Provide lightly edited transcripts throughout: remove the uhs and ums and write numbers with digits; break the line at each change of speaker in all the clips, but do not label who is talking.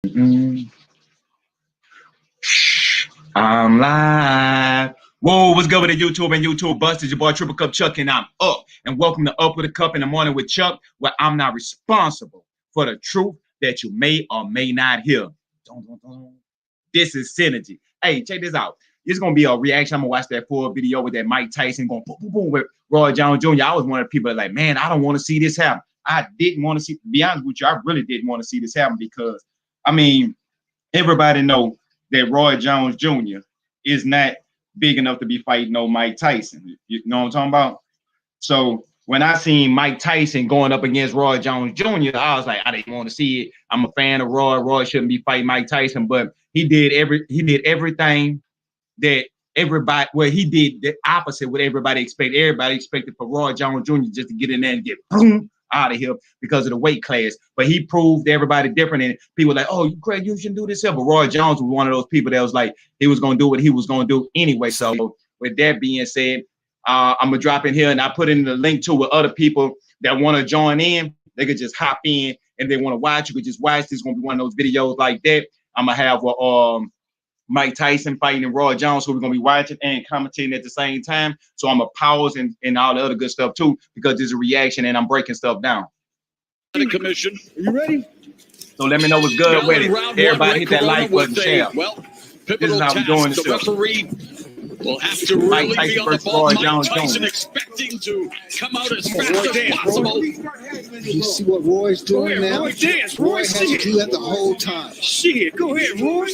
Mm, I'm live. Whoa, what's good with the YouTube and YouTube Bust? It's your boy Triple Cup Chuck, and I'm up. And welcome to Up with a Cup in the Morning with Chuck, where I'm not responsible for the truth that you may or may not hear. This is Synergy. Hey, check this out. This is gonna be a reaction. I'm gonna watch that full video with that Mike Tyson going boom, boom, boom with Roy Jones Jr. I was one of the people that like, man, I don't want to see this happen. I didn't want to see. To be honest with you, I really didn't want to see this happen because, I mean, everybody know that Roy Jones Jr. is not big enough to be fighting no Mike Tyson. You know what I'm talking about? So when I seen Mike Tyson going up against Roy Jones Jr., I was like, I didn't want to see it. I'm a fan of Roy. Roy shouldn't be fighting Mike Tyson, but he did everything that everybody, well, he did the opposite what everybody expected. Everybody expected for Roy Jones Jr. just to get in there and get boom out of here because of the weight class. But he proved everybody different, and people were like, oh, Craig, you shouldn't do this here. But Roy Jones was one of those people that was like, he was going to do what he was going to do anyway. So with that being said, I'm going to drop in here, and I put in the link to with other people that want to join in. They could just hop in, and they want to watch. You could just watch. This is going to be one of those videos like that. I'm going to have Mike Tyson fighting and Roy Jones, who we're going to be watching and commentating at the same time. So I'm going to pause and all the other good stuff too, because there's a reaction and I'm breaking stuff down.
The commission.
Are you ready?
So let me know what's good with it. Everybody hit that like button, share.
Well,
this is how we're doing this.
The referee will have to really be on the ball. Mike Tyson expecting to come out as fast as possible.
You see what Roy's doing now? Roy has to do that the whole time.
Shit, go ahead, Roy.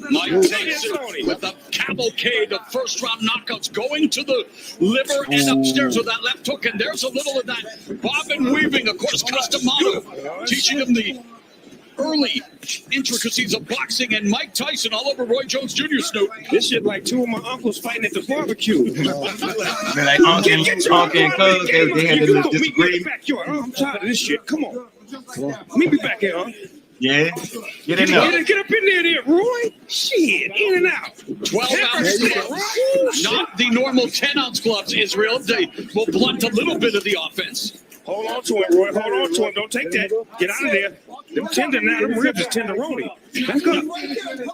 Mike Tyson with a cavalcade of first-round knockouts going to the liver and upstairs with that left hook. And there's a little of that bobbin weaving, of course, Customato, teaching him the early intricacies of boxing, and Mike Tyson all over Roy Jones Jr. Snoop.
This shit like two of my uncles fighting at the barbecue.
They're like uncle and cuz, they had to disagree.
I'm tired of this shit. Come on. Meet me back here, huh?
Yeah, get in there.
Get up in there, Roy. Shit, in and out.
12-ounce gloves, not the normal 10-ounce gloves, Israel. They will blunt a little bit of the offense.
Hold on to him, Roy. Hold on to him. Don't take that. Get out of there. Them tender now. Them ribs is tenderoni. Back up.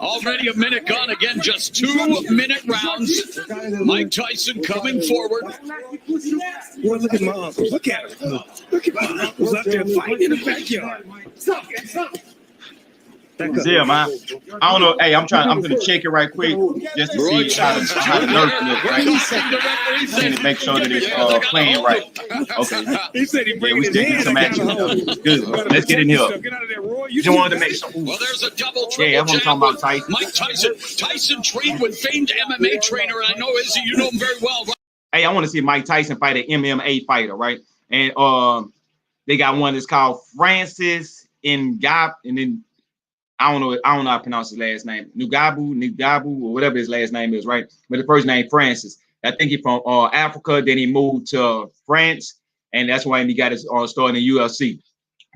Already a minute gone. Again, just 2-minute rounds. Mike Tyson coming forward.
Boy, look at my uncles. Look at him. Look at my uncles out there fighting in the backyard.
Yeah, man. I don't know. Hey, I'm gonna check it right quick just to see how the nerve looks, right? And make sure that it's playing right. Okay.
He said he bringing
we
his
still get
hands
some action. Good. Let's get in here.
Get out of there, Roy.
You wanted to make sure.
Well, there's a double triple
Yeah, I'm talking about Tyson.
Mike Tyson. Tyson trained with famed MMA trainer, and I know Izzy, you know him very well.
Hey, I want to see Mike Tyson fight an MMA fighter, right? And they got one that's called Francis Ngannou, and then I don't know how to pronounce his last name. Ngannou, or whatever his last name is, right? But the first name Francis. I think he's from Africa. Then he moved to France, and that's why he got his start in the UFC.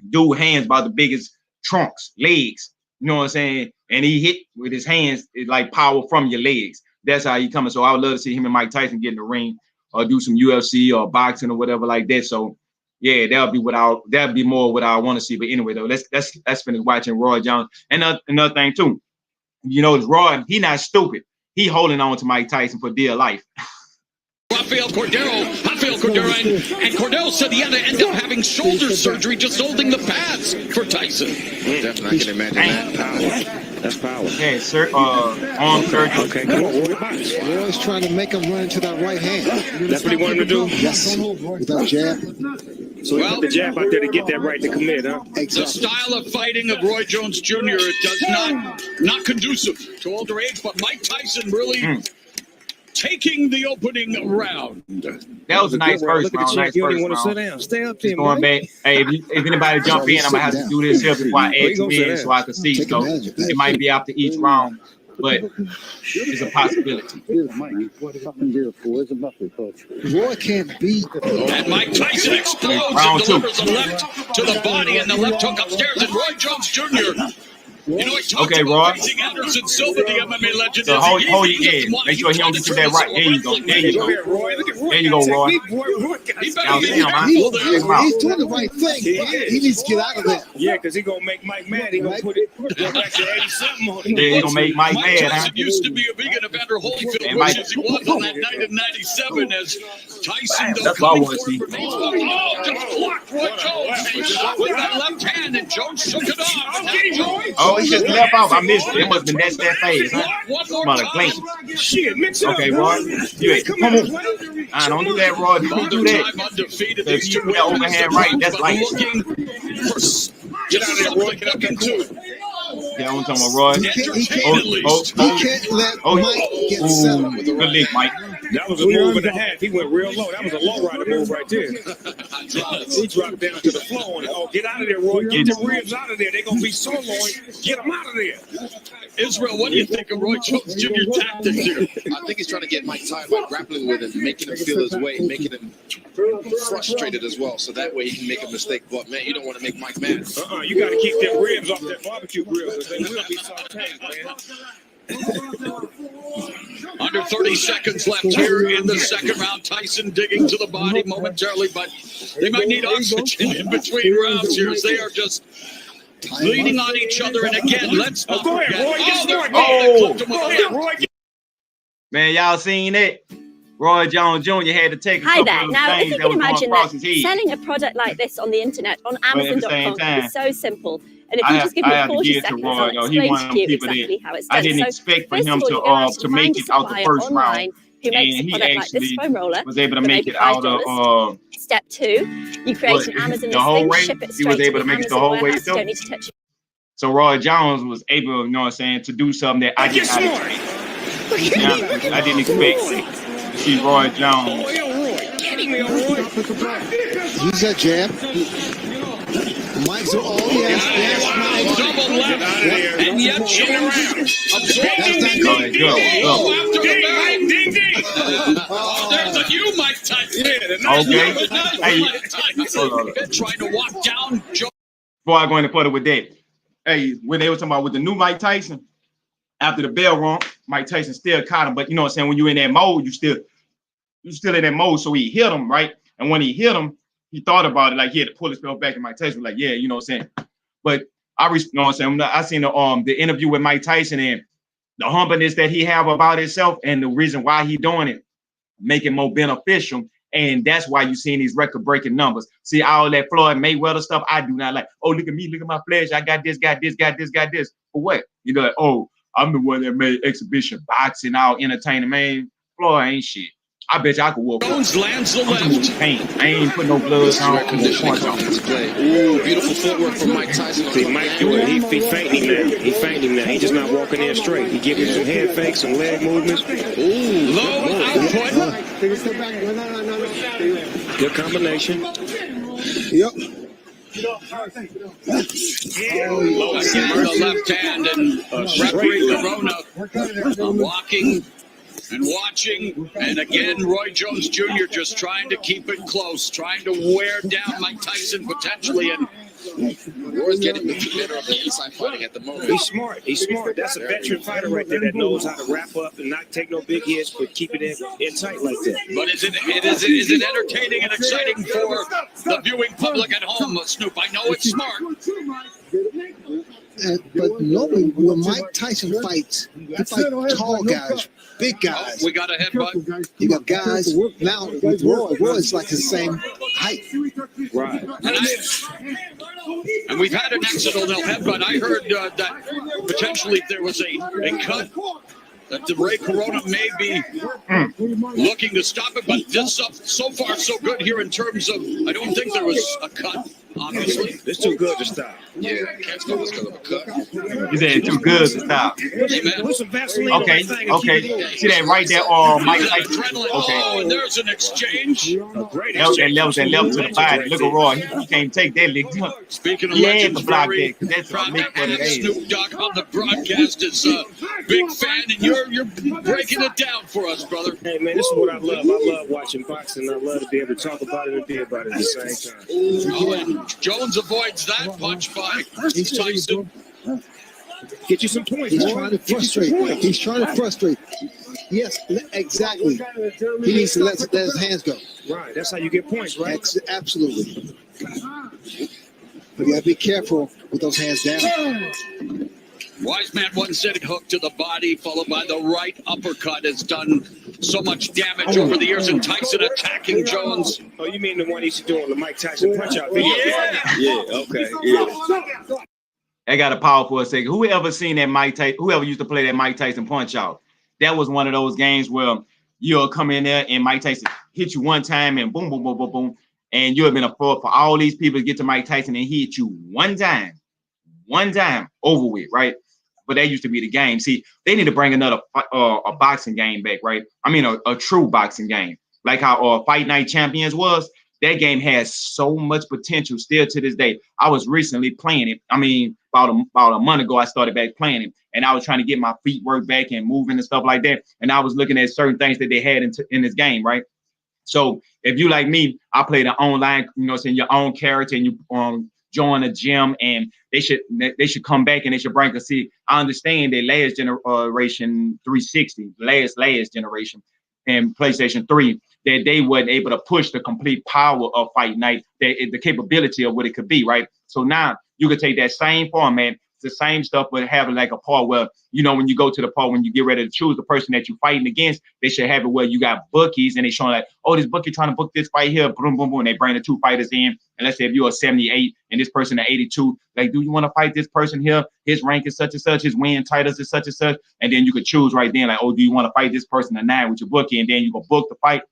Dude, hands about the biggest trunks, legs. You know what I'm saying? And he hit with his hands, it's like power from your legs. That's how he coming. So I would love to see him and Mike Tyson get in the ring or do some UFC or boxing or whatever like that. So yeah, that'll be more what I want to see. But anyway, though, let's finish watching Roy Jones. And another thing too, you know, Roy, he not stupid. He holding on to Mike Tyson for dear life.
Rafael Cordero, and Cordero said he had to end up having shoulder surgery just holding the pads for Tyson.
Definitely, I can imagine that. That's power.
Yeah, sir. Arm surgery.
Okay, come on.
Roy's trying to make him run into that right hand.
That's what he wanted to do?
Yes. With that jab.
So he put the jab out there to get that right to commit, huh?
Exactly.
The style of fighting of Roy Jones Jr. does not conducive to older age, but Mike Tyson really taking the opening round.
That was a nice first round. Nice first
want to
round.
sit down. Stay up there,
Going back. Hey, if anybody jump in, I'm gonna have to do this here before I add you in so I can see. So it might be after each round, but it's a possibility.
Roy can't beat.
And Mike Tyson explodes and delivers a left to the body and the left hook upstairs. And Roy Jones Jr. You know, he talked
Okay,
about
Roy.
facing Anderson Silva, the MMA legend.
So hold your head. Make sure he don't get you that right. There you go. There you go. There you go, Roy. Y'all see him, huh?
He's doing the right thing. He needs to get out of there.
Yeah, because he's going to make Mike mad. He's going to put it back to 80-something on him.
Yeah, he gonna make Mike mad, huh?
Tyson used to be a big Evander Holyfield,
And
which
Mike-
as he was on that night in 97 as Tyson
Damn, that's what I want to see.
Oh, just blocked Roy Jones with that left hand, and Jones shook it off.
Oh, he just left off. I missed it. It must have been that phase, huh?
One more
Mother
time.
Clinton.
Shit, mix it
Okay,
up.
Roy. You come on. I don't do that, Roy. Don't do that.
Time undefeated.
If you do that overhand right, that's like.
Looking for
Get out of there, Roy.
something looking to
Yeah, I'm talking about Roy.
entertain at least.
He can't let Mike get settled.
Good lick, Mike.
That was a move and a half. He went real low. That was a low rider move right there. He dropped down to the floor. And, oh, get out of there, Roy. Get the ribs out of there. They're going to be sirloin. Get them out of there.
Israel, what do you think of Roy Jones Jr. tactics here?
I think he's trying to get Mike tired by grappling with him, making him feel his way, making him frustrated as well. So that way he can make a mistake. But, man, you don't want to make Mike mad.
You got to keep them ribs off that barbecue grill because they will be sauteed, man.
Under 30 seconds left here in the second round. Tyson digging to the body momentarily, but they might need oxygen in between rounds here as they are just leaning on each other. And again, let's not
Go ahead,
forget.
Roy. Get
they're-
Oh.
they clipped him
Go
with
ahead,
a-
Roy.
Man, y'all seen it? Roy Jones Jr. had to take a
Hi
couple
there.
of
Now, if
things
you
that
can
was going
imagine
across
that
his head.
selling a product like this on the internet, on
at the same
Amazon.com,
time,
is so simple. And if
I
you
have-
just give
I
me
have to
40
give it to
seconds,
Roy,
I'll
though. He
explain
one of
to
them
you
people that
exactly how it's
I
done.
didn't
So,
expect for
first
him
of all,
to
you're going
to make
find a
it out the
supplier
first
online
round,
who makes
and
a
he
product like this
actually
foam roller
was able to
for
make
maybe
it out
$5.
of
Step 2, you create an Amazon
the whole
listing,
way.
ship it
He
straight
was
to
able
the
to make it the
Amazon
whole way
warehouse. You
through.
don't need to touch it.
So Roy Jones was able, you know what I'm saying, to do something that I
Get
did not
smart.
expect. I didn't expect to see Roy Jones.
Use that jab. Mike's yes.
Double left, and yet Jones absorbing
Go ahead, go.
after the bell.
Ding, ding.
Oh, there's a new Mike Tyson.
Okay. Hey,
Mike Tyson
hold on.
trying to walk down Jones.
Before I go into further with that, hey, when they were talking about with the new Mike Tyson, after the bell rung, Mike Tyson still caught him. But you know what I'm saying? When you're in that mode, you still in that mode. So he hit him, right? And when he hit him, he thought about it like he had to pull himself back. And Mike Tyson was like, yeah, you know what I'm saying? But you know what I'm saying? I seen the interview with Mike Tyson and the humbleness that he have about himself and the reason why he doing it, make it more beneficial. And that's why you seeing these record-breaking numbers. See, all that Floyd Mayweather stuff, I do not like. Oh, look at me, look at my flesh. I got this. For what? You know, like, oh, I'm the one that made exhibition boxing, all entertaining, man. Floyd ain't shit. I bet you I could walk.
Jones lands the left.
Pain. I ain't put no blood on.
Rare conditioning comes into play. Ooh, beautiful footwork from Mike Tyson.
See, Mike doing it. He fainting him now. He fainting him now. He just not walking in straight. He giving some head fakes, some leg movements.
Ooh, low output.
Take a step back. No.
Good combination.
Yep.
Again, the left hand and referee Corona walking and watching. And again, Roy Jones Jr. just trying to keep it close, trying to wear down Mike Tyson potentially. And
Roy's getting the better of the inside fighting at the moment.
He's smart. He's smart. That's a veteran fighter right there that knows how to wrap up and not take no big hits, but keep it in tight like that.
but is it entertaining and exciting for the viewing public at home, Snoop? I know it's smart.
But normally when Mike Tyson fights, he fights tall guys, big guys.
We got a headbutt.
You got guys now. Roy's like the same height.
Right.
And we've had an accidental headbutt. I heard that potentially there was a cut, that the Ray Corona may be looking to stop it, but this so far so good here in terms of, I don't think there was a cut, obviously.
It's too good to stop.
Yeah, can't stop this because of a cut.
He said too good to stop.
Amen.
Put some Vaseline on
Okay,
that thing and keep it
okay.
going.
See that right there, Mike Tyson.
Adrenaline.
Okay.
Oh, and there's an exchange.
A great
That
exchange.
left to the body. Look at Roy. He can't take that lick.
Speaking of
He had
legends,
to block
very
that, 'cause that's
proud.
a big for
And
the age.
Snoop Dogg on the broadcast is a big fan, and you're breaking it down for us, brother.
Hey, man, this is what I love. I love watching boxing. I love to be able to talk about it and be about it at the same time.
Oh, and Jones avoids that punch by Tyson.
Get you some points.
He's
boy.
trying to
Get you some
frustrate.
points.
He's trying to frustrate. Yes, exactly. He needs to let his hands go.
Right. That's how you get points, right?
Absolutely. But you got to be careful with those hands down.
Wise man once said it hook to the body, followed by the right uppercut, has done so much damage over the years. And Tyson attacking Jones.
Oh, you mean the one he used to do on the Mike Tyson punch-out video?
Yeah.
Okay. Yeah.
I got to pause for a second. Whoever seen that Mike Tyson, whoever used to play that Mike Tyson Punch-Out, that was one of those games where you'll come in there and Mike Tyson hit you one time and boom, boom, boom, boom, boom. And you have been a for all these people to get to Mike Tyson and he hit you one time, over with, right? But that used to be the game. See, they need to bring another a boxing game back, right? I mean, a true boxing game, like how Fight Night Champions was. That game has so much potential still to this day. I was recently playing it. I mean, about a month ago, I started back playing it, and I was trying to get my feet work back and moving and stuff like that. And I was looking at certain things that they had in this game, right? So if you like me, I play the online, saying your own character, and you join a gym, and they should come back and they should bring us. See, I understand that last generation 360, last generation, and PlayStation 3, that they weren't able to push the complete power of Fight Night, the capability of what it could be, right? So now you could take that same format, the same stuff, but have it like a part where, when you go to the part when you get ready to choose the person that you're fighting against, they should have it where you got bookies and they showing like, oh, this bookie trying to book this fight here, boom, boom, boom. And they bring the two fighters in. And let's say if you're a 78 and this person at 82, like, do you want to fight this person here? His rank is such and such, his win titles is such and such. And then you could choose right then, like, oh, do you want to fight this person at 9 with your bookie? And then you go book the fight.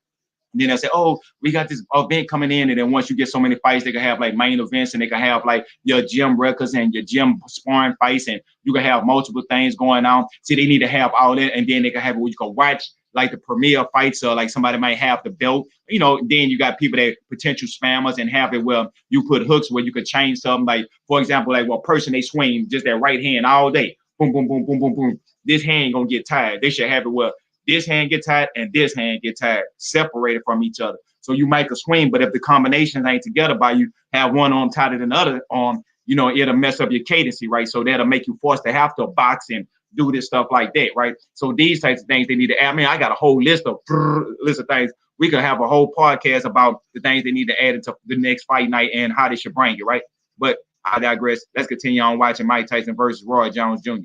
And then they'll say, oh, we got this event coming in. And then once you get so many fights, they can have like main events and they can have like your gym records and your gym sparring fights. And you can have multiple things going on. See, they need to have all that. And then they can have what you can watch, like the premiere fights, or like somebody might have the belt. Then you got people that potential spammers and have it where you put hooks where you could change something. Like, for example, like one person, they swing just that right hand all day. Boom, boom, boom, boom, boom, boom. This hand gonna get tired. They should have it where this hand get tired and this hand get tired, separated from each other. So you make a swing, but if the combinations ain't together by you have one arm tighter than the other arm, it'll mess up your cadency, right? So that'll make you forced to have to box and do this stuff like that, right? So these types of things they need to add. I mean, I got a whole list of things. We could have a whole podcast about the things they need to add into the next fight night and how they should bring it, right? But I digress. Let's continue on watching Mike Tyson versus Roy Jones Jr.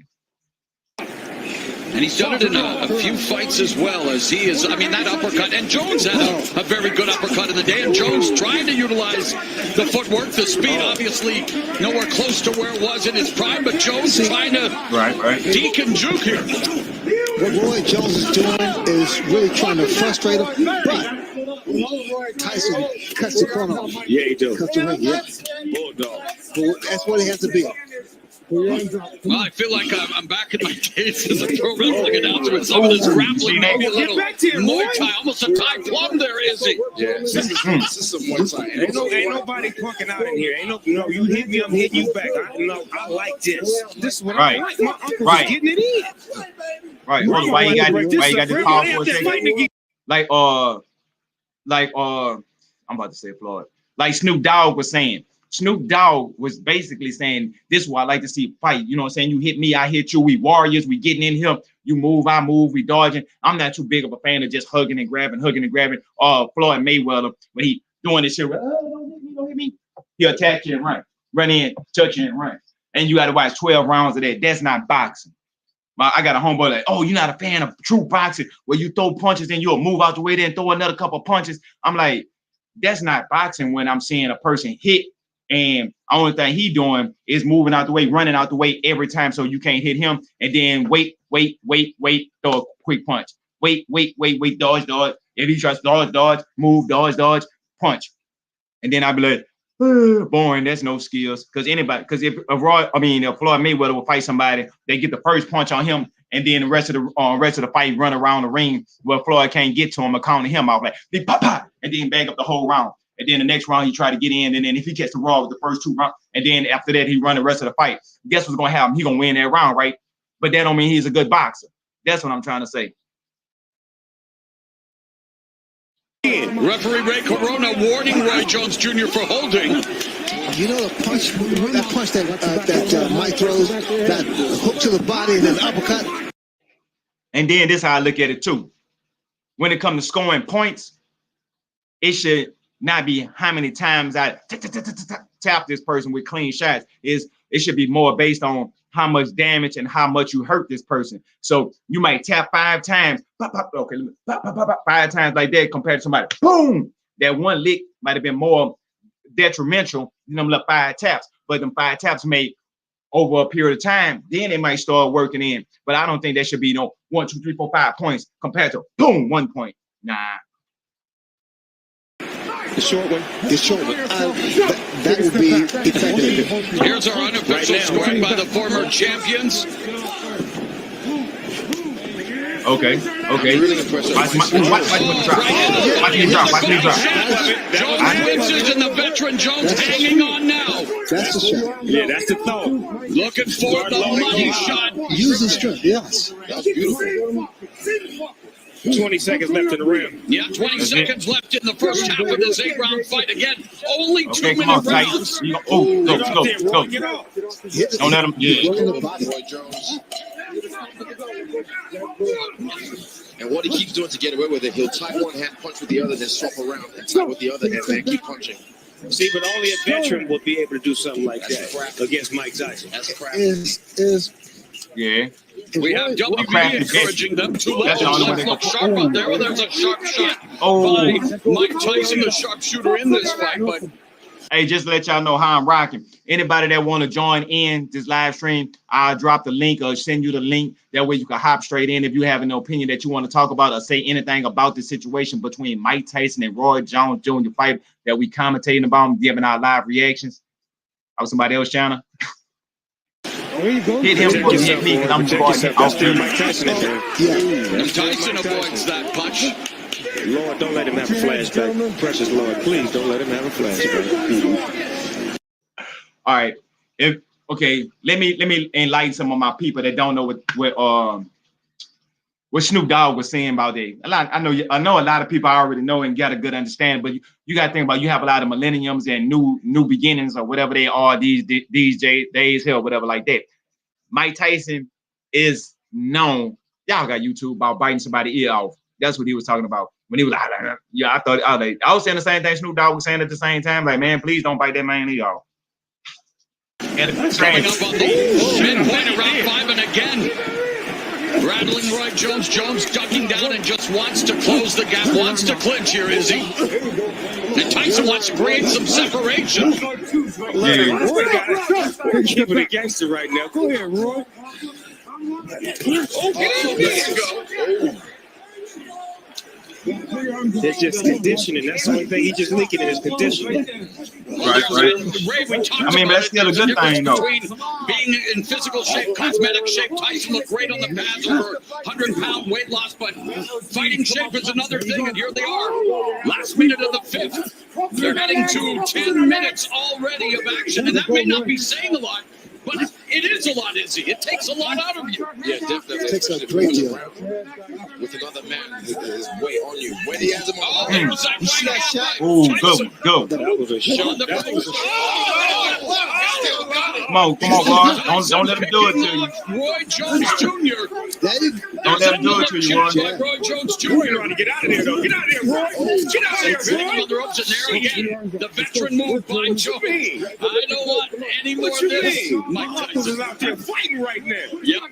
And he's done it in a few fights as well, as he is. I mean, that uppercut. And Jones had a very good uppercut in the day. And Jones trying to utilize the footwork, the speed, obviously nowhere close to where it was in his prime. But Jones trying to deke and juke here.
What Roy Jones is doing is really trying to frustrate him. But Tyson cuts the corner off.
Yeah, he does.
Cuts the ring, yeah.
Bulldog.
That's what he has to be.
Well, I feel like I'm back in my days as a pro wrestling announcer with some of this grappling, maybe a little Muay Thai, almost a Thai plum there, is he?
Yeah, this is some Muay Thai.
Ain't nobody punking out in here. You hit me, I'm hitting you back. I like this. This is what I like. My uncle was getting it in.
Right. Why you got this power for a second? I'm about to say Floyd. Like Snoop Dogg was saying. Snoop Dogg was basically saying, this is why I like to see fight. You know what I'm saying? You hit me, I hit you. We warriors. We getting in here. You move, I move. We dodging. I'm not too big of a fan of just hugging and grabbing. Floyd Mayweather, when he doing this shit, don't hit me. He attack you and run in, touch you and run. And you got to watch 12 rounds of that. That's not boxing. I got a homeboy like, oh, you're not a fan of true boxing where you throw punches and you'll move out the way, then throw another couple punches. I'm like, that's not boxing when I'm seeing a person hit. And the only thing he doing is moving out the way, running out the way every time so you can't hit him. And then wait, throw a quick punch. Wait, dodge. If he tries to dodge, move, dodge, punch. And then I'd be like, boring, that's no skills. Because if Floyd Mayweather will fight somebody, they get the first punch on him, and then the rest of the fight run around the ring where Floyd can't get to him or counting him out, like, and then bang up the whole round. And then the next round, he try to get in. And then if he gets the raw with the first 2 rounds, and then after that, he run the rest of the fight. Guess what's going to happen? He's going to win that round, right? But that don't mean he's a good boxer. That's what I'm trying to say.
Referee Ray Corona warning Roy Jones Jr. for holding.
You know the punch, that Mike throws, that hook to the body and then uppercut.
And then this is how I look at it too. When it comes to scoring points, it should not be how many times I tap this person with clean shots. It should be more based on how much damage and how much you hurt this person. So you might tap 5 times, okay, 5 times like that compared to somebody, boom, that one lick might have been more detrimental than them 5 taps. But them 5 taps made over a period of time, then it might start working in. But I don't think there should be no 1, 2, 3, 4, 5 points compared to boom, 1 point. Nah.
The short one.
The short one. That would be effective.
Here's our unofficial scoring by the former champions.
Okay.
Really impressive.
Watch me drop.
Jones wins it, and the veteran Jones hanging on now.
That's the shot.
Yeah, that's the thought.
Looking for the money shot.
Use the strength, yes.
That was beautiful.
20 seconds left in the round.
Yeah, 20 seconds left in the first half of this 8-round fight. Again, only 2-minute rounds.
Go.
Get off.
Don't let him. Yeah.
Roy Jones. And what he keeps doing to get away with it, he'll tie one hand, punch with the other, then swap around and tie with the other hand and keep punching.
See, but only a veteran will be able to do something like that against Mike Tyson.
That's crap.
Yeah.
We have WBA encouraging them to let the left look sharp out there. Well, there's a sharp shot by Mike Tyson, the sharpshooter in this fight. But
hey, just to let y'all know how I'm rocking. Anybody that want to join in this live stream, I'll drop the link or send you the link. That way you can hop straight in if you have an opinion that you want to talk about or say anything about the situation between Mike Tyson and Roy Jones Jr. fight that we commentating about, giving our live reactions. I was somebody else, China. Hit him for hit me because I'm going
That's still Mike Tyson.
and Tyson avoids that punch.
Lord, don't let him have a flashback. Precious Lord, please don't let him have a flashback.
All right. Let me enlighten some of my people that don't know what Snoop Dogg was saying about that. I know a lot of people already know and got a good understanding, but you got to think about, you have a lot of millenniums and new beginnings or whatever they are these days, hell, whatever like that. Mike Tyson is known. Y'all got YouTube about biting somebody's ear off. That's what he was talking about when he was like, yeah, I was saying the same thing Snoop Dogg was saying at the same time. Like, man, please don't bite that man's ear off. And
Coming up on the midpoint of round 5, and again, rattling Roy Jones. Jones ducking down and just wants to close the gap, wants to clinch here, is he? And Tyson wants to create some separation.
Yeah.
Roy got it. Keeping it gangster right now. Go ahead, Roy. It's just conditioning. That's the only thing he's just leaking in his conditioning.
Right. I mean, that's still a good thing, though.
Being in physical shape, cosmetic shape, Tyson looked great on the path over 100-pound weight loss, but fighting shape is another thing, and here they are. Last minute of the 5th. They're heading to 10 minutes already of action, and that may not be saying a lot, but it is a lot, Izzy. It takes a lot out of you.
Yeah, definitely.
It takes a great deal.
With another man who is way on you. When he has him on
There was that
You see that shot?
Ooh, go.
That was a shot.
That was a
Still got it.
Come on, God. Don't let him do it to you.
Roy Jones Jr.
Don't let him do it to you, Roy.
By Roy Jones Jr.
Trying to get out of there, though. Get out of there, Roy. Get out of there,
Sitting
Roy.
on the ropes, and there again, the veteran move by Jones. I don't want any more
What
of
you
this.
mean?
Mike
My
Tyson.
is out there fighting right now.
Yep.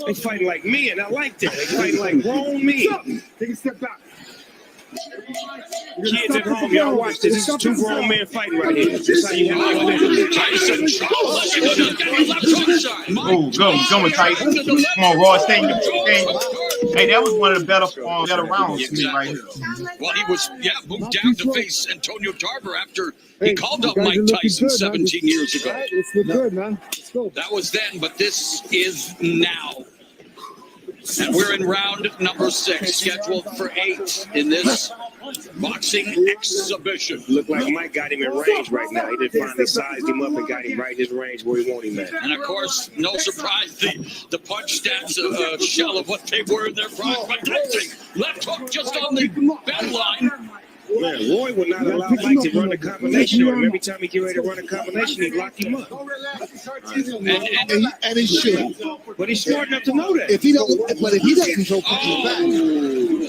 They fighting like men. I like that. They fighting like grown men.
Take a step back.
Kids at home, y'all watch this. This is 2 grown men fighting right here. This is how you handle it.
Tyson Charles. Left hook shot.
Ooh, go with Tyson. Come on, Roy, stay in the Hey, that was one of the better rounds to me right here.
Well, he was, moved down to face Antonio Tarver after he called up Mike Tyson 17 years ago.
Let's look good, man. Let's go.
That was then, but this is now. And we're in round number 6, scheduled for 8 in this boxing exhibition.
Look like Mike got him in range right now. He did finally sized him up and got him right in his range where he wanted him at.
And of course, no surprise, the punch stats a shell of what they were in their prime. But Tyson, left hook just on the bend line.
Man, Roy would not allow Mike to run the combination on him. Every time he get ready to run a combination, he lock him up.
And he should.
But he's smart enough to know that.
If he doesn't throw punches back.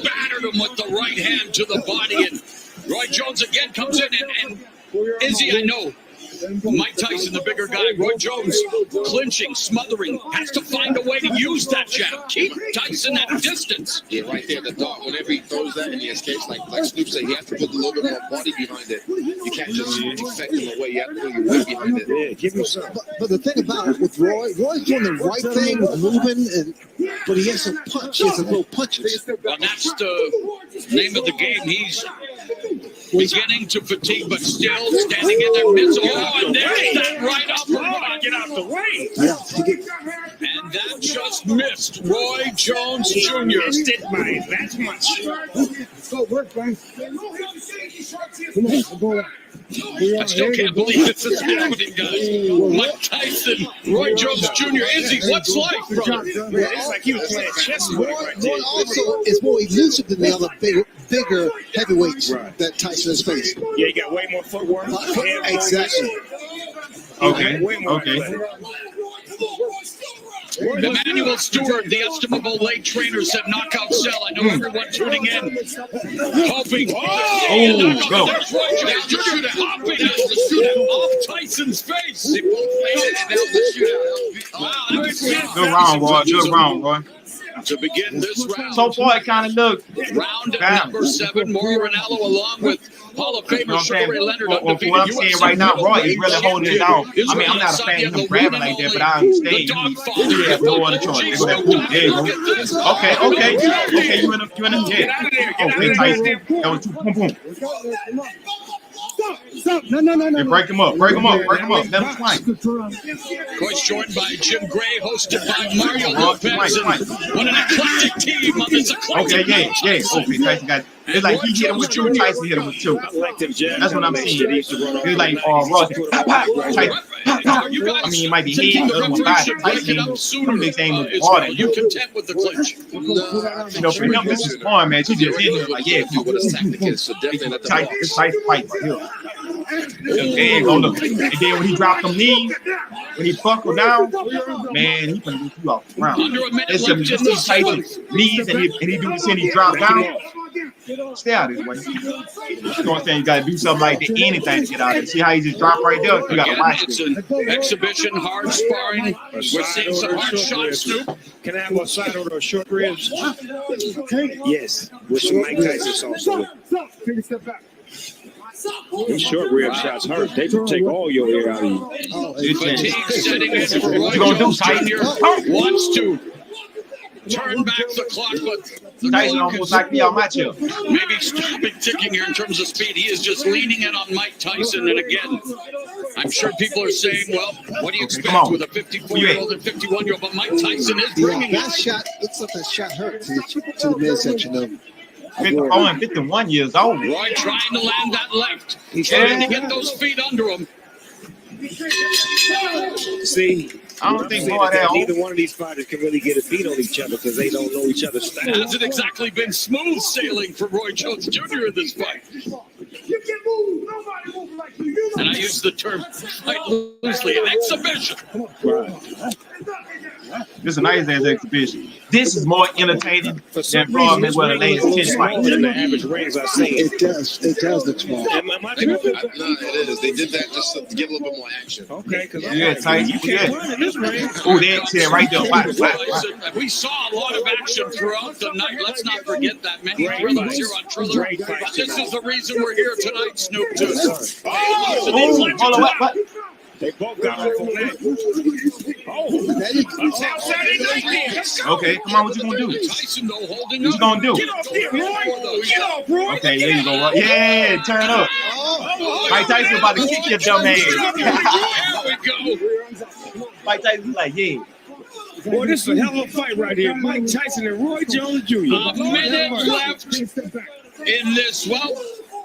Battered him with the right hand to the body, and Roy Jones again comes in, and Izzy, I know. Mike Tyson, the bigger guy, Roy Jones, clinching, smothering, has to find a way to use that jab. Keep Tyson at a distance.
Yeah, right there, the dart. Whenever he throws that and he escapes, like Snoop said, he has to put a little bit more body behind it. You can't just defect him away. You have to put your weight behind it.
Yeah, give him some.
But the thing about it with Roy's doing the right thing, moving, but he has to punch. He has to throw punches.
Well, that's the name of the game. He's beginning to fatigue, but still standing in there midst. Oh, and there's that right up.
Get out the way.
And that just missed Roy Jones Jr.
Missed it by that much.
Go work, man. Come on, go.
I still can't believe this is happening, guys. Mike Tyson, Roy Jones Jr. Izzy, what's life, brother?
It's like he was playing chess with him right
Roy
there.
also is more elusive than the other bigger heavyweights that Tyson has faced.
Yeah, he got way more footwork.
Exactly.
Okay.
Way more
Okay.
athletic.
Emmanuel Stewart, the estimable late trainer, said knockout cell. I know everyone tuning in, hoping.
go.
There's Roy Jones Jr. hopping off Tyson's face. Wow, that was
Good round, Roy. Good round, Roy.
to begin this round.
So far, it kind of looked.
Round
Damn.
number 7, Mauro Ranallo along with Hall of
You know
Famer
what I'm saying?
Sugar Ray Leonard.
For what I'm seeing right now, Roy is really holding it down. I mean, I'm not a fan of him grabbing like that, but I understand. He has no other choice. They go that boom. There you go. Okay. You in the yeah. Okay, Tyson. That was two. Boom, boom.
Stop. No.
Hey, break him up. Let him fight.
Of course, joined by Jim Gray, hosted by Mario Lopez, and what an eclectic team on this eclectic.
Okay, yeah. Okay, Tyson got. It's like he hit him with two, Tyson hit him with two.
I like them jabs.
That's what I'm seeing. It's like Ross. Pop, Tyson. Pop. I mean, he might be hitting the other one by Tyson. Some big thing with harder.
You content with the clinch?
You know, for him, this is fun, man. She just hit him like, yeah,
What a tactic is, so definitely not the
Tyson, this Tyson fight right here. There you go, look. And then when he dropped them knees, when he buckled down, man, he can beat you off the ground.
Under a minute
It's
left,
just
just
these Tyson knees, and he do this and he drop down. Stay out of his way. You know what I'm saying? You got to do something like that, anything to get out of it. See how he just dropped right there? You got to
Again,
watch
it's
it.
an exhibition, hard sparring. We're seeing some hard shots, Snoop.
Can I have a side order of short ribs? Yes, with some Mike Tyson sauce on it.
Stop. Take a step back.
These short rib shots hurt. They can take all your air out of you.
Fatigue setting in for Roy
What you gonna do,
Jones
Tyson?
Jr. wants to turn back the clock, but the
Tyson
clock
almost
is
knocked me out my chair.
maybe stopping ticking here in terms of speed. He is just leaning in on Mike Tyson. And again, I'm sure people are saying, well, what do you
come
expect
on.
with a 54-year-old and 51-year-old? But Mike Tyson is bringing
That
it.
shot looks like that shot hurt to the midsection of
54 and 51 years old.
Roy trying to land that left. He's trying to get those feet under him.
See,
I don't think
say
Roy that
neither
old.
one of these fighters can really get a beat on each other because they don't know each other's
It
style.
hasn't exactly been smooth sailing for Roy Jones Jr. in this fight.
You can move. Nobody moves like you.
And I use the term quite loosely, an exhibition.
This is a nice ass exhibition. This is more entertaining
For some
than Floyd
reason,
Mayweather latest 10
smaller
fights.
than the average rings I've seen.
it does look small.
Am I
No,
tripping?
it is. They did that just to give a little bit more action.
Okay, because
Yeah, Tyson.
you can't run in this ring.
Oh, that's it right there. Watch.
We saw a lot of action throughout the night. Let's not forget that. Many
Great
thrillers
fights.
here on Triller.
Great fights
But this
tonight.
is the reason we're here tonight, Snoop. To
Oh, hold on, what?
They both got off on that. Oh, that's outside his night. Let's go.
Okay, come on, what you gonna do?
Tyson, though, holding
What you gonna do?
Get off there, Roy. Get off, Roy.
Okay, there you go. Yeah, turn up. Mike Tyson about to kick your dumb ass.
There we go.
Mike Tyson's like, yeah.
Boy, this is a hell of a fight right here. Mike Tyson and Roy Jones Jr.
A minute left in this. Well,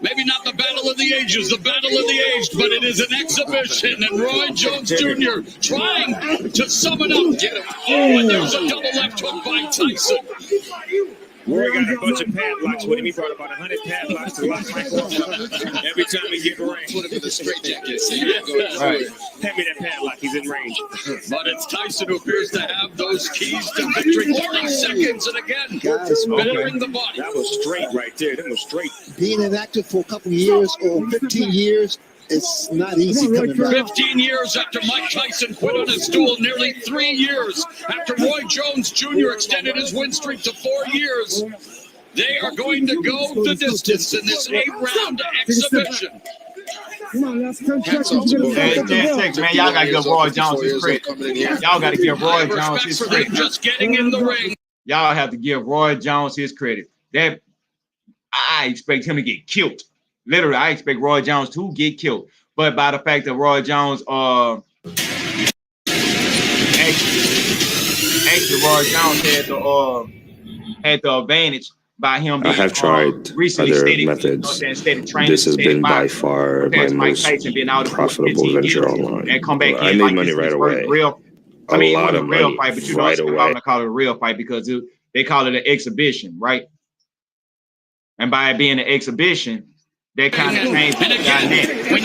maybe not the battle of the ages, the battle of the aged, but it is an exhibition. And Roy Jones Jr. trying to sum it up. Get him. Oh, and there's a double left hook by Tyson.
Roy got a bunch of padlocks with him. He brought about 100 padlocks to lock Michael up every time he get in range.
Put him in the straitjacket.
Right. Hand me that padlock. He's in range.
But it's Tyson who appears to have those keys to victory. 30 seconds, and again,
Guys,
battering the body.
That was straight right there. That was straight.
being inactive for a couple of years or 15 years, it's not easy coming back.
15 years after Mike Tyson quit on his stool, nearly 3 years after Roy Jones Jr. extended his win streak to 4 years, they are going to go the distance in this 8-round exhibition.
Come on, let's come check.
Hey, man, y'all gotta give Roy Jones his credit. Y'all gotta give Roy Jones his credit.
Just getting in the ring.
Y'all have to give Roy Jones his credit. That I expect him to get killed. Literally, I expect Roy Jones to get killed. But by the fact that Roy Jones actually Roy Jones had the advantage by him being,
I have tried other methods. This has been by far my most profitable venture online.
And come back
I made money right away. A lot of money
fight, but you
right
know,
away.
I'm gonna call it a real fight because they call it an exhibition, right? And by it being an exhibition, that kind of changes the dynamic.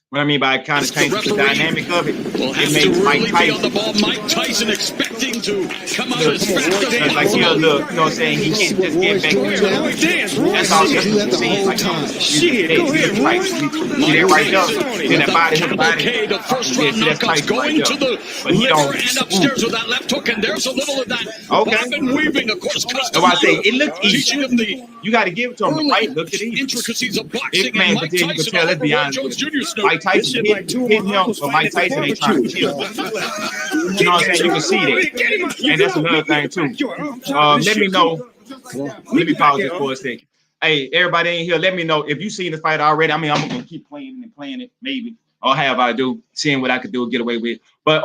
What I mean by it kind of changes the dynamic of it. It makes Mike Tyson
on the ball. Mike Tyson expecting to come out as fast as
like he'll look, you know what I'm saying? He can't just get back to That's all you have to see. Like,
shit, go ahead, Roy.
See that right there? In that body, his body.
The first round knockouts going to the liver and upstairs with that left hook, and there's a little of that bobbin weaving, of course.
That's why I say it looked easy. You got to give it to him. The fight looked at easy.
Intricacies of boxing,
Man,
and
but
Mike
then you can
Tyson
tell, let's be honest with you. Mike Tyson hit him, but Mike Tyson ain't trying to kill him. You know what I'm saying? You can see that. And that's another thing, too. Let me know. Let me pause this for a second. Hey, everybody in here, let me know if you've seen the fight already. I mean, I'm going to keep playing it, maybe. Or have I do, seeing what I could do and get away with. But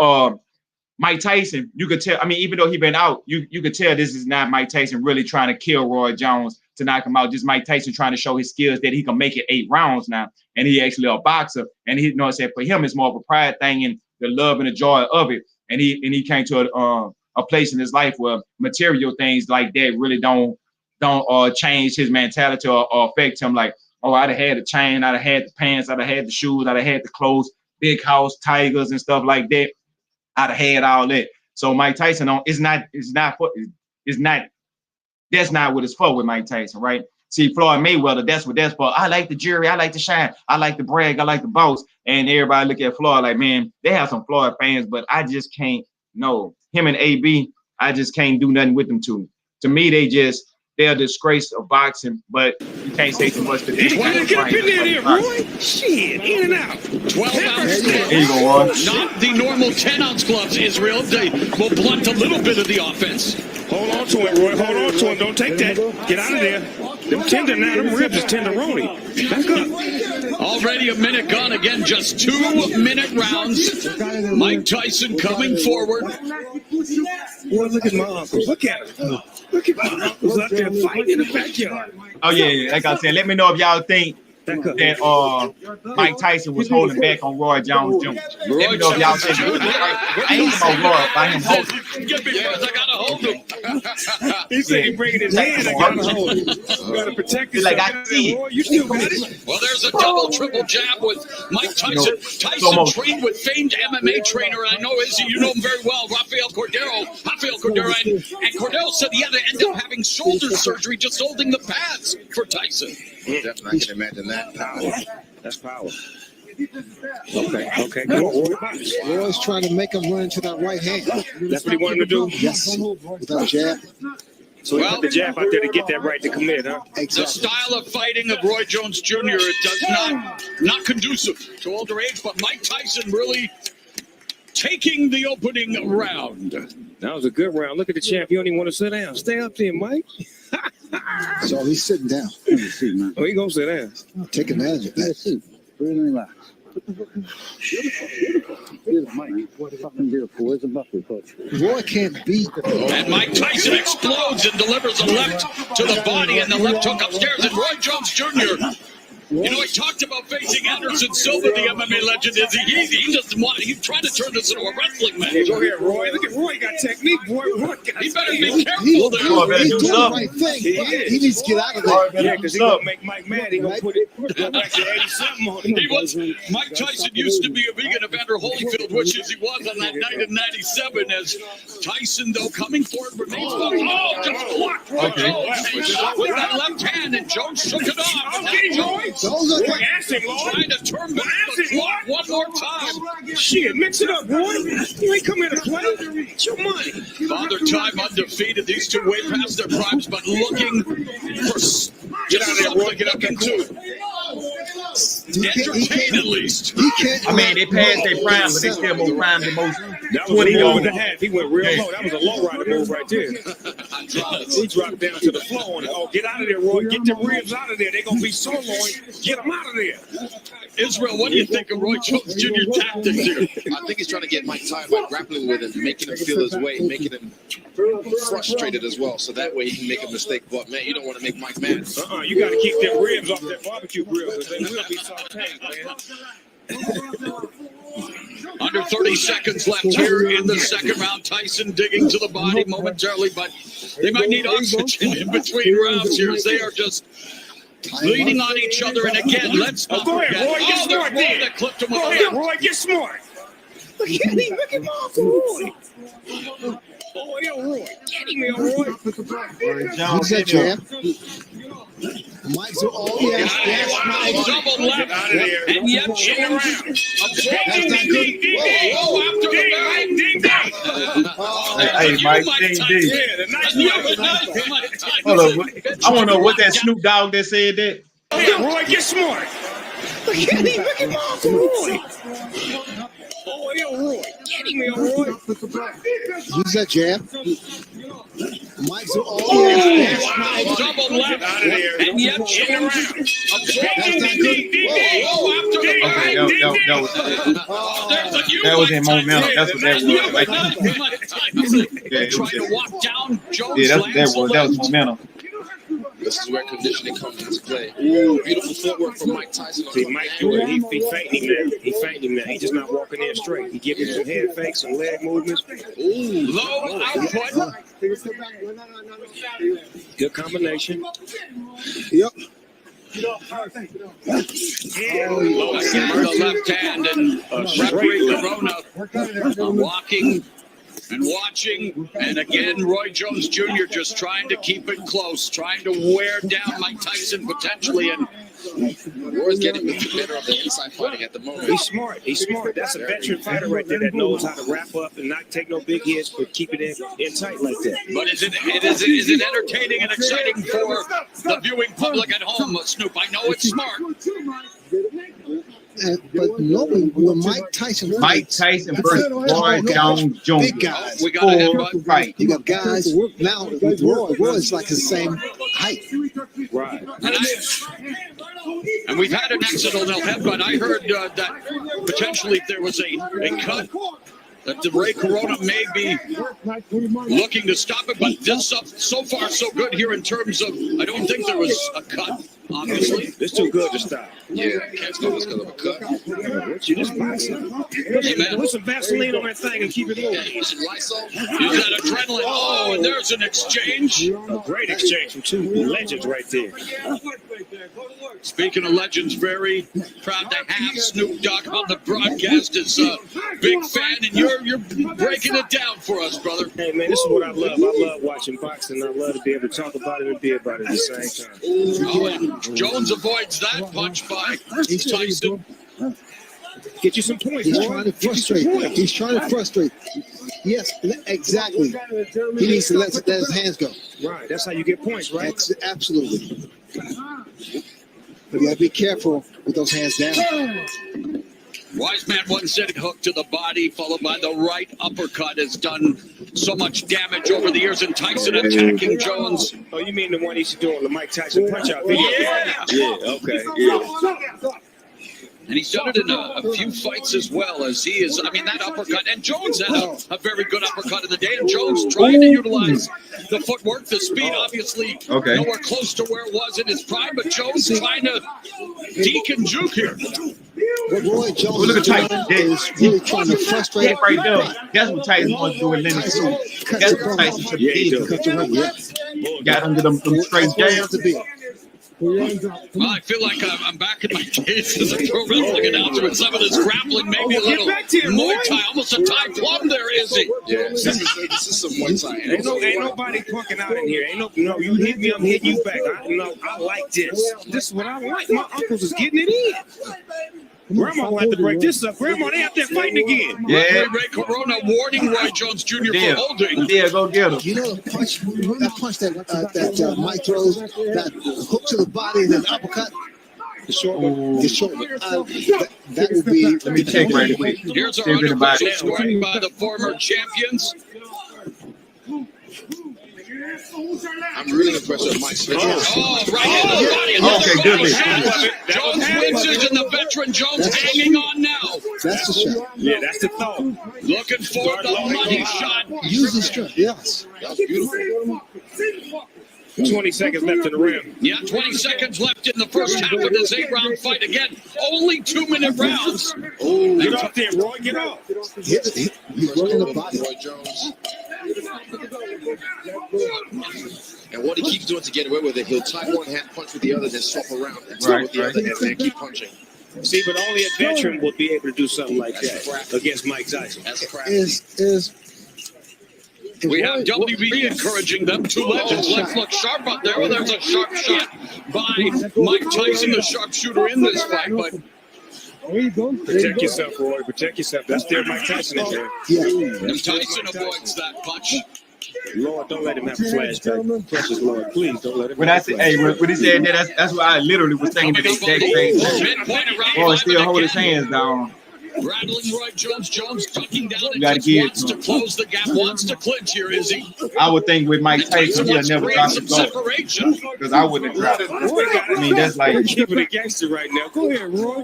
Mike Tyson, you could tell, I mean, even though he been out, you could tell this is not Mike Tyson really trying to kill Roy Jones to knock him out. Just Mike Tyson trying to show his skills that he can make it 8 rounds now. And he actually a boxer. And he, you know what I'm saying, for him, it's more of a pride thing and the love and the joy of it. And he came to a place in his life where material things like that really don't change his mentality or affect him. Like, oh, I'd have had the chain, I'd have had the pants, I'd have had the shoes, I'd have had the clothes, big house, tigers and stuff like that. I'd have had all that. So Mike Tyson that's not what it's for with Mike Tyson, right? See, Floyd Mayweather, that's what that's for. I like the jury, I like to shine, I like to brag, I like the boss. And everybody look at Floyd like, man, they have some Floyd fans, but I just can't, no. Him and AB, I just can't do nothing with them two. To me, they're a disgrace of boxing, but you can't say too much to them.
Get up in there, Roy. Shit, in and out.
12-ounce gloves.
Here you go, Roy.
Not the normal 10-ounce gloves, Israel. They will blunt a little bit of the offense.
Hold on to it, Roy. Hold on to it. Don't take that. Get out of there. Them tender now. Them ribs is tenderoni. Back up.
Already a minute gone. Again, just 2-minute rounds. Mike Tyson coming forward.
Boy, look at my uncles. Look at him. Look at my uncles out there fighting in the backyard.
Oh, yeah. Like I said, let me know if y'all think that Mike Tyson was holding back on Roy Jones Jr. Let me know if y'all think I ain't about Roy, by him holding.
Get me first, I gotta hold him.
He said he bringing his hand. I gotta hold it. You gotta protect yourself.
Like I see it.
You still got it.
Well, there's a double, triple jab with Mike Tyson. Tyson trained with famed MMA trainer, and I know you know him very well, Rafael Cordero. And Cordero said he had to end up having shoulder surgery just holding the pads for Tyson.
Definitely, I can imagine that.
Power. That's power. Okay. Come on.
Roy's trying to make him run into that right hand.
That's what he wanted to do?
Yes. With that jab.
So he put the jab out there to get that right to commit, huh?
The style of fighting of Roy Jones Jr. does not conducive to older age, but Mike Tyson really taking the opening round.
That was a good round. Look at the champ. You don't even want to sit down. Stay up there, Mike.
So he's sitting down.
Oh, he gonna sit down.
Take advantage of that.
Relax.
Roy can't beat.
And Mike Tyson explodes and delivers a left to the body and the left hook upstairs. And Roy Jones Jr. You know, he talked about facing Anderson Silva, the MMA legend. He doesn't want. He's trying to turn this into a wrestling match.
Go ahead, Roy. Look at Roy. Got technique, boy. Roy got
He better be
He's
careful
doing
there.
the right thing. He needs to get out of there.
Yeah, because he's going to make Mike mad. He's going to put it back to 80-something on him.
He was. Mike Tyson used to be a vegan. Evander Holyfield, which is he was on that night in '97. As Tyson, though, coming forward, remains focused. Oh, just blocked Roy Jones with that left hand, and Jones shook it off.
Okay, Roy. Roy, ask him, Lord.
Trying to turn back the clock one more time.
Shit, mix it up, boy. You ain't come here to play. It's your money.
Father Time undefeated. These two way past their primes, but looking for
Get out of there, Roy. Get up
looking
into
to entertain at least.
I mean, they passed their prime, but they still more prime than most.
That was 20 over the half. He went real low. That was a low rider move right there. He dropped down to the floor on it. Oh, get out of there, Roy. Get the ribs out of there. They're going to be sirloin. Get them out of there.
Israel, what do you think of Roy Jones Jr. tactics here?
I think he's trying to get Mike Tyson by grappling with him, making him feel his way, making him frustrated as well. So that way he can make a mistake. But, man, you don't want to make Mike mad.
You got to keep them ribs off that barbecue grill because they will be sauteed, man.
Under 30 seconds left here in the second round. Tyson digging to the body momentarily, but they might need oxygen in between rounds here as they are just leaning on each other. And again, let's not
Go ahead,
forget.
Roy, get smart there.
That clipped him
Go
with
ahead,
a
Roy, get smart. Look at him. Look at Roy. Oh, yeah, Roy. Get him, Roy.
What's that, jab? Mike's yes, Mike.
double left.
Get out of there.
And yet,
Get around.
That's not good.
Whoa, after the bang.
Ding, ding.
Hey, Mike, ding, ding.
Yeah, the nice
Hold on. I want to know what that Snoop Dogg that said that.
Yeah, Roy, get smart. Look at him. Look at Roy. Oh, yeah, Roy. Get him, Roy.
Use that jab. Mike's yes, Mike.
Double left.
Out of there.
And yet,
Get around.
That's not
Whoa,
good.
after the bang.
That was in momentum. That's what that was. Like,
Trying to walk down Jones.
yeah, that was momentum.
This is where conditioning comes into play. Beautiful footwork from Mike Tyson.
See, Mike do it. He fainting him now. He fainting him now. He's just not walking in straight. He giving some head fakes, some leg movements.
Low output.
Good combination.
Yep.
Again, the left hand and referee Corona walking and watching, and again, Roy Jones Jr. just trying to keep it close, trying to wear down Mike Tyson potentially, and
Roy's getting the better of the inside fighting at the moment.
He's smart. He's smart. That's a veteran fighter right there that knows how to wrap up and not take no big hits, but keep it in tight like that.
but is it entertaining and exciting for the viewing public at home, Snoop? I know it's smart.
But normally when Mike Tyson
versus Roy Jones Jr.
big guys.
We got it in, bud.
Right.
You got guys now with Roy's like the same height.
Right.
And we've had an accidental headbutt. I heard that potentially if there was a cut, that the Ray Corona may be looking to stop it, but this so far so good here in terms of, I don't think there was a cut, obviously.
It's too good to stop.
Yeah, can't stop this because of a cut.
What you just boxing? Put some Vaseline on that thing and keep it moving.
Use Lysol.
Use that adrenaline. Oh, and there's an exchange.
A great exchange from two legends right there.
Speaking of legends, very proud to have Snoop Dogg on the broadcast as a big fan, and you're breaking it down for us, brother.
Hey, man, this is what I love. I love watching boxing. I love to be able to talk about it and be about it at the same time.
Oh, and Jones avoids that punch by Tyson.
Get you some points.
He's
boy.
trying to frustrate. He's trying to frustrate. Yes, exactly. He needs to let his hands go.
Right. That's how you get points, right?
Absolutely. But you gotta be careful with those hands down.
Wise man once said hook to the body, followed by the right uppercut, has done so much damage over the years. And Tyson attacking Jones.
Oh, you mean the one he's doing the Mike Tyson punch out video?
Yeah.
Yeah. Okay. Yeah.
And he's done it in a few fights as well, as he is. I mean, that uppercut. And Jones had a very good uppercut in the day. And Jones trying to utilize the footwork, the speed, obviously nowhere close to where it was in his prime. But Jones trying to deke and juke here.
What Roy Jones is doing is really trying to frustrate him.
Right there. That's what Tyson wants to do with Lennox too. That's what Tyson should be doing. Got under them straight jabs.
Well, I feel like I'm back in my days as a pro wrestling announcer with some of this grappling, maybe a little Muay Thai, almost a Thai plum there, Izzy.
Yeah, this is some Muay Thai.
Ain't nobody punking out in here. No, you hit me, I'm hitting you back. I like this. This is what I like. My uncles is getting it in. Grandma will have to break this up. Grandma, they out there fighting again.
Yeah. Ray Corona warning Roy Jones Jr. for holding.
Yeah, go get him.
You know the punch that Mike throws, that hook to the body and then the uppercut. The short one. That would be.
Let me check right quick.
Here's our undercard scoring by the former champions.
I'm really impressed with Mike Smith.
Oh, right in the body.
Okay, good.
Jones wins it, and the veteran Jones hanging on now.
That's the shot.
Yeah, that's the thought.
Looking for the money shot.
Use the strength. Yes.
That was beautiful.
20 seconds left in the round.
Yeah, 20 seconds left in the first half of this 8-round fight. Again, only 2-minute rounds.
Oh, get off there, Roy. Get off.
He's working the body.
Roy Jones. And what he keeps doing to get away with it, he'll tie one hand, punch with the other, then swap around and swap with the other hand, and keep punching.
See, but only a veteran would be able to do something like that against Mike Tyson.
That's crafty.
We have WBD encouraging them. Two legends. Let's look sharp out there. Well, there's a sharp shot by Mike Tyson, the sharpshooter in this fight. But
protect yourself, Roy. Protect yourself. That's their Mike Tyson in there.
and Tyson avoids that punch.
Lord, don't let him have a flashback. Precious Lord, please don't let him.
When I said, hey, when he said that, that's what I literally was thinking the exact same thing. Boy, still hold his hands down.
Rattling Roy Jones. Jones tucking down and
gotta
just
give
wants to close the gap, wants to clinch here, Izzy.
I would think with Mike Tyson, he'll
wants to
never
create
drop
some
the goal.
separation.
Because I wouldn't have dropped it. I mean, that's like.
Keeping a gangster right now. Go ahead, Roy.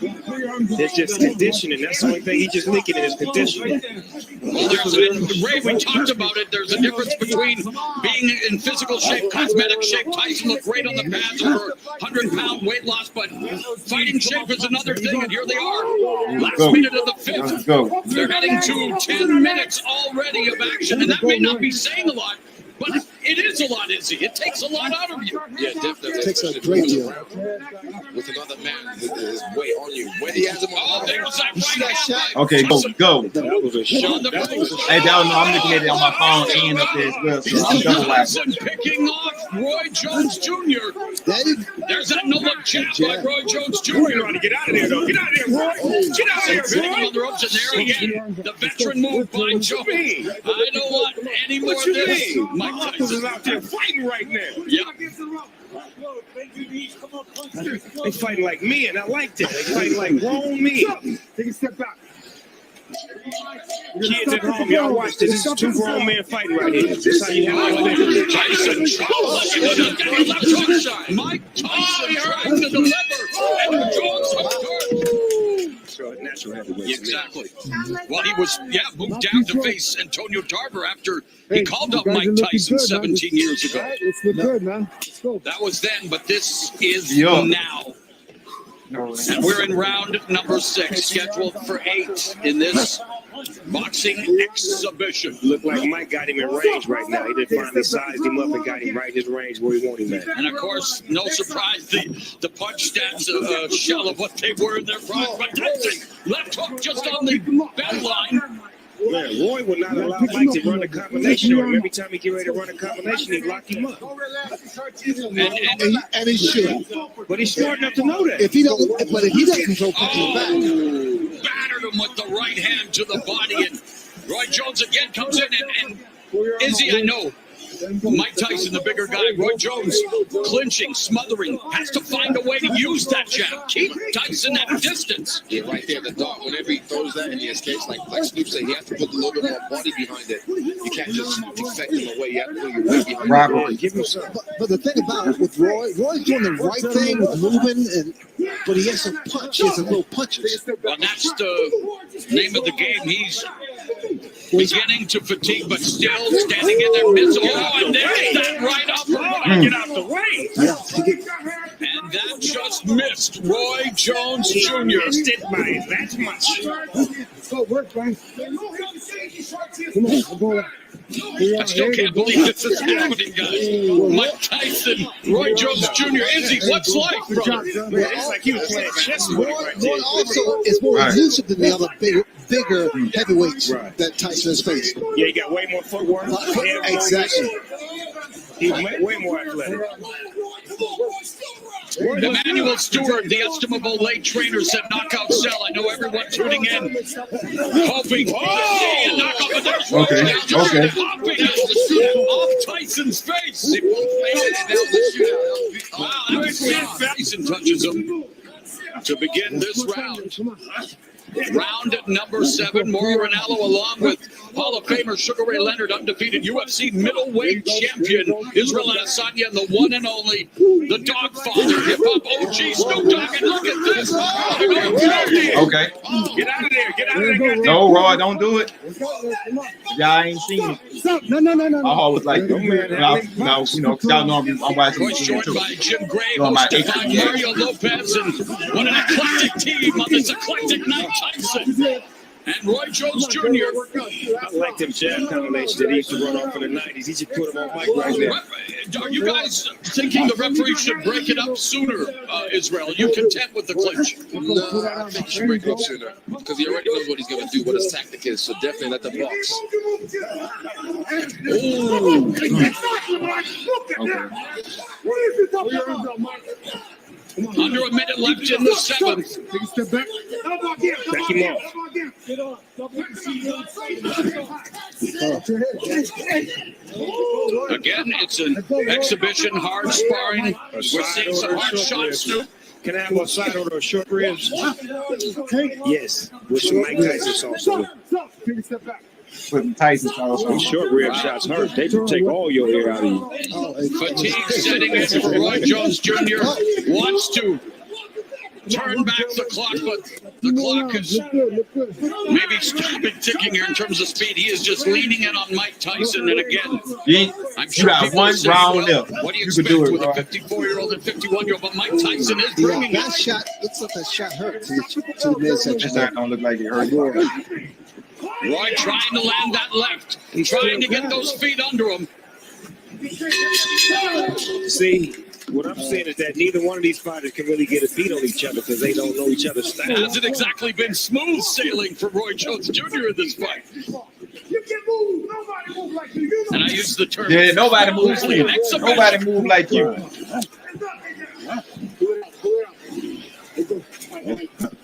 It's just conditioning. That's the only thing he's just leaking in his conditioning.
Well, Ray, we talked about it. There's a difference between being in physical shape, cosmetic shape. Tyson looked great on the pads for 100-pound weight loss, but fighting shape is another thing, and here they are. Last minute of the fifth.
Let's go.
They're heading to 10 minutes already of action, and that may not be saying a lot, but it is a lot, Izzy. It takes a lot out of you.
Yeah, definitely.
It takes a great deal.
With another man with his weight on you. When he has him on
There's that right hand.
Okay, go.
That was a shot.
That was a shot.
Hey, no, I'm looking at it on my phone and up there as well, so I'm double
Tyson
watching.
picking off Roy Jones Jr. There's that no-look jab by Roy Jones Jr.
Roy trying to get out of there, though. Get out of there, Roy. Get out of there,
Sitting
Roy.
on the ropes, and there again, the veteran move by Jones. I don't want any more
What
of
you
this.
mean?
Mike
My uncles
Tyson.
is out there fighting right now.
Yeah.
They fighting like men. I like that. They fighting like grown men.
Take a step back.
Kids at home, y'all watch this. This is two grown men fighting right here. This is how you handle it.
Tyson left hook shot. Mike Tyson trying to deliver, and Jones hooked her.
Natural heavyweight.
Exactly. Well, he was, moved down to face Antonio Tarver after he called up Mike Tyson 17 years ago.
Let's look good, man. Let's go.
That was then, but this is now. And we're in round number 6, scheduled for 8 in this boxing exhibition.
Look like Mike got him in range right now. He just finally sized him up and got him right in his range where he wanted him at.
And of course, no surprise, the punch stats a shell of what they were in their prime. But Tyson, left hook just on the bell line.
Yeah, Roy would not allow Mike to run a combination on him. Every time he get ready to run a combination, he'd lock him up.
And he should.
But he's smart enough to know that.
If he doesn't control punches back.
Battered him with the right hand to the body, and Roy Jones again comes in and Izzy, I know Mike Tyson, the bigger guy. Roy Jones clinching, smothering, has to find a way to use that jab. Keep Tyson at distance.
Yeah, right there, the dog. Whenever he throws that and he escapes, like Snoop said, he has to put a little bit more body behind it. You can't just defect him away. You have to put your weight behind
Robbery.
it. Give him some.
But the thing about it with Roy's doing the right thing with moving, but he has some punch. He has a little punches.
Well, that's the name of the game. He's beginning to fatigue, but still standing in there. And there's that right up.
Get out the way.
And that just missed Roy Jones Jr.
Missed it by that much.
Go work, man. Come on, go on.
I still can't believe this is happening, guys. Mike Tyson, Roy Jones Jr. Izzy, what's life, brother?
It's like he was playing chess with it right there.
Roy also is more elusive than the other bigger heavyweights that Tyson has faced.
Yeah, he got way more footwork.
Exactly.
He's way more athletic.
Emmanuel Stewart, the estimable late trainer, said knockout cell. I know everyone tuning in, hoping to see a knockout, but there's
Okay.
hopping off Tyson's face. Wow, that was Tyson touches him to begin this round. Round number 7, Mauro Ranallo along with Hall of Famer Sugar Ray Leonard, undefeated UFC middleweight champion Israel Adesanya, and the one and only, the Dogfather, hip-hop OG Snoop Dogg, and look at this.
Okay.
Get out of there. Get out of there.
No, Roy, don't do it. Y'all ain't seen it.
No.
I always like, y'all know, I'm watching
Voice
TV
joined
too.
by Jim Gray,
So my
hosted by
18
Mario Lopez, and what an eclectic team on this eclectic night. Tyson and Roy Jones Jr.
I like them jab combinations that he used to run off in the 90s. He should put them on mic right there.
Are you guys thinking the referee should break it up sooner, Israel? Are you content with the clinch?
No, I think he should break it up sooner because he already knows what he's going to do, what his tactic is. So definitely let the box.
Under a minute left in the 7th.
Back him off.
Again, it's an exhibition, hard sparring. We're seeing some hard shots, Snoop.
Can I have a side order of short ribs? Yes, with some Mike Tyson sauce on it.
With Tyson also.
Short rib shots hurt. They can take all your hair out of you.
Fatigue setting in for Roy Jones Jr. Wants to turn back the clock, but the clock is maybe stopping ticking here in terms of speed. He is just leaning in on Mike Tyson, and again, I'm
You
sure
got
people
one
say,
round
well,
left.
what do you
You can
expect
do it,
with a
Roy.
54-year-old and 51-year-old? But Mike Tyson is bringing
That
it.
shot looks like that shot hurt to the midsection.
That don't look like it hurt.
Roy trying to land that left, trying to get those feet under him.
See, what I'm saying is that neither one of these fighters can really get a beat on each other because they don't know each other's
It
style.
hasn't exactly been smooth sailing for Roy Jones Jr. in this fight. And I use the term.
Yeah, nobody moves like
an
you.
exhibition.
Nobody move like you.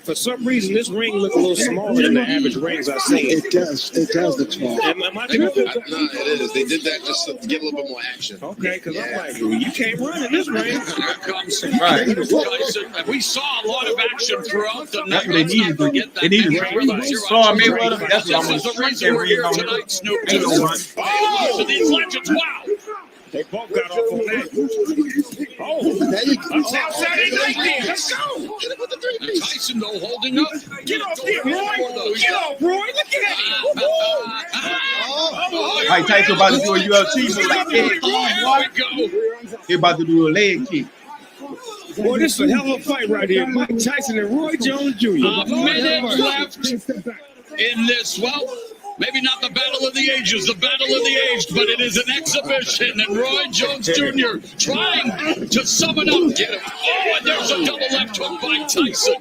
For some reason, this ring look a little smaller than the average rings I've seen.
It does look small.
Am I
No,
thinking?
it is. They did that just to get a little bit more action.
Okay, because I'm like, you can't run in this ring.
Here comes
Right.
Tyson. And we saw a lot of action throughout the night.
That's what they
Let's not
needed.
forget that.
They needed
Next
to
realize you're
saw
on
me
TV.
with them. That's what I'm
This is the
gonna
reason we're here
say.
tonight, Snoop.
Ain't no run.
Oh, to these legends. Wow.
They both got off on that. Oh,
There you go.
that's Saturday night then. Let's go.
And Tyson, though, holding up.
Get off there, Roy. Get off, Roy. Look at him.
Mike Tyson about to do a UFC move like that. Come on, boy.
Here we go.
He about to do a leg kick.
Boy, this is a hell of a fight right here. Mike Tyson and Roy Jones Jr.
A minute left in this. Well, maybe not the battle of the ages, the battle of the aged, but it is an exhibition. And Roy Jones Jr. trying to sum it up. Get him. Oh, and there's a double left hook by Tyson.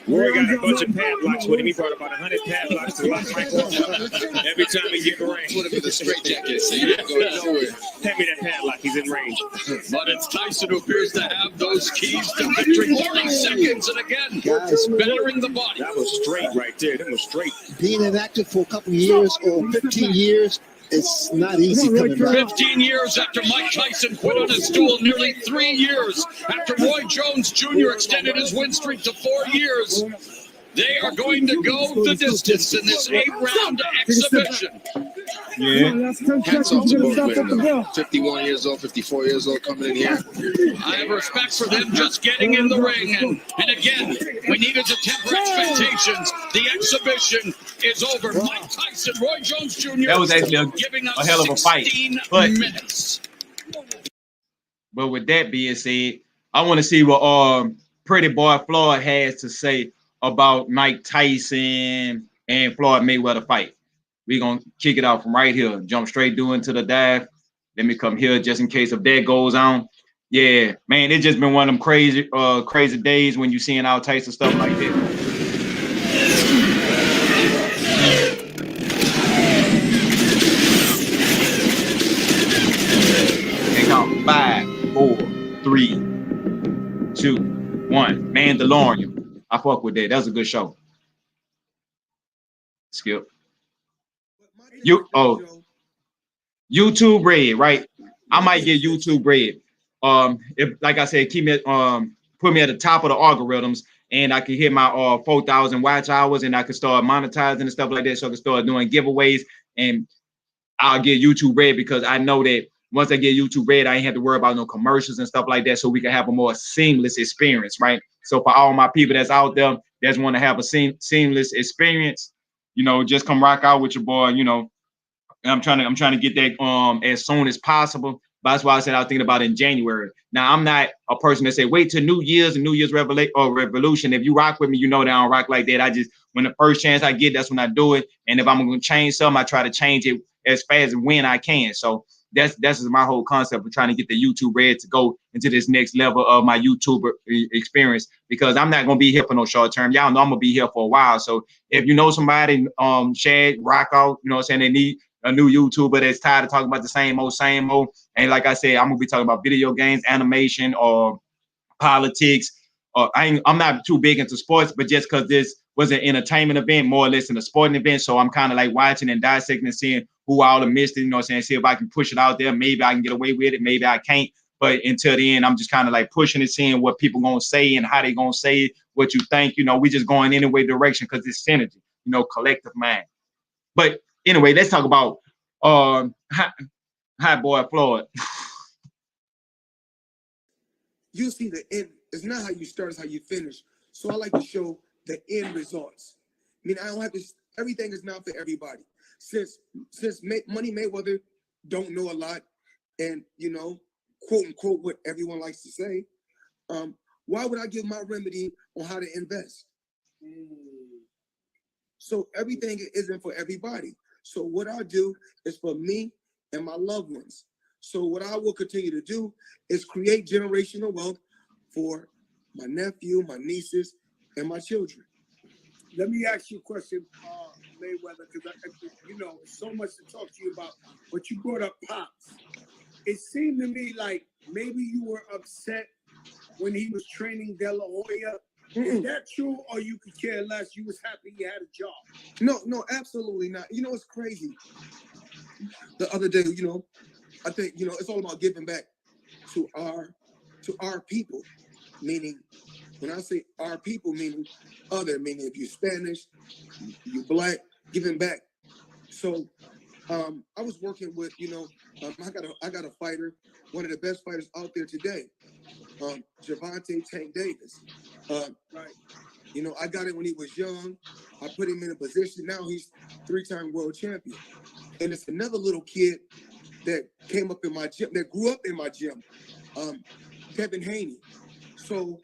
Roy got a bunch of padlocks with him. He brought about 100 padlocks to lock Mike up every time he get in range.
Put him in the straight jacket so you don't go nowhere.
Hand me that padlock. He's in range.
But it's Tyson who appears to have those keys to victory. 30 seconds, and again, bettering the body.
That was straight right there. That was straight.
Being inactive for a couple of years or 15 years, it's not easy coming back.
15 years after Mike Tyson quit on his stool, nearly 3 years after Roy Jones Jr. extended his win streak to 4 years, they are going to go the distance in this 8-round exhibition.
Yeah.
Hats off to both men. 51 years old, 54 years old coming in here.
I have respect for them just getting in the ring. And again, we needed to temper expectations. The exhibition is over. Mike Tyson, Roy Jones Jr.
That was actually
giving us
a hell of a fight.
16
But-
minutes.
But with that being said, I want to see what Pretty Boy Floyd has to say about Mike Tyson and Floyd Mayweather fight. We're going to kick it out from right here. Jump straight into the dive. Let me come here just in case if that goes on. Yeah, man, it's just been one of them crazy days when you're seeing all types of stuff like that. And count 5, 4, 3, 2, 1. Mandalorian. I fuck with that. That was a good show. Skip. YouTube Red, right? I might get YouTube Red. If like I said, keep me put me at the top of the algorithms, and I can hit my 4,000 watch hours, and I can start monetizing and stuff like that. So I can start doing giveaways, and I'll get YouTube Red because I know that once I get YouTube Red, I ain't have to worry about no commercials and stuff like that. So we can have a more seamless experience, right? So for all my people that's out there that want to have a seamless experience, you know, just come rock out with your boy. You know, I'm trying to get that as soon as possible. But that's why I said I was thinking about it in January. Now I'm not a person that say wait till New Year's and New Year's revolution. If you rock with me, you know that I don't rock like that. I just when the first chance I get, that's when I do it. And if I'm gonna change something, I try to change it as fast as when I can. So that's my whole concept of trying to get the YouTube Red to go into this next level of my YouTuber experience, because I'm not gonna be here for no short term. Y'all know I'm gonna be here for a while. So if you know somebody, Shad, rock out, you know what I'm saying, they need a new YouTuber that's tired of talking about the same old. And like I said, I'm gonna be talking about video games, animation, or politics. I'm not too big into sports, but just because this was an entertainment event, more or less than a sporting event, so I'm kind of like watching and dissecting and seeing who all have missed it, you know what I'm saying, see if I can push it out there. Maybe I can get away with it, maybe I can't. But until the end, I'm just kind of like pushing it, seeing what people gonna say and how they gonna say it, what you think. You know, we just going any direction because it's synergy, you know, collective mind. But anyway, let's talk about Hot Boy Floyd.
You see the end. It's not how you start, it's how you finish. So I like to show the end results. I mean, I don't have to. Everything is not for everybody. Since Money Mayweather don't know a lot, and you know, quote unquote, what everyone likes to say, why would I give my remedy on how to invest? So everything isn't for everybody. So what I do is for me and my loved ones. So what I will continue to do is create generational wealth for my nephew, my nieces, and my children.
Let me ask you a question, Mayweather, because you know so much to talk to you about. But you brought up Pops. It seemed to me like maybe you were upset when he was training De La Hoya. Is that true, or you could care less? You was happy he had a job?
No, absolutely not. You know, it's crazy. The other day, you know, I think, you know, it's all about giving back to our people. Meaning, when I say our people, meaning meaning if you're Spanish, you're Black, giving back. So I was working with, you know, I got a fighter, one of the best fighters out there today, Gervonta Tank Davis. Right. You know, I got it when he was young. I put him in a position. Now he's 3-time world champion. And it's another little kid that came up in my gym, that grew up in my gym, Kevin Haney. So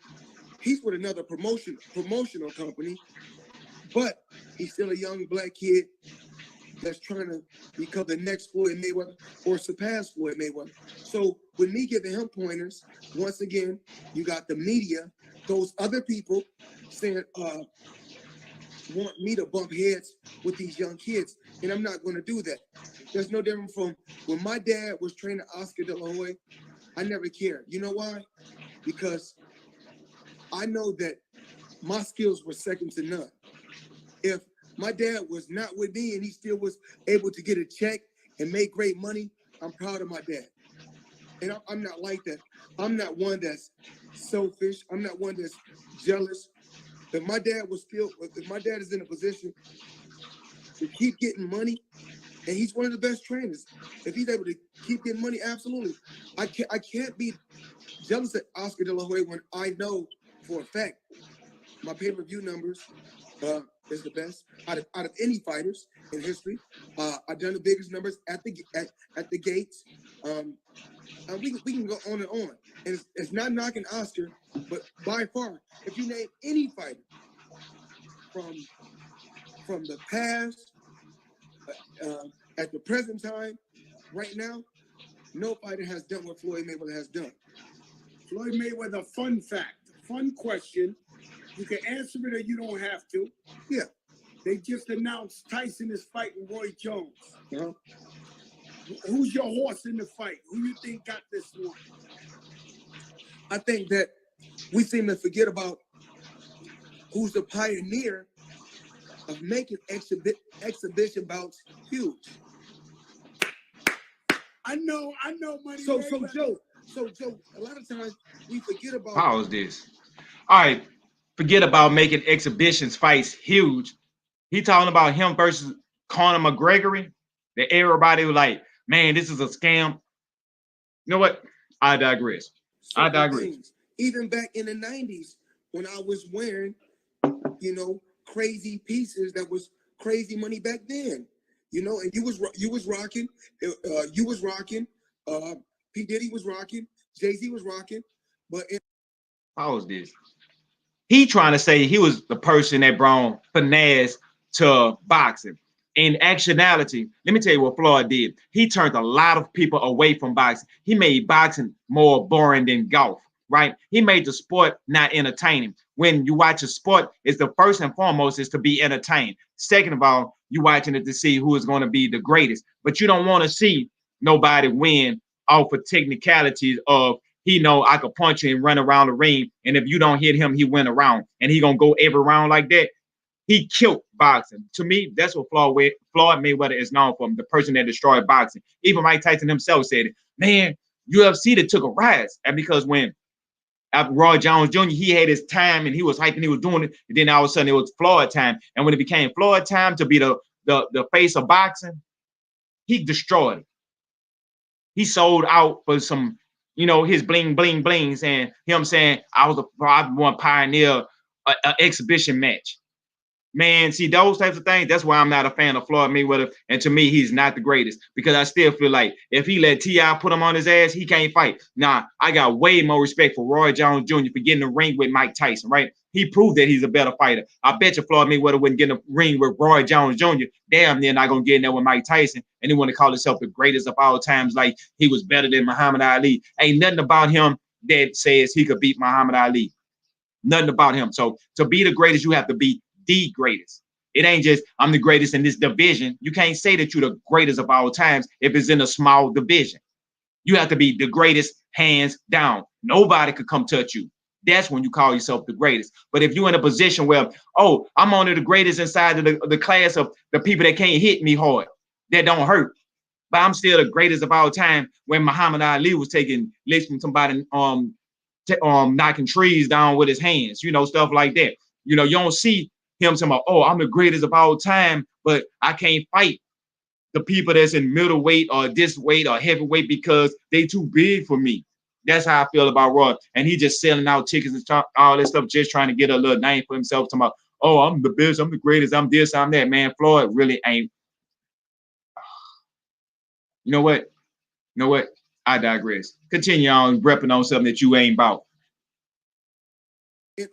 he's with another promotional company, but he's still a young Black kid that's trying to become the next Floyd Mayweather or surpass Floyd Mayweather. So with me giving him pointers, once again, you got the media, those other people saying, want me to bump heads with these young kids, and I'm not going to do that. There's no different from when my dad was training Oscar De La Hoya. I never cared. You know why? Because I know that my skills were second to none. If my dad was not with me and he still was able to get a check and make great money, I'm proud of my dad. And I'm not like that. I'm not one that's selfish. I'm not one that's jealous. If my dad is in a position to keep getting money, and he's one of the best trainers, if he's able to keep getting money, absolutely. I can't be jealous at Oscar De La Hoya when I know for a fact my pay-per-view numbers is the best out of any fighters in history. I've done the biggest numbers at the gates. And we can go on and on. And it's not knocking Oscar, but by far, if you name any fighter from the past, at the present time, right now, no fighter has done what Floyd Mayweather has done.
Floyd Mayweather, fun fact, fun question. You can answer it or you don't have to.
Yeah.
They just announced Tyson is fighting Roy Jones.
Uh-huh.
Who's your horse in the fight? Who you think got this one?
I think that we seem to forget about who's the pioneer of making exhibition bouts huge.
I know, money.
So Joe, a lot of times we forget about.
Pause this. All right, forget about making exhibitions fights huge. He talking about him versus Conor McGregor. That everybody was like, man, this is a scam. You know what? I digress.
Things. Even back in the 90s, when I was wearing, crazy pieces that was crazy money back then, and you was rocking, P. Diddy was rocking, Jay-Z was rocking, but
pause this. He trying to say he was the person that brought finesse to boxing. In actuality, let me tell you what Floyd did. He turned a lot of people away from boxing. He made boxing more boring than golf, right? He made the sport not entertaining. When you watch a sport, it's the first and foremost is to be entertained. Second of all, you watching it to see who is going to be the greatest. But you don't want to see nobody win off of technicalities of he know I could punch you and run around the ring, and if you don't hit him, he went around, and he gonna go every round like that. He killed boxing. To me, that's what Floyd Mayweather is known for, the person that destroyed boxing. Even Mike Tyson himself said it. Man, UFC that took a rise. And because when after Roy Jones Jr., he had his time and he was hyping, he was doing it, and then all of a sudden it was Floyd time. And when it became Floyd time to be the face of boxing, he destroyed it. He sold out for some, his bling, bling, blings, and him saying, I want to pioneer an exhibition match. Man, see, those types of things, that's why I'm not a fan of Floyd Mayweather. And to me, he's not the greatest because I still feel like if he let T.I. put him on his ass, he can't fight. Nah, I got way more respect for Roy Jones Jr. for getting the ring with Mike Tyson, right? He proved that he's a better fighter. I bet you Floyd Mayweather wouldn't get in the ring with Roy Jones Jr. Damn, they're not going to get in there with Mike Tyson. And he want to call himself the greatest of all times, like he was better than Muhammad Ali. Ain't nothing about him that says he could beat Muhammad Ali. Nothing about him. So to be the greatest, you have to be the greatest. It ain't just I'm the greatest in this division. You can't say that you're the greatest of all times if it's in a small division. You have to be the greatest hands down. Nobody could come touch you. That's when you call yourself the greatest. But if you're in a position where, oh, I'm only the greatest inside of the class of the people that can't hit me hard, that don't hurt, but I'm still the greatest of all time. When Muhammad Ali was taking licks from somebody, knocking trees down with his hands, stuff like that. You don't see him saying, oh, I'm the greatest of all time, but I can't fight the people that's in middleweight or this weight or heavyweight because they too big for me. That's how I feel about Roy. And he just selling out tickets and all this stuff, just trying to get a little name for himself. Talking about, oh, I'm the best, I'm the greatest, I'm this, I'm that. Man, Floyd really ain't. You know what? I digress. Continue on repping on something that you ain't about.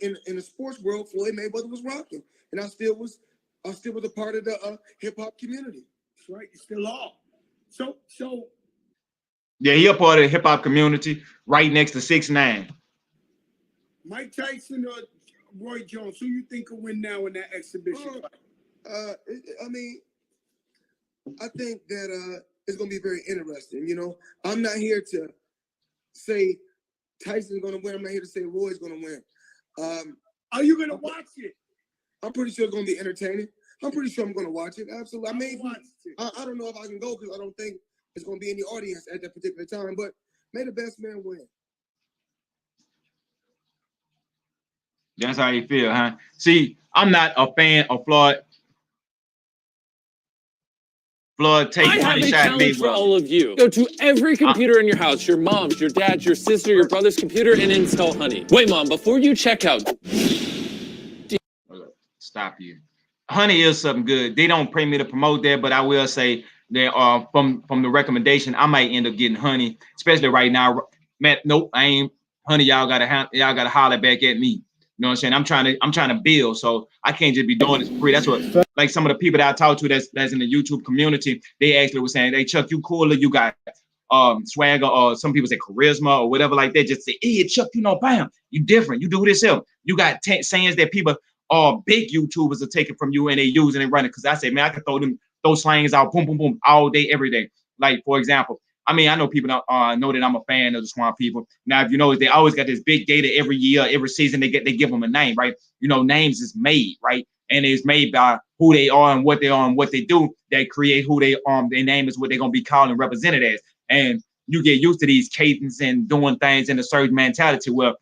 In the sports world, Floyd Mayweather was rocking, and I still was a part of the hip hop community.
That's right, you still are. So.
Yeah, he a part of the hip hop community, right next to 6ix9ine.
Mike Tyson or Roy Jones, who you think will win now in that exhibition fight?
I think that it's gonna be very interesting. I'm not here to say Tyson's gonna win. I'm not here to say Roy's gonna win.
Are you gonna watch it?
I'm pretty sure it's gonna be entertaining. I'm pretty sure I'm gonna watch it. Absolutely. I may. I don't know if I can go because I don't think it's gonna be any audience at that particular time. But may the best man win.
That's how you feel, huh? See, I'm not a fan of Floyd.
I have a challenge for all of you. Go to every computer in your house, your mom's, your dad's, your sister, your brother's computer, and install Honey. Wait, Mom, before you check out.
Stop you. Honey is something good. They don't pay me to promote that, but I will say that from the recommendation, I might end up getting Honey, especially right now. Matt, nope, I ain't Honey. Y'all gotta holler back at me. You know what I'm saying? I'm trying to build, so I can't just be doing this for free. That's what, like, some of the people that I talk to that's in the YouTube community, they actually were saying, "Hey, Chuck, you cooler, you got swagger, or some people say charisma or whatever like that." Just say, "Hey, Chuck, you know, bam, you different. You do this here. You got sayings that people, big YouTubers are taking from you and they use and they run it." Because I say, man, I can throw slangs out, boom, boom, boom, all day, every day. Like, for example, I mean, I know people know that I'm a fan of the Swamp People. Now, if you notice, they always got this big data every year, every season. They give them a name, right? You know, names is made, right? And it's made by who they are and what they are and what they do. They create who they their name is what they're gonna be called and represented as. And you get used to these cadence and doing things in a certain mentality where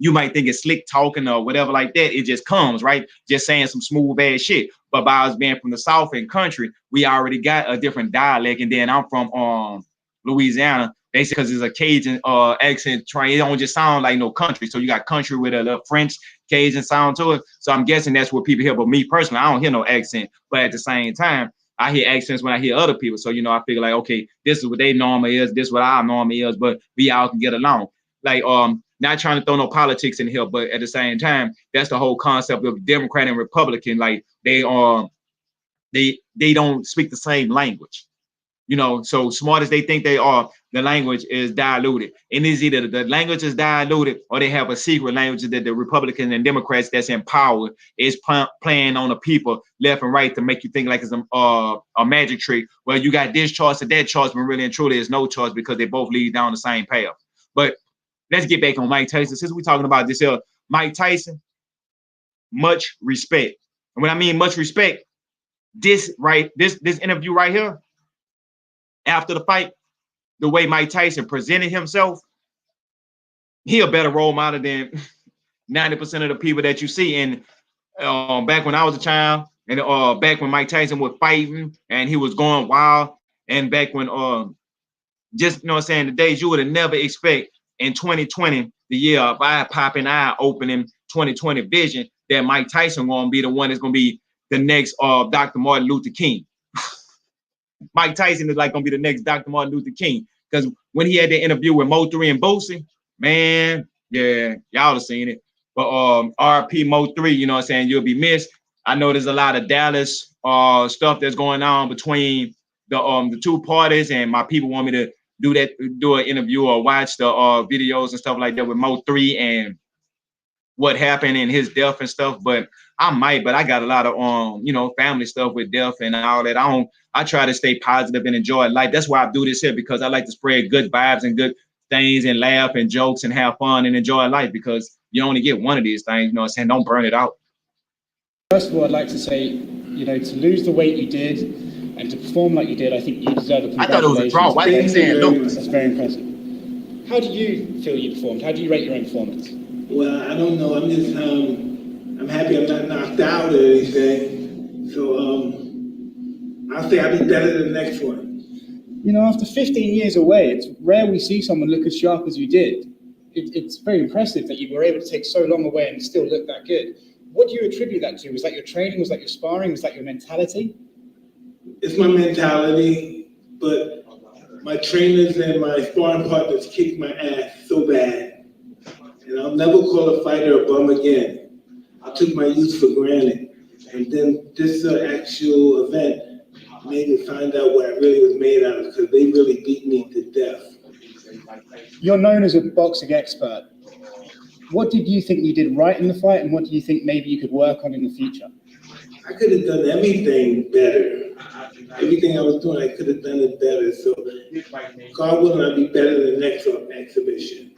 you might think it's slick talking or whatever like that. It just comes, right? Just saying some smooth ass shit. But by us being from the South and country, we already got a different dialect. And then I'm from Louisiana, basically because it's a Cajun accent. It don't just sound like no country. So you got country with a little French Cajun sound to it. So I'm guessing that's what people hear. But me personally, I don't hear no accent. But at the same time, I hear accents when I hear other people. So, you know, I figure like, okay, this is what they normally is. This is what our normally is. But we all can get along. Like, not trying to throw no politics in here, but at the same time, that's the whole concept of Democrat and Republican. Like, they don't speak the same language. You know, so smart as they think they are, the language is diluted. And it's either the language is diluted or they have a secret language that the Republicans and Democrats that's in power is playing on the people left and right to make you think like it's a magic trick. Well, you got this choice or that choice, but really and truly there's no choice because they both lead down the same path. But let's get back on Mike Tyson. Since we're talking about this here, Mike Tyson, much respect. And when I mean much respect, this interview right here, after the fight, the way Mike Tyson presented himself, he a better role model than 90% of the people that you see. And back when I was a child, and back when Mike Tyson was fighting and he was going wild, and back when just, you know what I'm saying, the days you would have never expect in 2020, the year of eye-popping, eye-opening 2020 vision, that Mike Tyson gonna be the one that's gonna be the next Dr. Martin Luther King. Mike Tyson is like gonna be the next Dr. Martin Luther King. Because when he had the interview with Mo3 and Boosie, man, yeah, y'all have seen it. But RP Mo3, you know what I'm saying, you'll be missed. I know there's a lot of Dallas stuff that's going on between the two parties, and my people want me to do an interview or watch the videos and stuff like that with Mo3 and what happened in his death and stuff. But I got a lot of you know, family stuff with death and all that. I try to stay positive and enjoy life. That's why I do this here, because I like to spread good vibes and good things and laugh and jokes and have fun and enjoy life, because you only get one of these things, you know what I'm saying? Don't burn it out.
First of all, I'd like to say, you know, to lose the weight you did and to perform like you did, I think you deserve a congratulations.
I thought it was a draw. Why did you say no?
That's very impressive. How do you feel you performed? How do you rate your own performance?
Well, I don't know. I'm just, I'm happy I'm not knocked out or anything. So, I'll say I'll be better than the next one.
You know, after 15 years away, it's rare we see someone look as sharp as you did. It's very impressive that you were able to take so long away and still look that good. What do you attribute that to? Was that your training? Was that your sparring? Was that your mentality?
It's my mentality, but my trainers and my sparring partners kicked my ass so bad. And I'll never call a fighter a bum again. I took my youth for granted. And then this actual event made me find out what I really was made out of, because they really beat me to death.
You're known as a boxing expert. What did you think you did right in the fight, and what do you think maybe you could work on in the future?
I could have done everything better. Everything I was doing, I could have done it better. So, God willing, I'll be better than the next exhibition.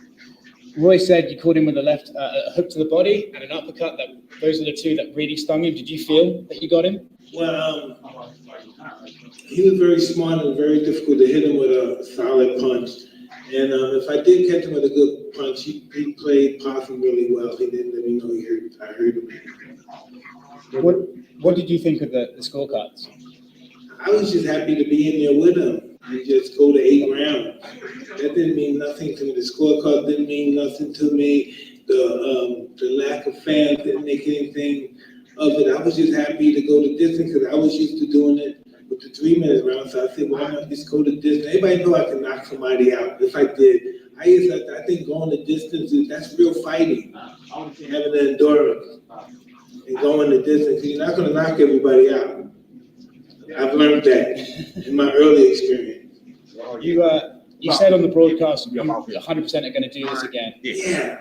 Roy said you caught him with a left a hook to the body and an uppercut. Those are the two that really stung him. Did you feel that you got him?
Well, he was very smart and very difficult to hit him with a solid punch. And if I did catch him with a good punch, he played possum really well. He didn't let me know I heard him.
What did you think of the scorecards?
I was just happy to be in there with him and just go to 8 rounds. That didn't mean nothing to me. The scorecard didn't mean nothing to me. The lack of fans didn't make anything of it. I was just happy to go the distance because I was used to doing it with the 3-minute round. So I said, why not just go the distance? Everybody know I can knock somebody out if I did. I think going the distance, that's real fighting. Having the endurance and going the distance. You're not going to knock everybody out. I've learned that in my early experience.
You said on the broadcast you 100% are going to do this again.
Yeah.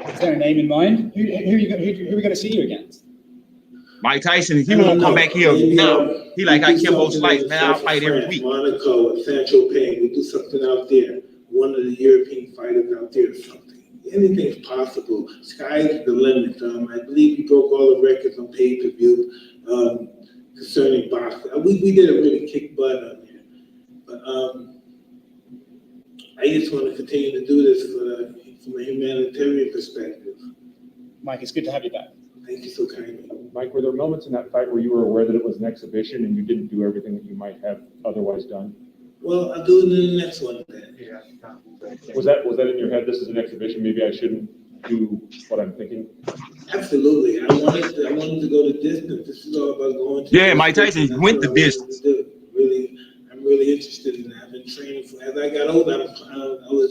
Is there a name in mind? Who are we going to see you against?
Mike Tyson, he won't come back here now. He like, I Kimbo Slice, man, I'll fight every week.
Monaco and Sancho Payne, we'll do something out there. One of the European fighters out there or something. Anything's possible. Sky's the limit. I believe he broke all the records on pay-per-view concerning boxing. We did a really kick butt on there. But I just want to continue to do this from a humanitarian perspective.
Mike, it's good to have you back.
Thank you so kindly.
Mike, were there moments in that fight where you were aware that it was an exhibition and you didn't do everything that you might have otherwise done?
Well, I'll do it in the next one then.
Was that in your head? This is an exhibition. Maybe I shouldn't do what I'm thinking.
Absolutely. I wanted to go the distance. This is all about going to.
Yeah, Mike Tyson went the distance.
Really, I'm really interested in that. I've been training for. As I got older,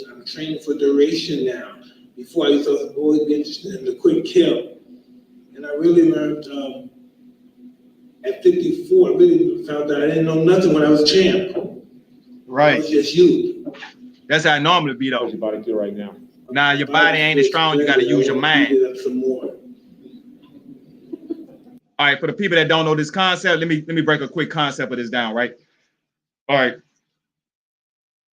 I'm training for duration now. Before I used to always be interested in the quick kill, and I really learned at 54. I really found out I didn't know nothing when I was champ.
Right.
I was just you.
That's how I normally be though.
How's your body feel right now?
Now your body ain't as strong. You got to use your mind.
Some more.
All right, for the people that don't know this concept, let me break a quick concept of this down, right? All right.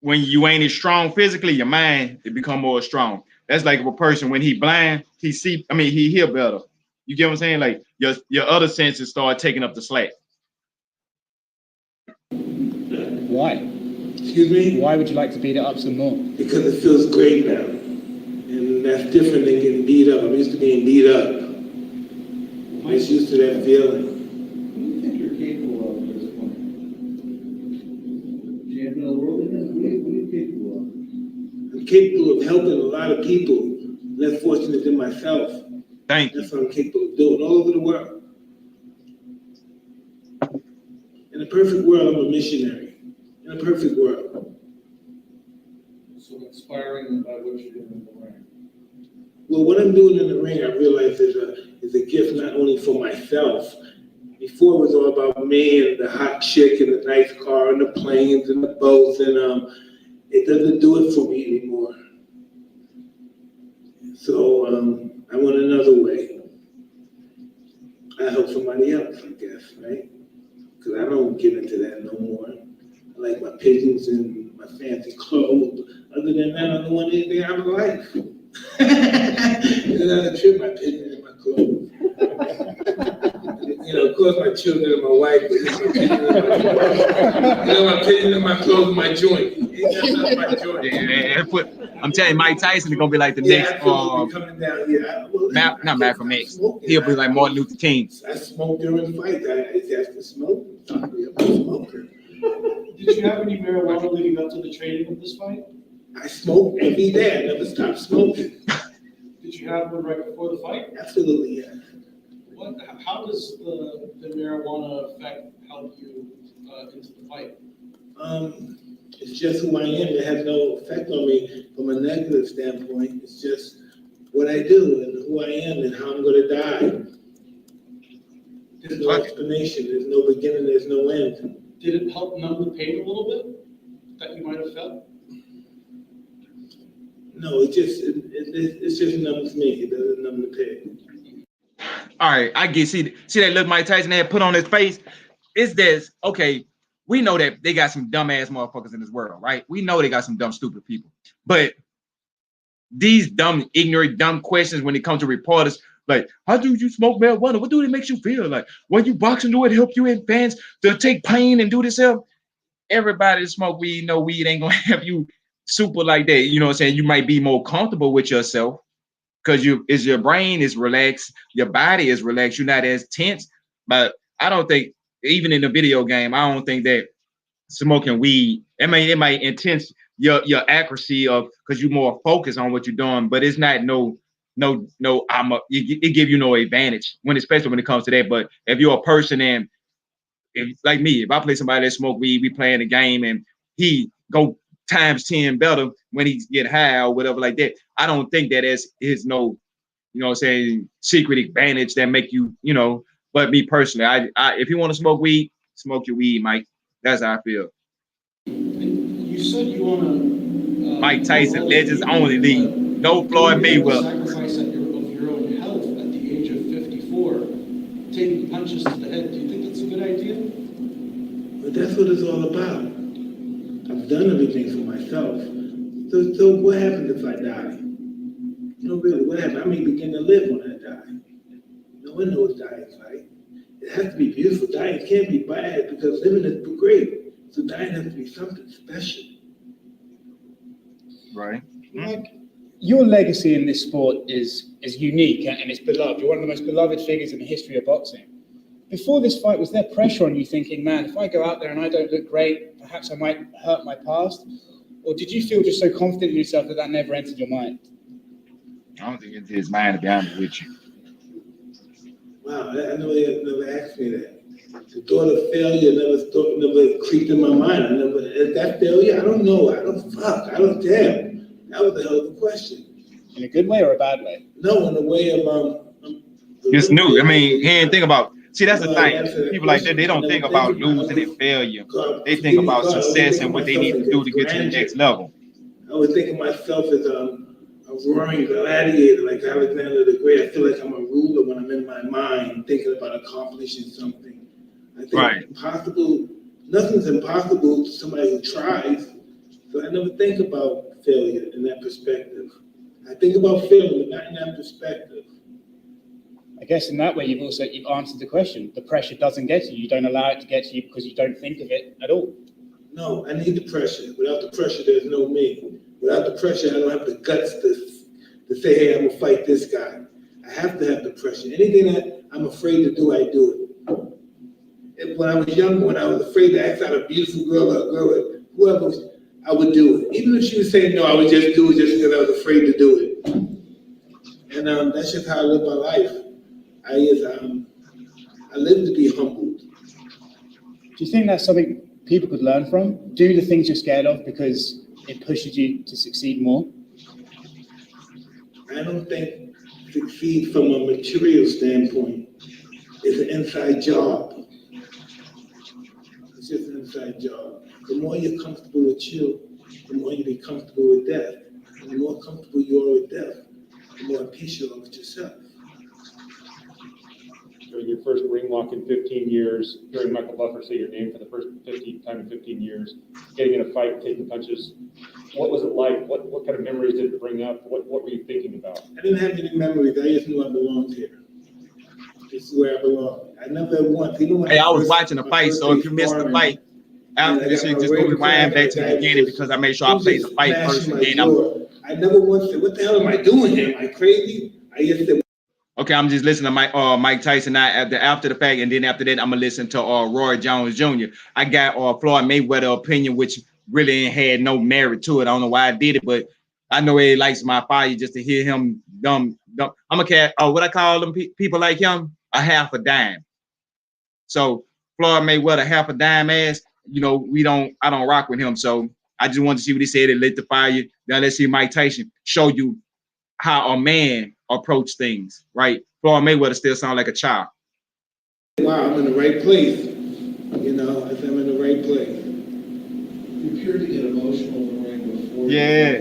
When you ain't as strong physically, your mind it become more strong. That's like a person when he blind, he hear better. You get what I'm saying? Like your other senses start taking up the slack.
Why?
Excuse me?
Why would you like to beat it up some more?
Because it feels great now. And that's different than getting beat up. I'm used to being beat up. I'm just used to that feeling.
What do you think you're capable of at this point? Champion of the world? What are you capable of?
I'm capable of helping a lot of people less fortunate than myself.
Thank you.
That's what I'm capable of doing all over the world. In a perfect world, I'm a missionary. In a perfect world.
So inspiring by what you're doing in the ring.
Well, what I'm doing in the ring, I realize is a gift not only for myself. Before it was all about me and the hot chick and the nice car and the planes and the boats, and it doesn't do it for me anymore. So I went another way. I help somebody else, I guess, right? Because I don't get into that no more. I like my pigeons and my fancy clothes. Other than that, I don't want anything out of life. And I trip my pigeons and my clothes. Of course, my children and my wife, but it's my pigeons and my pigeons and my clothes, my joint. That's not my joint.
Yeah, I'm telling you, Mike Tyson is gonna be like the next
coming down here.
not Malcolm X. He'll be like Martin Luther King.
I smoke during the fight. I have to smoke. I'm a smoker.
Did you have any marijuana leading up to the training of this fight?
I smoke every day. I never stop smoking.
Did you have one right before the fight?
Absolutely, yeah.
How does the marijuana help you into the fight?
It's just who I am. It has no effect on me from a negative standpoint. It's just what I do and who I am and how I'm going to die. There's no explanation. There's no beginning. There's no end.
Did it help numb the pain a little bit that you might have felt?
No, it just numbs me. It doesn't numb the pain.
All right, I get see that look Mike Tyson had put on his face. It's this okay? We know that they got some dumbass motherfuckers in this world, right? We know they got some dumb, stupid people, but these dumb, ignorant, dumb questions when it comes to reporters. Like, how do you smoke marijuana? What do it makes you feel like? When you boxing, do it help you advance to take pain and do this help? Everybody that smoke weed know weed ain't gonna have you super like that. You know what I'm saying? You might be more comfortable with yourself because your brain is relaxed, your body is relaxed, you're not as tense. But I don't think, even in the video game, I don't think that smoking weed, it might intense your accuracy of, because you're more focused on what you're doing, but it's not it give you no advantage especially when it comes to that. But if you're a person, and if like me, if I play somebody that smoke weed, we playing the game and he go times 10 better when he get high or whatever like that, I don't think that is no, you know what I'm saying, secret advantage that make you, but me personally, I if you want to smoke weed, smoke your weed, Mike. That's how I feel.
You said you want to.
Mike Tyson, legends only league. No Floyd Mayweather.
Sacrifice of your own health at the age of 54, taking punches to the head. Do you think that's a good idea?
But that's what it's all about. I've done everything for myself. So what happens if I die? Really, what happens? I may begin to live when I die. No one knows dying's like. It has to be beautiful. Dying can't be bad because living is great. So dying has to be something special.
Right.
Like, your legacy in this sport is unique and it's beloved. You're one of the most beloved figures in the history of boxing. Before this fight, was there pressure on you thinking, man, if I go out there and I don't look great, perhaps I might hurt my past? Or did you feel just so confident in yourself that never entered your mind?
I don't think it's his mind, to be honest with you.
Wow, I never asked me that. The thought of failure never creeped in my mind. That failure, I don't know. I don't damn. That was a hell of a question.
In a good way or a bad way?
No, in a way of
it's new. I mean, he didn't think about. See, that's the thing. People like that, they don't think about losing and failure. They think about success and what they need to do to get to the next level.
I would think of myself as a roaring gladiator, like Alexander the Great. I feel like I'm a ruler when I'm in my mind thinking about accomplishing something. I think nothing's impossible to somebody who tries. So I never think about failure in that perspective. I think about failure, not in that perspective.
I guess in that way, you've answered the question. The pressure doesn't get to you. You don't allow it to get to you because you don't think of it at all.
No, I need the pressure. Without the pressure, there's no me. Without the pressure, I don't have the guts to say, hey, I'm going to fight this guy. I have to have the pressure. Anything that I'm afraid to do, I do it. When I was younger, when I was afraid to ask out a beautiful girl or a girl, whoever, I would do it. Even if she was saying no, I would just do it just because I was afraid to do it. And that's just how I live my life. I live to be humbled.
Do you think that's something people could learn from? Do the things you're scared of because it pushes you to succeed more?
I don't think succeed from a material standpoint is an inside job. It's just an inside job. The more you're comfortable with you, the more you be comfortable with death. And the more comfortable you are with death, the more at peace you are with yourself.
During your first ring walk in 15 years, hearing Michael Buffer say your name for the first time in 15 years, getting in a fight, taking punches, what was it like? What kind of memories did it bring up? What were you thinking about?
I didn't have any memories. I just knew I belonged here. This is where I belong. I never once, even when
I was watching the fight, so if you missed the fight, after this shit, just go rewind back to the beginning because I made sure I played the fight first and then
I never once said, what the hell am I doing here? Am I crazy? I just said,
okay, I'm just listening to Mike Tyson after the fact, and then after that, I'm gonna listen to Roy Jones Jr. I got Floyd Mayweather opinion, which really ain't had no merit to it. I don't know why I did it, but I know he likes my fire just to hear him dumb. I'm a cat. What I call them people like him, a half a dime. So Floyd Mayweather, half a dime ass. I don't rock with him. So I just wanted to see what he said. It lit the fire. Now let's see Mike Tyson show you how a man approach things, right? Floyd Mayweather still sound like a child.
Wow, I'm in the right place. I think I'm in the right place.
You appeared to get emotional in the ring before.
Yeah.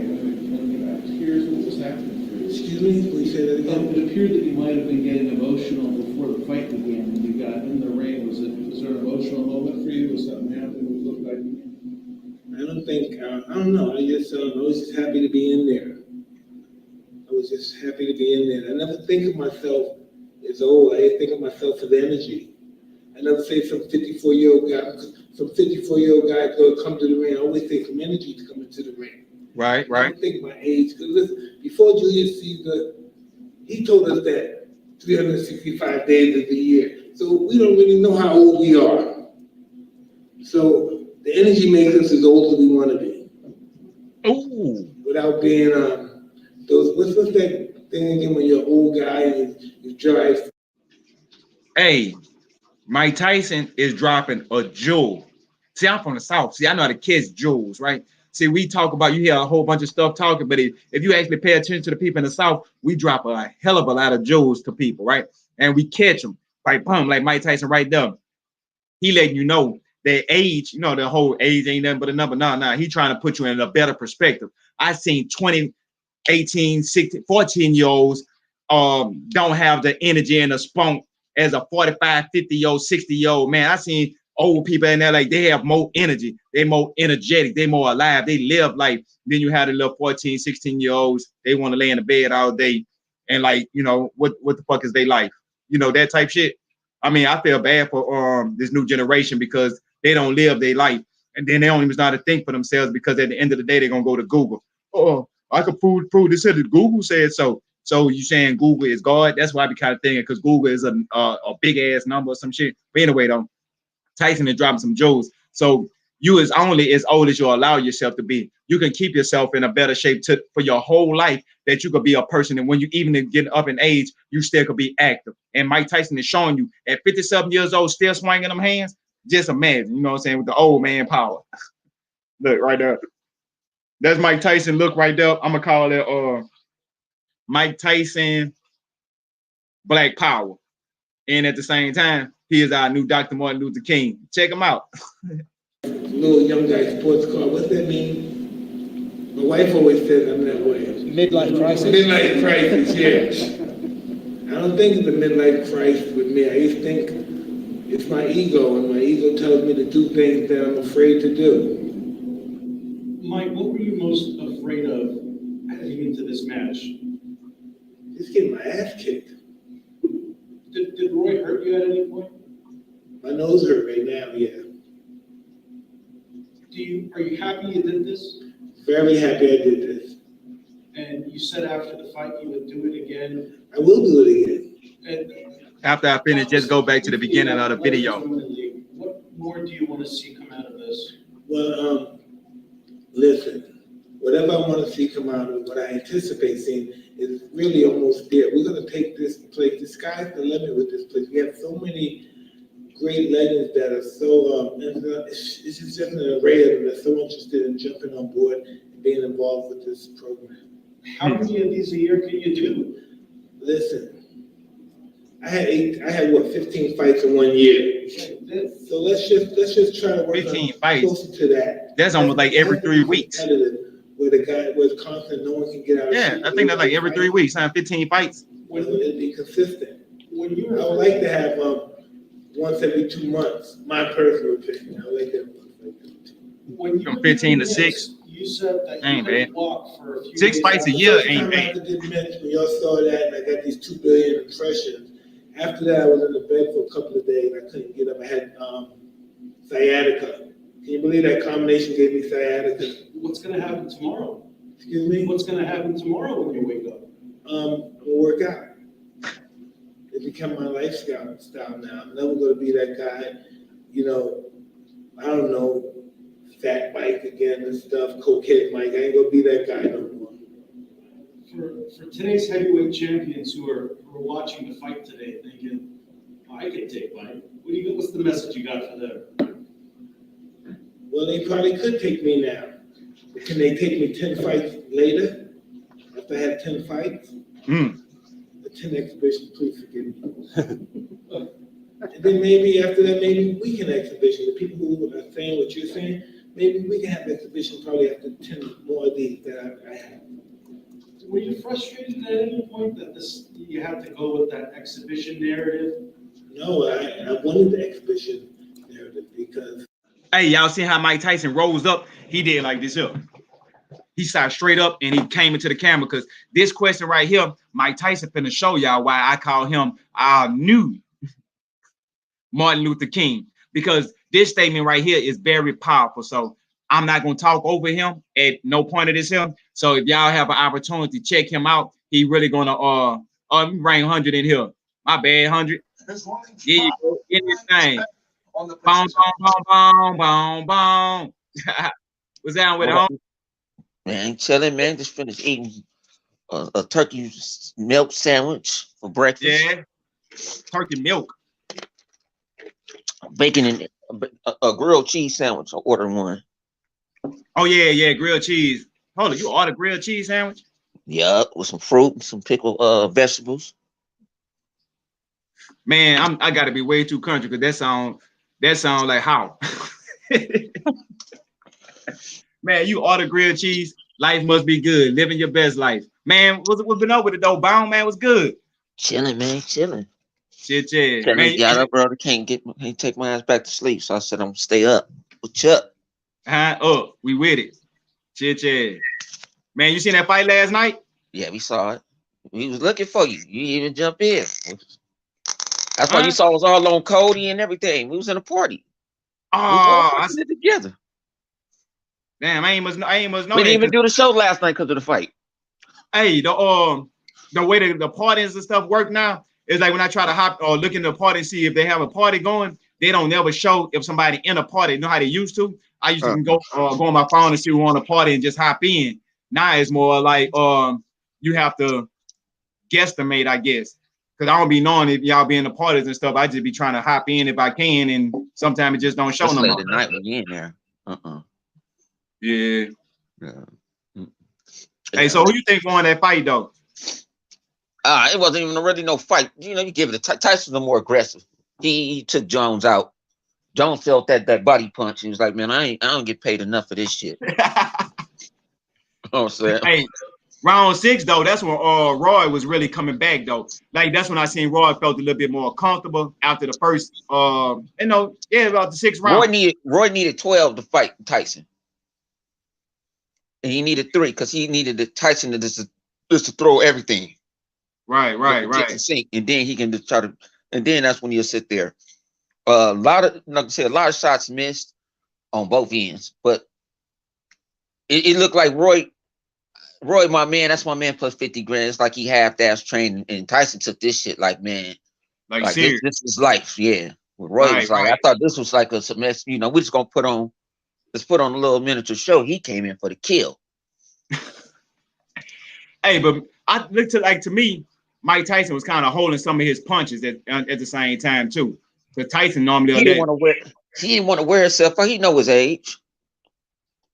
Here's what was happening for you.
Excuse me? Will you say that again?
It appeared that you might have been getting emotional before the fight began. When you got in the ring, was there an emotional moment for you? Was something happening? What looked like?
I don't know. I was just happy to be in there. was just happy to be in there. I never think of myself as old. I think of myself as energy. I never say some 54-year-old guy going to come to the ring. I always say some energy to come into the ring.
Right.
I don't think my age. Because listen, before Julius Caesar, he told us that 365 days of the year. So we don't really know how old we are. So the energy makes us as old as we want to be.
Ooh.
Without being what's that thing again when you're an old guy and you drive?
Hey, Mike Tyson is dropping a jewel. See, I'm from the South. See, I know how to catch jewels, right? See, we talk about, you hear a whole bunch of stuff talking, but if you actually pay attention to the people in the South, we drop a hell of a lot of jewels to people, right? And we catch them, like boom, like Mike Tyson right there. He letting you know their age, the whole age ain't nothing but a number. Nah. He trying to put you in a better perspective. I seen 20, 18, 16, 14-year-olds don't have the energy and the spunk as a 45, 50-year-old, 60-year-old man. I seen old people in there, like they have more energy. They more energetic. They more alive. They live life. Then you have the little 14, 16-year-olds. They want to lay in the bed all day. And like, what the fuck is their life? That type shit. I mean, I feel bad for this new generation because they don't live their life. And then they don't even know how to think for themselves because at the end of the day, they're going to go to Google. Oh, I could prove this. Google said so. So you saying Google is God? That's why I be kind of thinking because Google is a big ass number or some shit. But anyway, though, Tyson is dropping some jewels. So you is only as old as you allow yourself to be. You can keep yourself in a better shape for your whole life that you could be a person. And when you even get up in age, you still could be active. And Mike Tyson is showing you at 57 years old, still swinging them hands. Just imagine, you know what I'm saying, with the old man power. Look right there. That's Mike Tyson. Look right there. I'm gonna call it Mike Tyson Black Power. And at the same time, he is our new Dr. Martin Luther King. Check him out.
Little young guy sports car. What's that mean? My wife always says I'm that way.
Midlife crisis.
Midlife crisis, yeah. I don't think it's a midlife crisis with me. I just think it's my ego, and my ego tells me to do things that I'm afraid to do.
Mike, what were you most afraid of heading into this match?
Just getting my ass kicked.
Did Roy hurt you at any point?
My nose hurt right now, yeah.
Are you happy you did this?
Very happy I did this.
And you said after the fight you would do it again.
I will do it again.
And
after I finish, just go back to the beginning of the video.
What more do you want to see come out of this?
Well, listen, whatever I want to see come out of what I anticipate seeing is really almost there. We're going to take this place. The sky's the limit with this place. We have so many great legends that are so, it's just an array of them that are so interested in jumping on board and being involved with this program.
How many of these a year can you do?
Listen, I had 15 fights in 1 year. So let's just try to work
15 fights.
closer to that.
That's almost like every 3 weeks.
Where the guy was constant, no one can get out.
Yeah, I think that's like every 3 weeks. 15 fights.
It'd be consistent. I would like to have once every 2 months. My personal opinion. I would like that.
From 15 to 6.
You said that
ain't bad.
Walk for a few
6 fights a year ain't bad.
When y'all saw that, and I got these 2 billion impressions. After that, I was in the bed for a couple of days. I couldn't get up. I had sciatica. Can you believe that combination gave me sciatica?
What's going to happen tomorrow?
Excuse me?
What's going to happen tomorrow when you wake up?
I'm going to work out. It become my lifestyle now. I'm never going to be that guy, I don't know, fat Mike again and stuff, cokehead Mike. I ain't going to be that guy no more.
For today's heavyweight champions who are watching the fight today thinking, I can take Mike. What's the message you got for them?
Well, they probably could take me now. But can they take me 10 fights later? After I have 10 fights? The 10 exhibition, please forgive me. And then maybe after that, maybe we can exhibition. The people who are saying what you're saying, maybe we can have exhibition probably after 10 more of these that I have.
Were you frustrated at any point that you had to go with that exhibition narrative?
No, I wanted the exhibition narrative because.
Hey, y'all see how Mike Tyson rose up? He did like this up. he sat straight up and he came into the camera because this question right here, Mike Tyson finna show y'all why I call him our new Martin Luther King, because this statement right here is very powerful. So I'm not going to talk over him at no point of this here. So if y'all have an opportunity, check him out. He really going to rank 100 in here. My bad, 100. Yeah, you go. Get this thing. Boom, boom, boom, boom, boom, boom. What's down with it, home?
Man, chilling, man. Just finished eating a turkey milk sandwich for breakfast.
Yeah, turkey milk.
Bacon and a grilled cheese sandwich. I ordered one.
Oh yeah, grilled cheese. Hold on, you ordered grilled cheese sandwich?
Yup, with some fruit and some pickled vegetables.
Man, I gotta be way too country because that sound like how. Man, you order grilled cheese. Life must be good. Living your best life. Man, what's been up with it though? Bound man was good.
Chilling, man, chilling.
Shit, yeah. Man,
got up, brother. Can't take my ass back to sleep. So I said I'm gonna stay up with Chuck.
We with it. Shit, yeah. Man, you seen that fight last night?
Yeah, we saw it. We was looking for you. You even jump in. That's why you saw us all on Cody and everything. We was in a party.
Oh,
I said together.
Damn, I ain't must know.
We didn't even do the show last night because of the fight.
Hey, the way the parties and stuff work now is like when I try to hop or look in the party and see if they have a party going, they don't never show if somebody in a party. You know how they used to? I used to go on my phone and see who on a party and just hop in. Now it's more like you have to guesstimate, I guess. Because I don't be knowing if y'all be in the parties and stuff. I just be trying to hop in if I can, and sometimes it just don't show no more.
Night when you in there.
Yeah. Hey, so who you think won that fight though?
It wasn't even really no fight. You know, you give it a Tyson was more aggressive. He took Jones out. Jones felt that body punch. He was like, man, I don't get paid enough for this shit. I'm saying.
Hey, round 6 though, that's when Roy was really coming back though. Like that's when I seen Roy felt a little bit more comfortable after the first about the 6th round.
Roy needed 12 to fight Tyson. And he needed 3 because he needed the Tyson to just to throw everything.
Right.
Sink, and then he can just try to, and then that's when he'll sit there. A lot of shots missed on both ends, but it looked like Roy, my man, that's my man plus 50 grand. It's like he half-ass trained, and Tyson took this shit like, man, like this is life, yeah. Roy was like, I thought this was like a semester, you know, we're just gonna put on a little miniature show. He came in for the kill.
Hey, but I looked to me, Mike Tyson was kind of holding some of his punches at the same time too. Because Tyson normally
he didn't want to wear himself, but he know his age.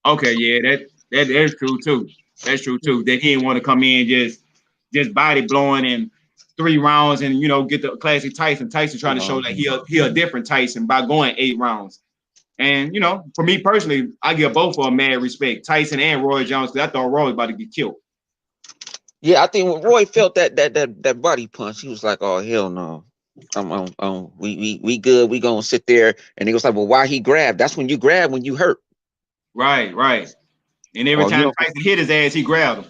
Okay, yeah, that's true too. That's true too. That he didn't want to come in just body blowing in 3 rounds and get the classic Tyson. Tyson trying to show that he a different Tyson by going 8 rounds. And for me personally, I give both of them mad respect, Tyson and Roy Jones, because I thought Roy was about to get killed.
Yeah, I think when Roy felt that body punch, he was like, "Oh hell no, we good. We gonna sit there." And he was like, "Well, why he grabbed? That's when you grab when you hurt."
Right. And every time Tyson hit his ass, he grabbed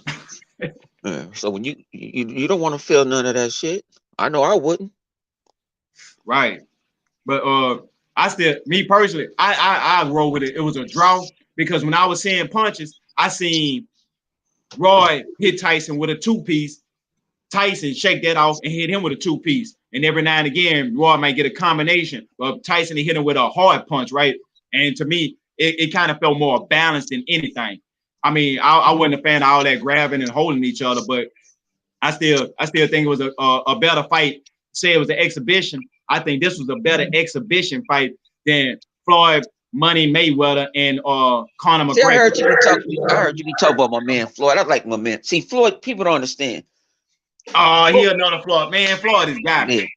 him.
Yeah, so when you don't want to feel none of that shit. I know I wouldn't.
Right, but me personally, I roll with it. It was a draw because when I was seeing punches, I seen Roy hit Tyson with a 2-piece. Tyson shake that off and hit him with a 2-piece. And every now and again, Roy might get a combination of Tyson to hit him with a hard punch, right? And to me, it kind of felt more balanced than anything. I mean, I wasn't a fan of all that grabbing and holding each other, but I still think it was a better fight. Say it was an exhibition. I think this was a better exhibition fight than Floyd Money Mayweather and Conor McGregor.
I heard you be talking about my man Floyd. I like my man. See, Floyd, people don't understand.
He another Floyd. Man, Floyd is got it.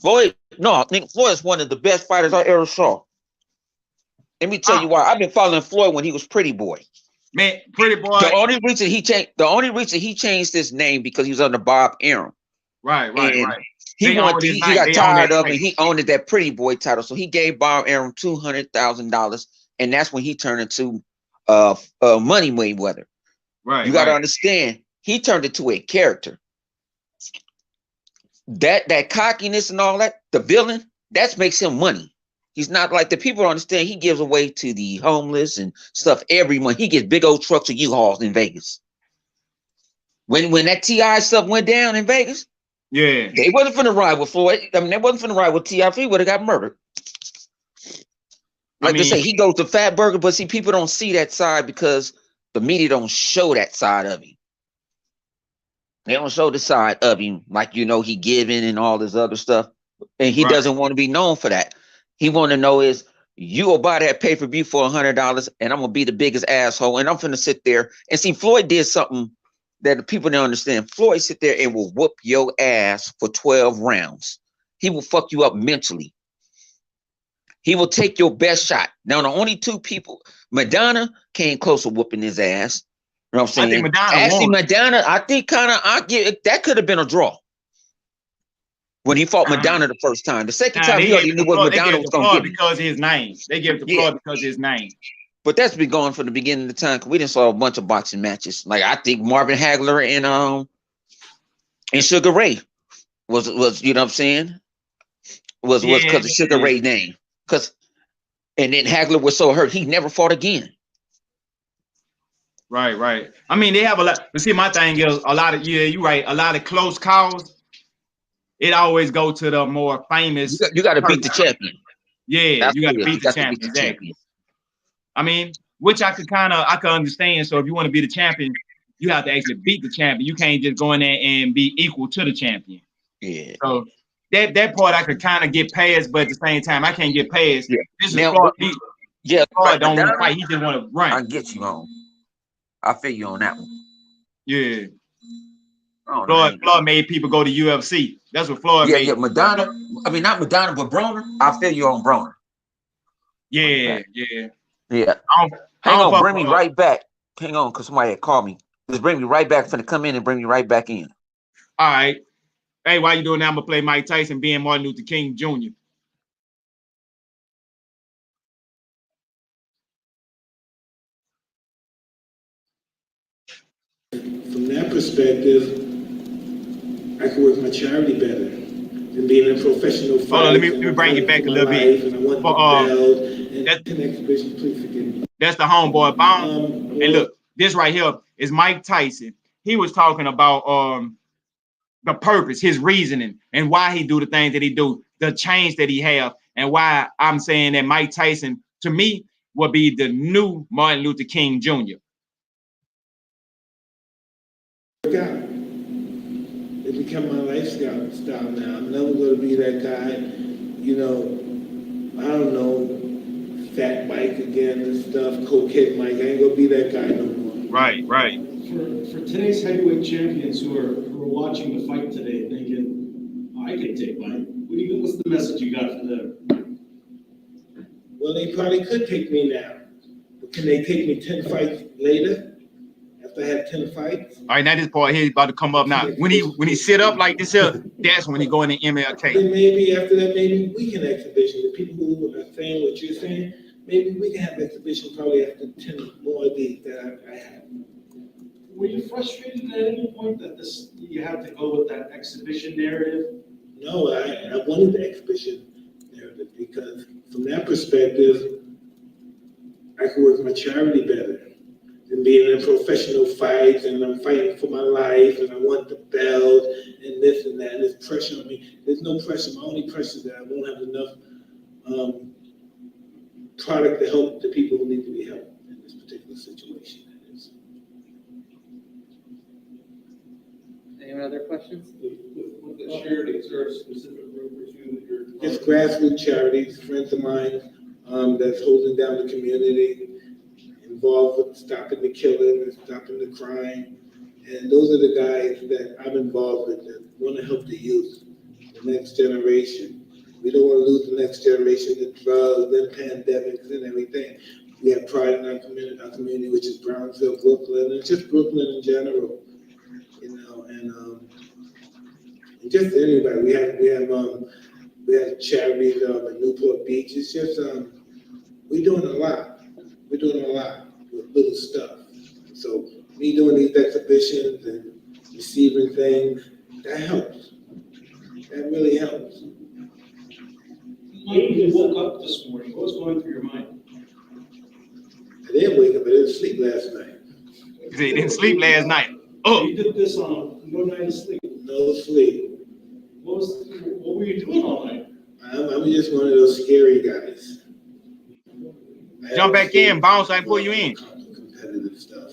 Floyd is one of the best fighters I ever saw. Let me tell you why. I've been following Floyd when he was Pretty Boy.
Man, Pretty Boy.
The only reason he changed his name because he was under Bob Arum.
Right.
He got tired of it. He owned that Pretty Boy title, so he gave Bob Arum $200,000, and that's when he turned into Money Mayweather.
Right.
You got to understand, he turned it to a character. That cockiness and all that, the villain, that makes him money. He's not like the people understand. He gives away to the homeless and stuff every month. He gets big old trucks of U-Hauls in Vegas. When that T.I. stuff went down in Vegas,
yeah,
they wasn't finna ride with Floyd. I mean, they wasn't finna ride with T.I. He would have got murdered. Like they say, he goes to Fat Burger, but see, people don't see that side because the media don't show that side of him. They don't show the side of him, like, you know, he giving and all this other stuff. And he doesn't want to be known for that. He want to know is, you will buy that pay-per-view for $100 and I'm going to be the biggest asshole. And I'm going to sit there and see Floyd did something that the people don't understand. Floyd sit there and will whoop your ass for 12 rounds. He will fuck you up mentally. He will take your best shot. Now, the only two people, Madonna came close to whooping his ass. You know what I'm saying?
I think Madonna won.
Madonna, I think I give that could have been a draw. When he fought Madonna the first time. The second time, he already knew what Madonna was going to give him.
Because of his name. They gave it to Floyd because of his name.
But that's been going from the beginning of the time. We didn't saw a bunch of boxing matches. Like, I think Marvin Hagler and Sugar Ray was you know what I'm saying? Was because of Sugar Ray's name. And then Hagler was so hurt, he never fought again.
Right. I mean, they have a lot. But see, my thing is a lot of, you're right. A lot of close calls. It always go to the more famous.
You got to beat the champion.
Yeah, you got to beat the champion. Exactly. I mean, which I could understand. So if you want to be the champion, you have to actually beat the champion. You can't just go in there and be equal to the champion.
Yeah.
So that part I could kind of get past, but at the same time, I can't get past.
Yeah.
This is Floyd. Floyd don't want to fight. He just want to run.
I get you on. I feel you on that one.
Yeah. Floyd made people go to UFC. That's what Floyd made.
Yeah, Madonna. I mean, not Madonna, but Broner. I feel you on Broner.
Yeah.
Hang on, bring me right back. Hang on, because somebody had called me. Just bring me right back. I'm finna come in and bring me right back in.
All right. Hey, while you doing that, I'm gonna play Mike Tyson being Martin Luther King Jr.
From that perspective, I can work my charity better than being a professional fighter.
Hold on, let me bring it back a little bit. That's the homeboy Bone. And look, this right here is Mike Tyson. He was talking about the purpose, his reasoning, and why he do the things that he do, the change that he have, and why I'm saying that Mike Tyson, to me, will be the new Martin Luther King Jr.
It become my lifestyle now. I'm never going to be that guy, you know, I don't know, fat Mike again and stuff, cokehead Mike. I ain't going to be that guy no more.
Right.
For today's heavyweight champions who are watching the fight today thinking, I can take Mike. What's the message you got for them?
Well, they probably could take me now. But can they take me 10 fights later? After I have 10 fights?
All right, now this part here is about to come up now. When he sit up like this here, that's when he go in the MLK.
And maybe after that, maybe we can exhibition. The people who are saying what you're saying, maybe we can have exhibition probably after 10 more of these that I have.
Were you frustrated at any point that you had to go with that exhibition narrative?
No, I wanted the exhibition narrative because from that perspective, I can work my charity better than being in professional fights and I'm fighting for my life and I want the belt and this and that. And there's pressure on me. There's no pressure. My only pressure is that I won't have enough product to help the people who need to be helped in this particular situation.
Any other questions?
With the charities, is there a specific group or two that you're...
It's grassroots charities, friends of mine that's holding down the community, involved with stopping the killing and stopping the crime. And those are the guys that I'm involved with that want to help the youth, the next generation. We don't want to lose the next generation to drugs and pandemics and everything. We have pride in our community, which is Brownsville, Brooklyn, and just Brooklyn in general. You know, and just anybody. We have charities in Newport Beach. It's just we're doing a lot. We're doing a lot with little stuff. So me doing these exhibitions and receiving things, that helps. That really helps.
Mike, you woke up this morning. What was going through your mind?
I didn't wake up. I didn't sleep last night.
He didn't sleep last night. Oh,
You did this on no night of sleep.
No sleep.
What were you doing all night?
I'm just one of those scary guys.
Jump back in, bounce, I pull you in.
Competitive stuff.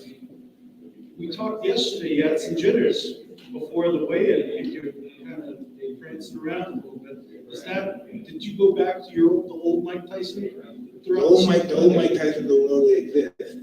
We talked yesterday. You had some jitters before the weigh-in. You kind of pranced around a little bit. Did you go back to the old Mike Tyson?
The old Mike Tyson no longer exists.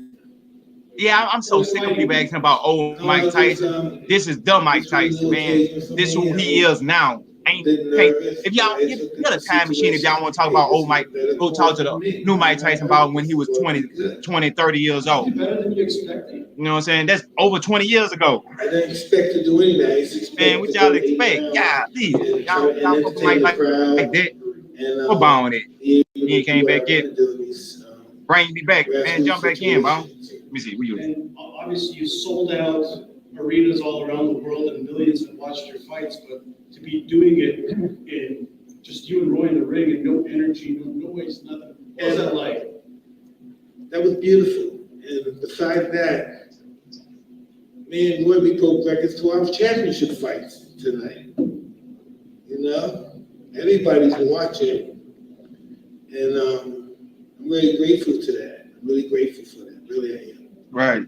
Yeah, I'm so sick of people asking about old Mike Tyson. This is the Mike Tyson, man. This is who he is now. If y'all get a time machine, if y'all want to talk about old Mike, go talk to the new Mike Tyson about when he was 20, 30 years old.
Better than you expected.
You know what I'm saying? That's over 20 years ago.
I didn't expect to do anything.
Man, what y'all expect? Yeah, please. Y'all fuck Mike like that. What bone it? He came back yet. Bring me back, man. Jump back in, bro. Let me see. Where you?
And obviously, you sold out arenas all around the world, and millions have watched your fights. But to be doing it in just you and Roy in the ring, and no energy, no noise, nothing. What was that like?
That was beautiful. And besides that, me and Roy, we broke records 12 championship fights tonight. You know, everybody's watching, and I'm really grateful to that. I'm really grateful for that. Really, I am.
Right.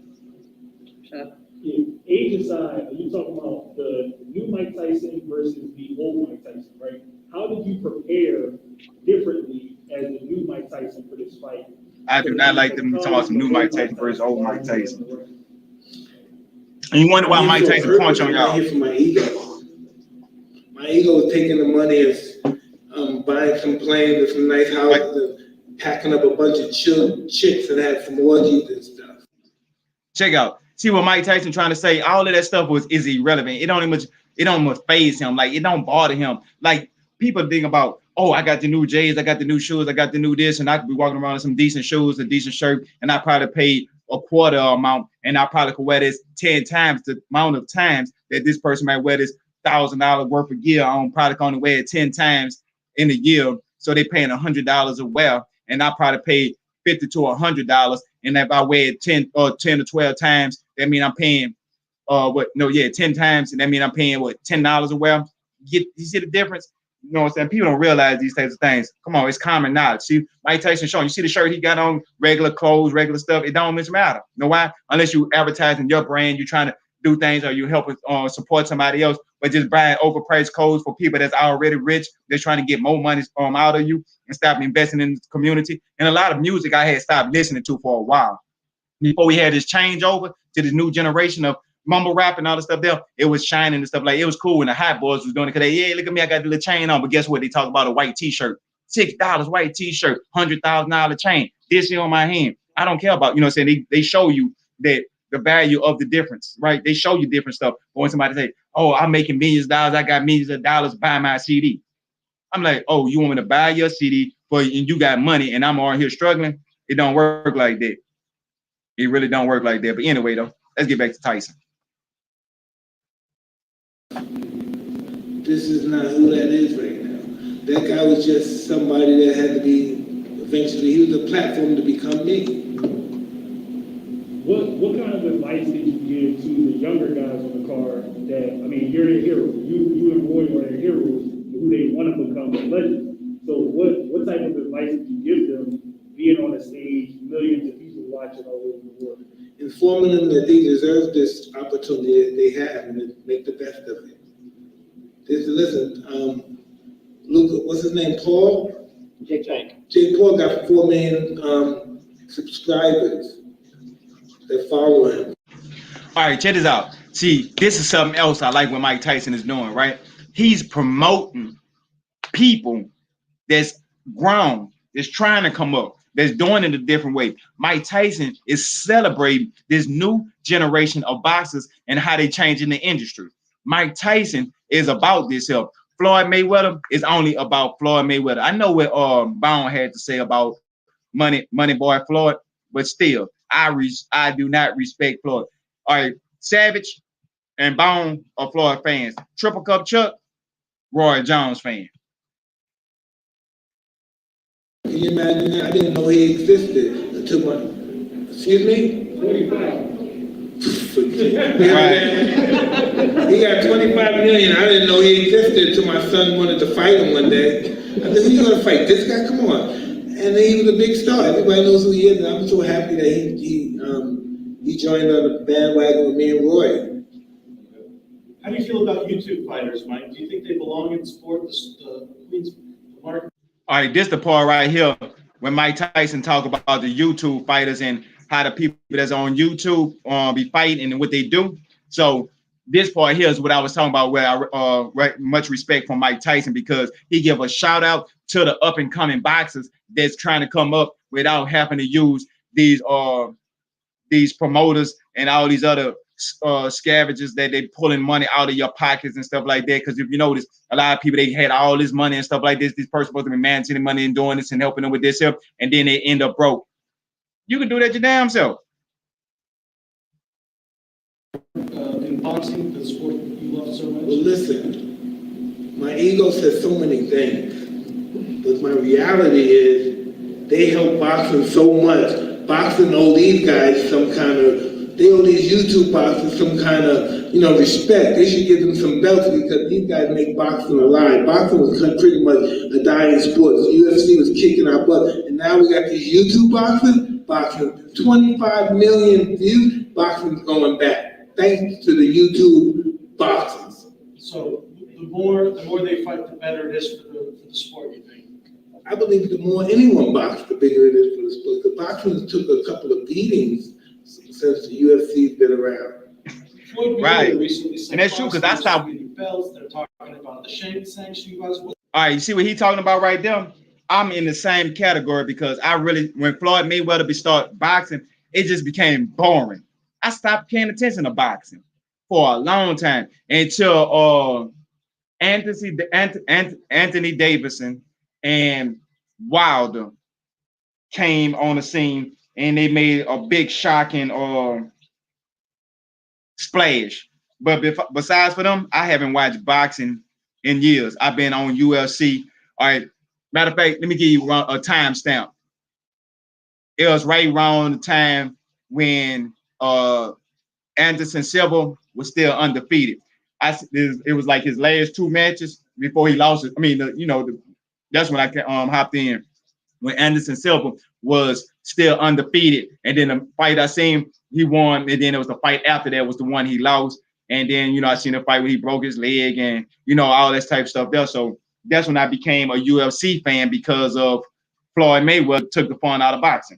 Age aside, you talking about the new Mike Tyson versus the old Mike Tyson, right? How did you prepare differently as the new Mike Tyson for this fight?
I do not like them talking about some new Mike Tyson versus old Mike Tyson. And you wonder why Mike Tyson punch on y'all.
For my ego. My ego is taking the money and buying some planes and some nice houses and packing up a bunch of chicks and have some orgies and stuff.
Check out. See what Mike Tyson trying to say? All of that stuff is irrelevant. It don't even phase him. Like, it don't bother him. Like, people think about, oh, I got the new J's, I got the new shoes, I got the new this, and I could be walking around in some decent shoes, a decent shirt, and I probably paid a quarter amount, and I probably could wear this 10 times the amount of times that this person might wear this $1,000 worth of gear on, probably only wear it 10 times in a year. So they paying $100 a wear, and I probably paid $50 to $100. And if I wear it 10 or 12 times, that means I'm paying 10 times, and that means I'm paying $10 a wear. You see the difference? You know what I'm saying? People don't realize these types of things. Come on, it's common knowledge. See, Mike Tyson showing. You see the shirt he got on, regular clothes, regular stuff. It don't much matter. You know why? Unless you advertising your brand, you're trying to do things, or you help support somebody else, but just buying overpriced clothes for people that's already rich. They're trying to get more money out of you and stop investing in the community. And a lot of music I had stopped listening to for a while. Before we had this changeover to this new generation of mumble rap and all the stuff there, it was shining and stuff. Like, it was cool when the hot boys was doing it, because look at me, I got the little chain on. But guess what? They talk about a white t-shirt, $6 white t-shirt, $100,000 chain, this here on my hand. I don't care about, you know what I'm saying? They show you that the value of the difference, right? They show you different stuff. But when somebody say, oh, I'm making millions of dollars, I got millions of dollars, buy my CD. I'm like, oh, you want me to buy your CD and you got money and I'm on here struggling? It don't work like that. It really don't work like that. But anyway, though, let's get back to Tyson.
This is not who that is right now. That guy was just somebody that had to be, eventually, he was a platform to become me.
What kind of advice did you give to the younger guys on the card that, I mean, you're a hero. You and Roy are the heroes who they want to become a legend. So what type of advice did you give them being on a stage, millions of people watching all over the world?
Informing them that they deserve this opportunity that they have and make the best of it. Listen, Luke, what's his name, Paul? Jake Paul got 4 million subscribers that follow him.
All right, check this out. See, this is something else I like what Mike Tyson is doing, right? He's promoting people that's grown, that's trying to come up, that's doing it a different way. Mike Tyson is celebrating this new generation of boxers and how they changing the industry. Mike Tyson is about this help. Floyd Mayweather is only about Floyd Mayweather. I know what Bone had to say about Money Boy Floyd, but still, I do not respect Floyd. All right, Savage and Bone are Floyd fans. Triple Cup Chuck, Roy Jones fan.
Can you imagine that? I didn't know he existed until excuse me? 25. He got 25 million. I didn't know he existed until my son wanted to fight him one day. I said, who you gonna fight? This guy? Come on. And he was a big star. Everybody knows who he is. And I'm so happy that he joined on the bandwagon with me and Roy.
How do you feel about YouTube fighters, Mike? Do you think they belong in sport? The market?
All right, this the part right here when Mike Tyson talk about the YouTube fighters and how the people that's on YouTube be fighting and what they do. So this part here is what I was talking about, where I much respect for Mike Tyson, because he give a shout out to the up and coming boxers that's trying to come up without having to use these promoters and all these other scavengers that they pulling money out of your pockets and stuff like that. Because if you notice, a lot of people, they had all this money and stuff like this. This person supposed to be managing the money and doing this and helping them with this here, and then they end up broke. You can do that your damn self.
In boxing, the sport you love so much?
Well, listen, my ego says so many things, but my reality is they help boxing so much. Boxing owe these guys some kind of, they owe these YouTube boxers some kind of, respect. They should give them some belts, because these guys make boxing alive. Boxing was pretty much a dying sport. The UFC was kicking our butt, and now we got these YouTube boxing, 25 million views, boxing's going back, thanks to the YouTube boxers.
So the more they fight, the better it is for the sport, you think?
I believe the more anyone boxes, the bigger it is for the sport. The boxing took a couple of beatings since the UFC's been around.
Right, and that's true, because that's how.
Belts, they're talking about the shank sanction. You guys.
All right, you see what he's talking about right there? I'm in the same category, because when Floyd Mayweather started boxing, it just became boring. I stopped paying attention to boxing for a long time until Anthony Davidson and Wilder came on the scene, and they made a big shocking splash. But besides for them, I haven't watched boxing in years. I've been on UFC. All right. Matter of fact, let me give you a timestamp. It was right around the time when Anderson Silva was still undefeated. It was like his last two matches before he lost it. I mean, that's when I hopped in, when Anderson Silva was still undefeated. And then the fight I seen, he won. And then it was the fight after that was the one he lost. And then, I seen the fight where he broke his leg and, all that type of stuff there. So that's when I became a UFC fan, because of Floyd Mayweather took the fun out of boxing.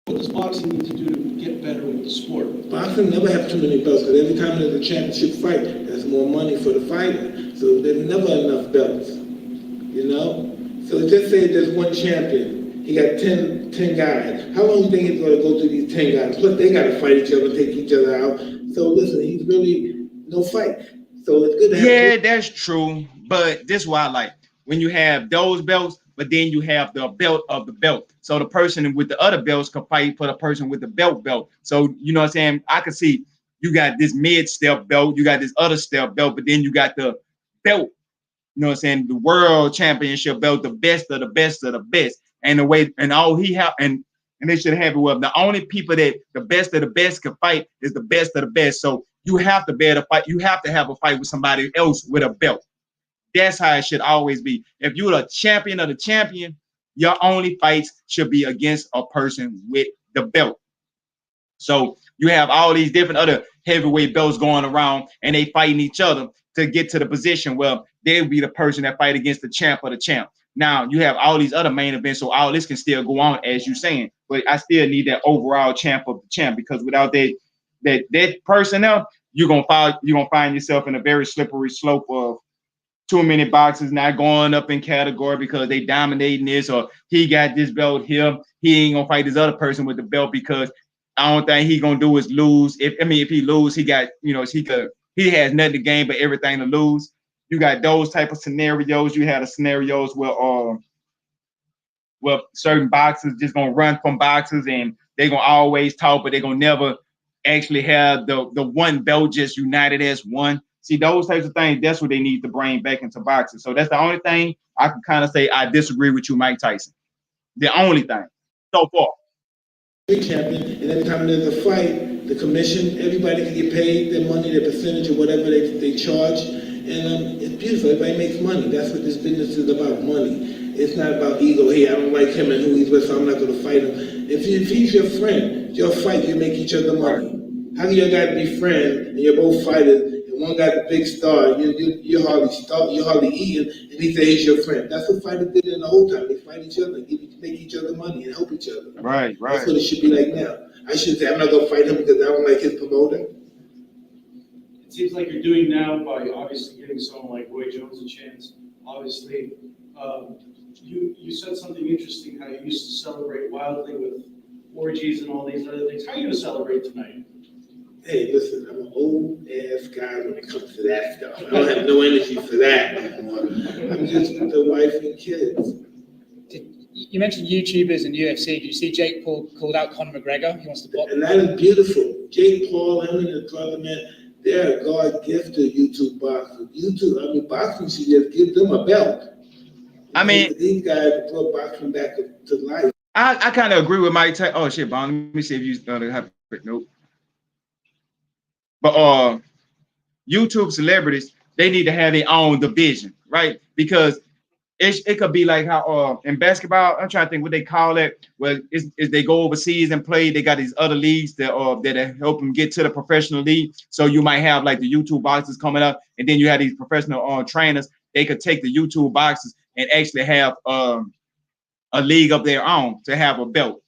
What does boxing need to do to get better with the sport?
Boxing never have too many belts, because every time there's a championship fight, there's more money for the fighter. So there's never enough belts, So just say there's one champion. He got 10 guys. How long do you think it's going to go through these 10 guys? Plus, they got to fight each other, take each other out. So listen, he's really no fight. So it's good to have.
Yeah, that's true. But this is why I like when you have those belts, but then you have the belt of the belt. So the person with the other belts can fight for the person with the belt. So, you know what I'm saying? I can see you got this mid-step belt, you got this other step belt, but then you got the belt, you know what I'm saying? The world championship belt, the best of the best of the best. And the way, and all he have, and they should have it well. The only people that the best of the best can fight is the best of the best. So you have to be able to fight. You have to have a fight with somebody else with a belt. That's how it should always be. If you're a champion of the champion, your only fights should be against a person with the belt. So you have all these different other heavyweight belts going around, and they fighting each other to get to the position where they'll be the person that fight against the champ or the champ. Now you have all these other main events, so all this can still go on as you're saying. But I still need that overall champ of the champ, because without that personnel, you're gonna find yourself in a very slippery slope of too many boxers not going up in category because they dominating this, or he got this belt here. He ain't gonna fight this other person with the belt, because I don't think he gonna do is lose. If he lose, he got, he has nothing to gain but everything to lose. You got those type of scenarios. You had the scenarios where certain boxers just gonna run from boxers and they're gonna always talk, but they're gonna never actually have the one belt just united as one. See, those types of things, that's what they need to bring back into boxing. So that's the only thing I can kind of say I disagree with you, Mike Tyson. The only thing so far.
Champion, and every time there's a fight, the commission, everybody can get paid their money, their percentage, or whatever they charge, and it's beautiful. Everybody makes money. That's what this business is about, money. It's not about ego. Hey, I don't like him and who he's with, so I'm not going to fight him. If he's your friend, your fight, you make each other money. How can you guys be friends and you're both fighters? One got the big star, you hardly eating, and he says he's your friend. That's what fighters did in the whole time. They fight each other, make each other money, and help each other.
Right.
That's what it should be like now. I shouldn't say I'm not gonna fight him because I don't like his promoter.
It seems like you're doing now by obviously giving someone like Roy Jones a chance. Obviously, you said something interesting how you used to celebrate wildly with orgies and all these other things. How are you gonna celebrate tonight?
Hey, listen, I'm an old ass guy when it comes to that stuff. I don't have no energy for that anymore. I'm just with the wife and kids.
You mentioned YouTubers and UFC. Did you see Jake Paul called out Conor McGregor? He wants to box.
And that is beautiful. Jake Paul, him and his brother, man, they're a God gift to YouTube boxing. Boxing should just give them a belt.
I mean,
these guys brought boxing back to life.
I kind of agree with Mike Tyson. Oh shit, Bond. Let me see if you have nope. But YouTube celebrities, they need to have their own division, right? Because it could be like how in basketball, I'm trying to think what they call it. Well, is they go overseas and play. They got these other leagues that help them get to the professional league. So you might have like the YouTube boxers coming up, and then you have these professional trainers. They could take the YouTube boxers and actually have a league of their own to have a belt.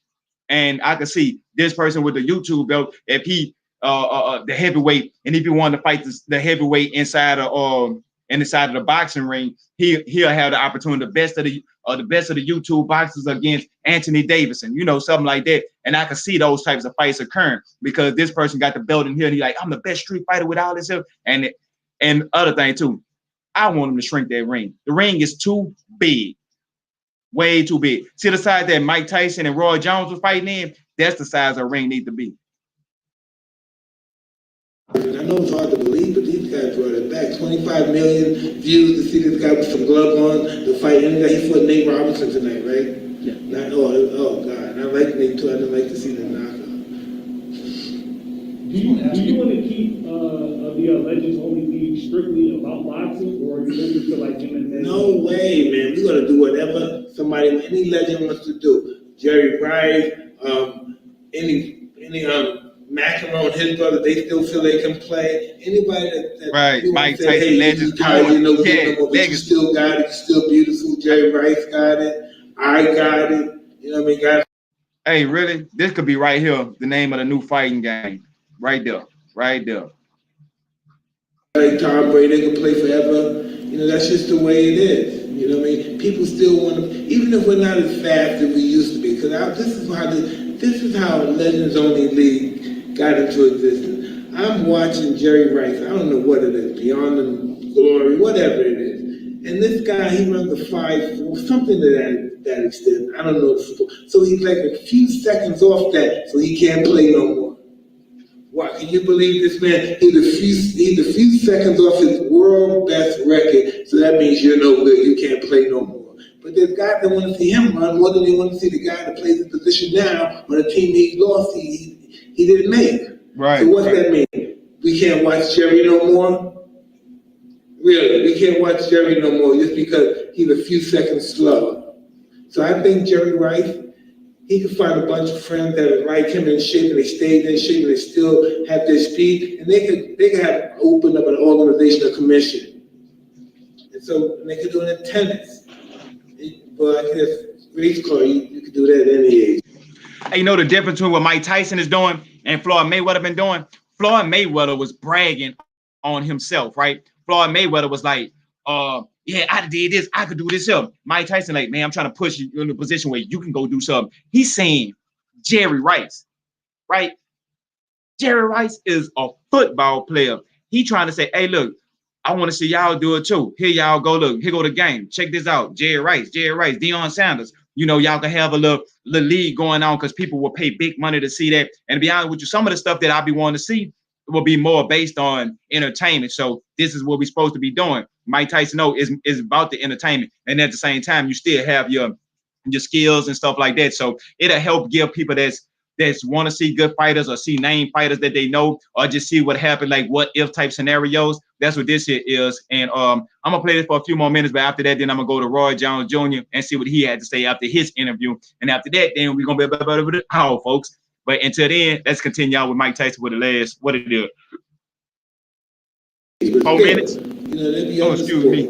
And I could see this person with the YouTube belt, if he the heavyweight, and if you want to fight the heavyweight inside of the boxing ring, he'll have the opportunity, the best of the YouTube boxers against Anthony Davidson, something like that. And I can see those types of fights occurring because this person got the belt in here and he's like, I'm the best street fighter with all this stuff. And other thing too, I want him to shrink that ring. The ring is too big. Way too big. See the size that Mike Tyson and Roy Jones was fighting in? That's the size the ring needs to be.
I know it's hard to believe, but these guys brought it back. 25 million views to see this guy with some glove on to fight him. He fought Nate Robinson tonight, right? Yeah. Oh God. I like Nate too. I don't like to see the knockout.
Do you want to keep the Legends only be strictly about boxing, or are you looking to like MMA?
No way, man. We're gonna do whatever any legend wants to do. Jerry Rice, any Macaron, his brother, they still feel they can play. Anybody that
right, Mike Tyson,
hey,
legends,
but you still got it. You're still beautiful. Jerry Rice got it. I got it. You know what I mean?
Hey, really? This could be right here. The name of the new fighting game, right there, right there.
Like Tom Brady, they can play forever. That's just the way it is. You know what I mean? People still want to, even if we're not as fast as we used to be, because this is how Legends Only League got into existence. I'm watching Jerry Rice. I don't know what it is, Beyond the Glory, whatever it is. And this guy, he runs a 5-4, something to that extent. I don't know. So he's like a few seconds off that, so he can't play no more. Why? Can you believe this man? He's a few seconds off his world best record, so that means you're no good. You can't play no more. But there's guys that want to see him run more than they want to see the guy that plays the position now on a team he lost, he didn't make.
Right.
So what's that mean? We can't watch Jerry no more? Really, we can't watch Jerry no more just because he's a few seconds slower. So I think Jerry Rice, he could find a bunch of friends that are like him in shape, and they stayed in shape, and they still have their speed, and they could have opened up an organization, a commission, and they could do it in tennis. But I guess race car, you could do that at any age.
Hey, the difference between what Mike Tyson is doing and Floyd Mayweather been doing? Floyd Mayweather was bragging on himself, right? Floyd Mayweather was like, yeah, I did this, I could do this here. Mike Tyson, like, man, I'm trying to push you in a position where you can go do something. He's saying Jerry Rice, right? Jerry Rice is a football player. He trying to say, hey, look, I want to see y'all do it too. Here y'all go, look, here go the game. Check this out. Jerry Rice, Deion Sanders, you know, y'all can have a little league going on because people will pay big money to see that. And to be honest with you, some of the stuff that I be wanting to see will be more based on entertainment. So this is what we're supposed to be doing. Mike Tyson is about the entertainment, and at the same time, you still have your skills and stuff like that. So it'll help give people that's want to see good fighters or see name fighters that they know, or just see what happened, like what if type scenarios. That's what this here is. And I'm gonna play this for a few more minutes, but after that, then I'm gonna go to Roy Jones Jr. and see what he had to say after his interview. And after that, then we're gonna be about the call, folks. But until then, let's continue on with Mike Tyson with the last, what it is. 4 minutes? Oh, excuse me.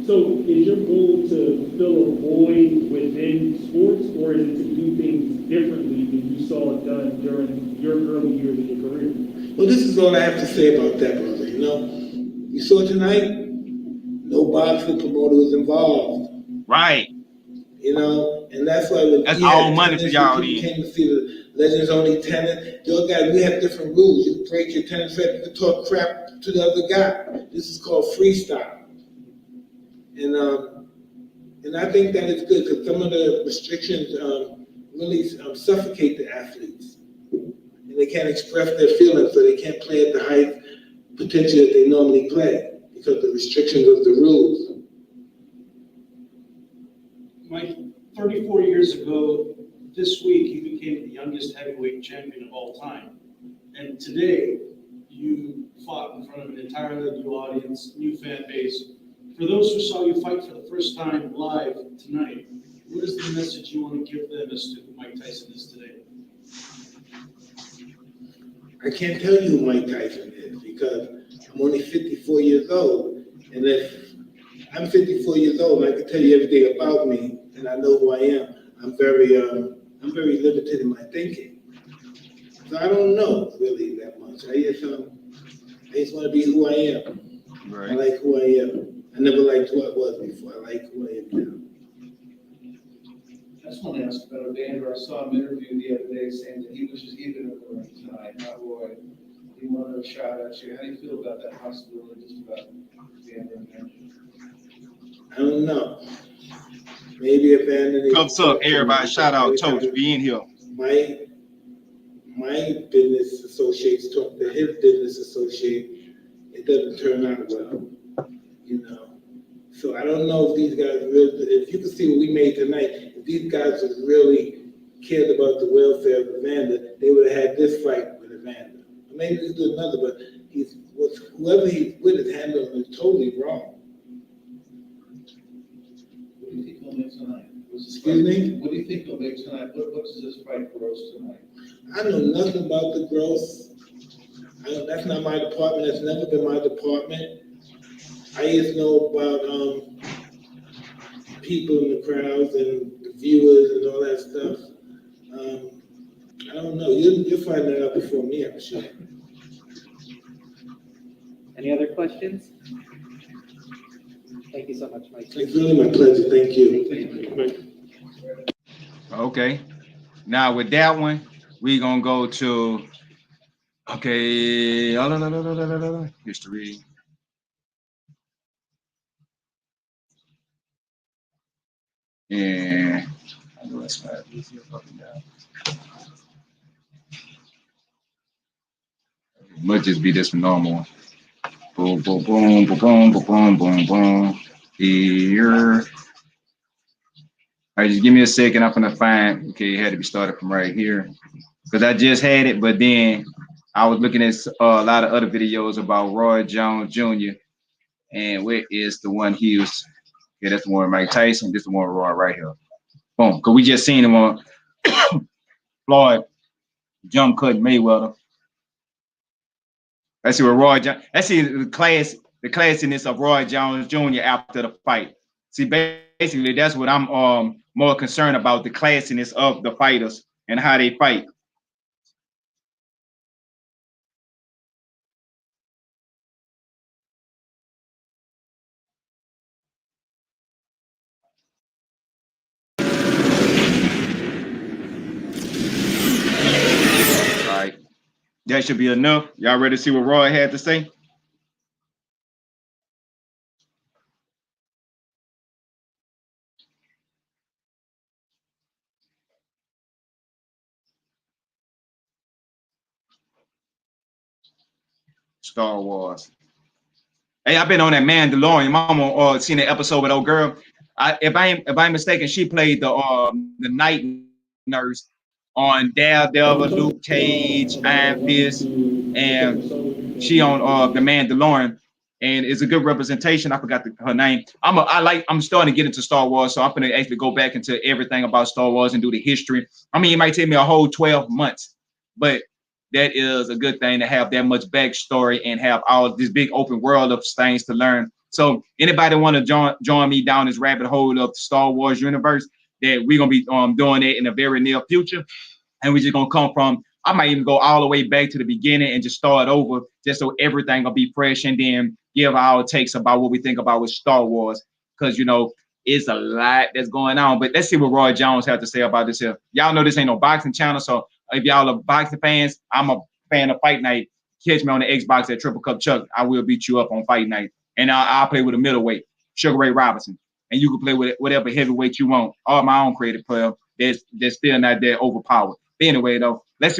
So is your goal to fill a void within sports, or is it to do things differently than you saw done during your early years of your career?
Well, this is all I have to say about that, brother. You know, you saw tonight, no boxing promoter was involved.
Right.
You know, and that's why
that's all money for y'all.
People came to see the Legends Only tennis. Y'all guys, we have different rules. You can break your tennis racket, you can talk crap to the other guy. This is called freestyle. And I think that is good because some of the restrictions really suffocate the athletes. And they can't express their feelings, so they can't play at the high potential that they normally play because of the restrictions of the rules.
Mike, 34 years ago, this week, you became the youngest heavyweight champion of all time. And today, you fought in front of an entirely new audience, new fan base. For those who saw you fight for the first time live tonight, what is the message you want to give them as to who Mike Tyson is today?
I can't tell you who Mike Tyson is because I'm only 54 years old. And if I'm 54 years old, and I can tell you everything about me, and I know who I am, I'm very limited in my thinking. So I don't know really that much. I just want to be who I am. Right. I like who I am. I never liked who I was before. I like who I am now.
I just want to ask about Evander. I saw him interview the other day saying that he wishes he had been in the ring tonight, not Roy. He wanted a shot at you. How do you feel about that possibility just about Evander and there?
I don't know. Maybe Evander.
Cups up, everybody. Shout out, Toast. Be in here.
My business associates talk to his business associate. It doesn't turn out well. You know, so I don't know if these guys really, if you can see what we made tonight, if these guys really cared about the welfare of Evander, they would have had this fight with Evander. Maybe they do another, but whoever he's with is handling him totally wrong.
What do you think he'll make tonight?
Excuse me?
What do you think he'll make tonight? What does this fight gross tonight?
I know nothing about the gross. That's not my department. That's never been my department. I just know about people in the crowds and the viewers and all that stuff. I don't know. You'll find that out before me, I'm sure.
Any other questions? Thank you so much, Mike.
It's really my pleasure. Thank you.
Okay. Now with that one, we're gonna go to history. And let's slide this here up and down. It must just be this normal one. Boom, boom, boom, boom, boom, boom, boom, boom. Here. All right, just give me a second. I'm gonna find. Okay, it had to be started from right here because I just had it, but then I was looking at a lot of other videos about Roy Jones Jr. And where is the one he was? Yeah, that's the one Mike Tyson. This is the one Roy right here. Boom. Because we just seen him on Floyd jump cut Mayweather. Let's see what Roy Jones. Let's see the classiness of Roy Jones Jr. after the fight. See, basically, that's what I'm more concerned about, the classiness of the fighters and how they fight. That should be enough. Y'all ready to see what Roy had to say? Star Wars. Hey, I've been on that Mandalorian. Mama seen the episode with old girl. If I ain't mistaken, she played the night nurse on Daredevil, Luke Cage, Iron Fist, and she on the Mandalorian, and it's a good representation. I forgot her name. I'm starting to get into Star Wars, so I'm gonna actually go back into everything about Star Wars and do the history. I mean, it might take me a whole 12 months, but that is a good thing to have that much backstory and have all this big open world of things to learn. So anybody want to join me down this rabbit hole of the Star Wars universe, that we're gonna be doing it in a very near future, and we're just gonna come from. I might even go all the way back to the beginning and just start over, just so everything will be fresh, and then give our takes about what we think about with Star Wars, because it's a lot that's going on. But let's see what Roy Jones has to say about this here. Y'all know this ain't no boxing channel, so if y'all are boxing fans, I'm a fan of Fight Night. Catch me on the Xbox at Triple Cup Chuck. I will beat you up on Fight Night, and I'll play with a middleweight, Sugar Ray Robinson, and you can play with whatever heavyweight you want. All my own creative player that's still not that overpowered. But anyway, though, let's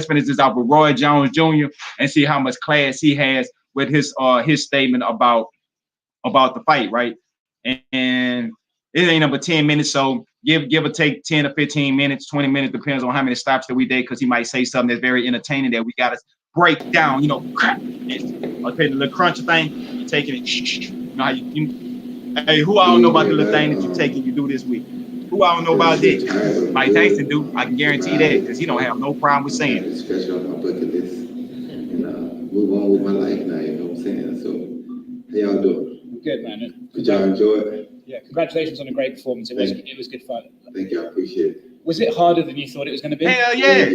finish this out with Roy Jones Jr. and see how much class he has with his statement about the fight, right? And it ain't number 10 minutes, so give or take 10 or 15 minutes, 20 minutes, depends on how many stops that we did, because he might say something that's very entertaining that we gotta break down, crap. Okay, the little crunch thing, you taking it. How hey, who I don't know about the little thing that you take and you do this week? Who I don't know about this? Mike Tyson do. I can guarantee that, because he don't have no problem with saying it.
Scratch off my bucket list and move on with my life now. You know what I'm saying? So, how y'all doing?
Good, man.
Did y'all enjoy it?
Yeah, congratulations on a great performance. It was good fun.
Thank you. I appreciate it.
Was it harder than you thought it was going to be?
Hell yeah.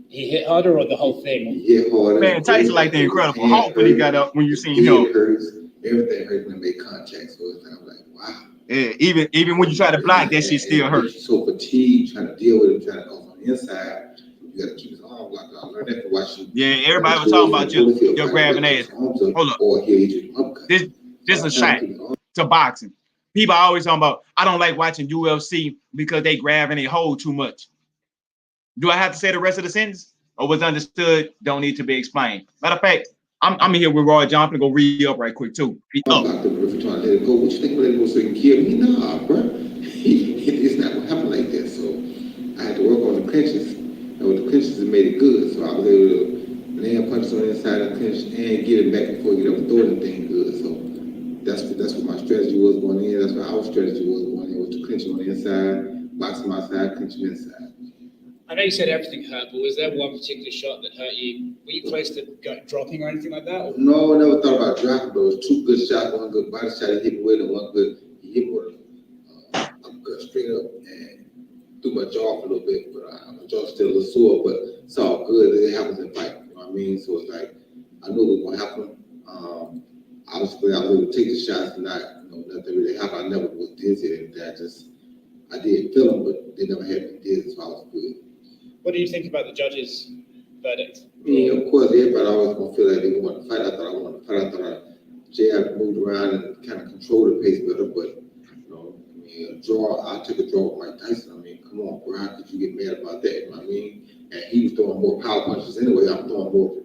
He hit harder, or the whole thing?
He hit harder.
Man, Tyson like the Incredible Hulk when he got up, when you seen him.
Hurts. Everything hurt when they made contact. So I'm like, wow.
Yeah, even when you try to block, that shit still hurts.
So fatigued, trying to deal with him, trying to go on the inside. You got to keep his arm locked. I learned that from watching.
Yeah, everybody was talking about your grabbing ass. Hold up. This is a shot to boxing. People are always talking about, I don't like watching UFC because they grab and they hold too much. Do I have to say the rest of the sentence? Or was understood, don't need to be explained? Matter of fact, I'm here with Roy John. I'm gonna go read up right quick too.
What you think let it go so you can kill me? Nah, bro. It's not gonna happen like that. So I had to work on the clinches. And with the clinches, it made it good. So I was able to land punches on the inside of the clinch and get it back before you get up and throw the thing good. So that's what my strategy was going in. That's what our strategy was going in, was to clinch on the inside, box him outside, clinch him inside.
I know you said everything hurt, but was there one particular shot that hurt you? Were you close to dropping or anything like that? Or?
No, I never thought about dropping, but it was two good shots, one good body shot he hit me with, and one good he hit me with a straight up and threw my jaw for a little bit, but my jaw's still a little sore, but it's all good. It happens in fight, you know what I mean? So it's like, I knew it was gonna happen. Obviously, I was able to take the shots and nothing really happened. I never was dizzy or anything. I did feel them, but they never had me dizzy, so I was good.
What do you think about the judges' verdict?
Yeah, of course, everybody always gonna feel like they want to fight. I thought I wanted to fight. I thought Jay moved around and kind of controlled the pace better, but a draw. I took a draw with Mike Tyson. I mean, come on, bro, how could you get mad about that? You know what I mean? And he was throwing more power punches anyway. I'm throwing more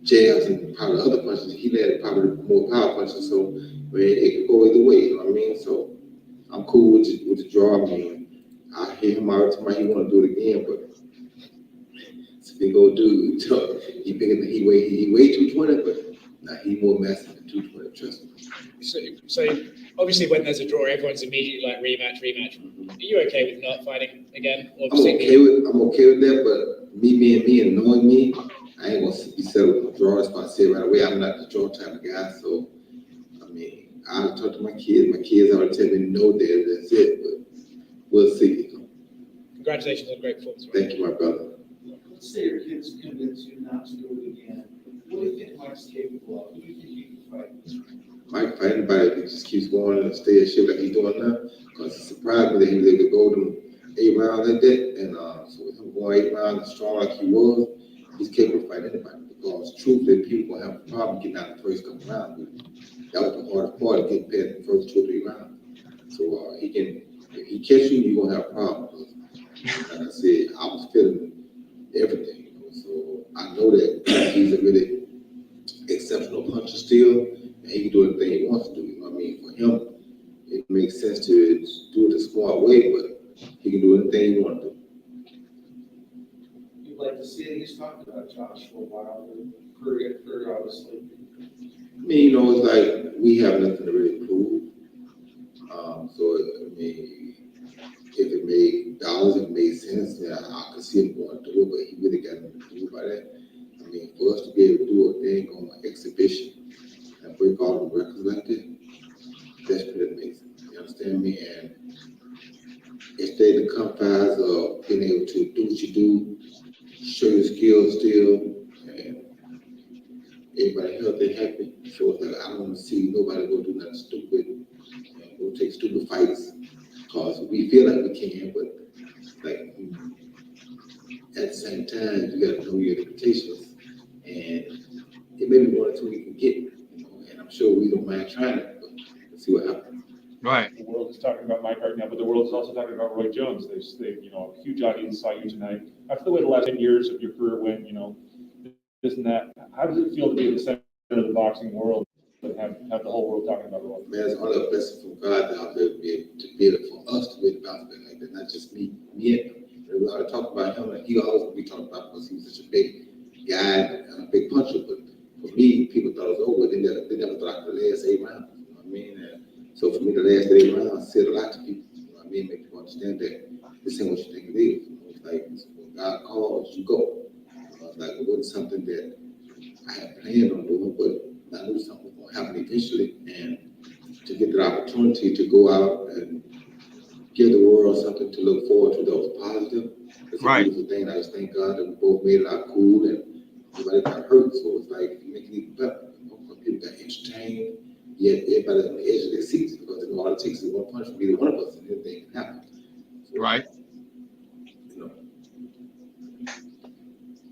jabs and probably other punches. He landed probably more power punches, so it could go either way. You know what I mean? So I'm cool with the draw. I mean, I hear him out tomorrow. He want to do it again, but it's a big old dude. So he bigger than he weighed 220, but he more massive than 220. Trust me.
So obviously, when there's a draw, everyone's immediately like rematch. Are you okay with not fighting again?
I'm okay with that, but me being me and knowing me, I ain't gonna be settled with a draw. That's why I say right away, I'm not the draw type of guy. So I mean, I talk to my kids. My kids already tell me no, Dad, that's it. But we'll see.
Congratulations on a great performance.
Thank you, my brother.
Let's say your kids convince you not to do it again. What do you think Mike's capable of? Who do you think he can fight?
Mike fight anybody that just keeps going and stay in shape like he's doing now. Because it surprised me that he was able to go to 8 rounds like that. And so with him going 8 rounds strong like he was, he's capable of fighting anybody. Because truthfully, people gonna have a problem getting out the first couple rounds with him. That was the hardest part of getting past the first 2 or 3 rounds. So if he catch you, you're gonna have a problem. Like I said, I was feeling everything, so I know that he's a really exceptional puncher still, and he can do anything he wants to do. You know what I mean? For him, it makes sense to do it the smart way, but he can do anything he wants to do.
You'd like to see it. He's talked about Josh for a while, career obviously.
I mean, you know, it's like we have nothing to really prove. So, I mean, if it made dollars, it made sense, then I could see him going to do it, but he really got nothing to do about that. I mean, for us to be able to do a thing on an exhibition and break all the records like that, that's pretty amazing. You understand me? And stay in the confines of being able to do what you do, show your skills still, and everybody healthy, happy. So it's like, I don't want to see nobody go do nothing stupid, go take stupid fights, because we feel like we can, but like at the same time, you got to know your limitations, and it may be one or two we can get, you know, and I'm sure we don't mind trying it, but let's see what happens.
Right.
The world is talking about Mike right now, but the world is also talking about Roy Jones. They you know, a huge audience saw you tonight. After the way the last 10 years of your career went, you know, this and that, how does it feel to be at the center of the boxing world and have the whole world talking about Roy?
Man, it's only a blessing from God out there to be able for us to be able to bounce back like that, not just me and him. There's a lot of talk about him, and he always will be talked about because he was such a big guy and a big puncher. But for me, people thought it was over. They never thought I could last 8 rounds. You know what I mean? And so for me to last 8 rounds said a lot to people. You know what I mean? Make people understand that this ain't what you think it is. You know, it's like when God calls, you go. You know, it's like it wasn't something that I had planned on doing, but I knew something was going to happen eventually. And to get the opportunity to go out and give the world something to look forward to that was positive, it's a beautiful thing. I just thank God that we both made it out cool and nobody got hurt. So it's like you make it even better. You know, people got entertained, yet everybody's on the edge of their seats because they know all it takes is one punch from either one of us and anything can happen. So,
right.
You know.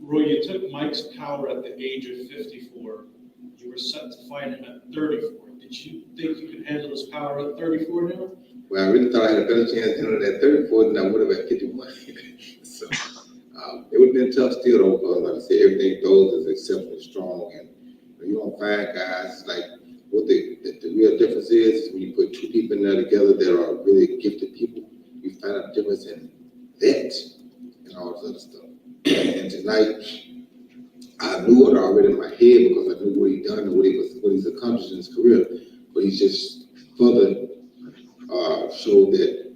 Roy, you took Mike's power at the age of 54. You were set to fight him at 34. Did you think you could handle his power at 34 now?
Well, I really thought I had a better chance in at 34 than I would have at 51. So it would have been tough still though, because like I said, everything those is exceptionally strong, and you don't find guys like what the real difference is when you put two people in there together that are really gifted people. You find out the difference in that and all this other stuff. And tonight, I knew it already in my head because I knew what he'd done and what he's accomplished in his career, but he's just further showed that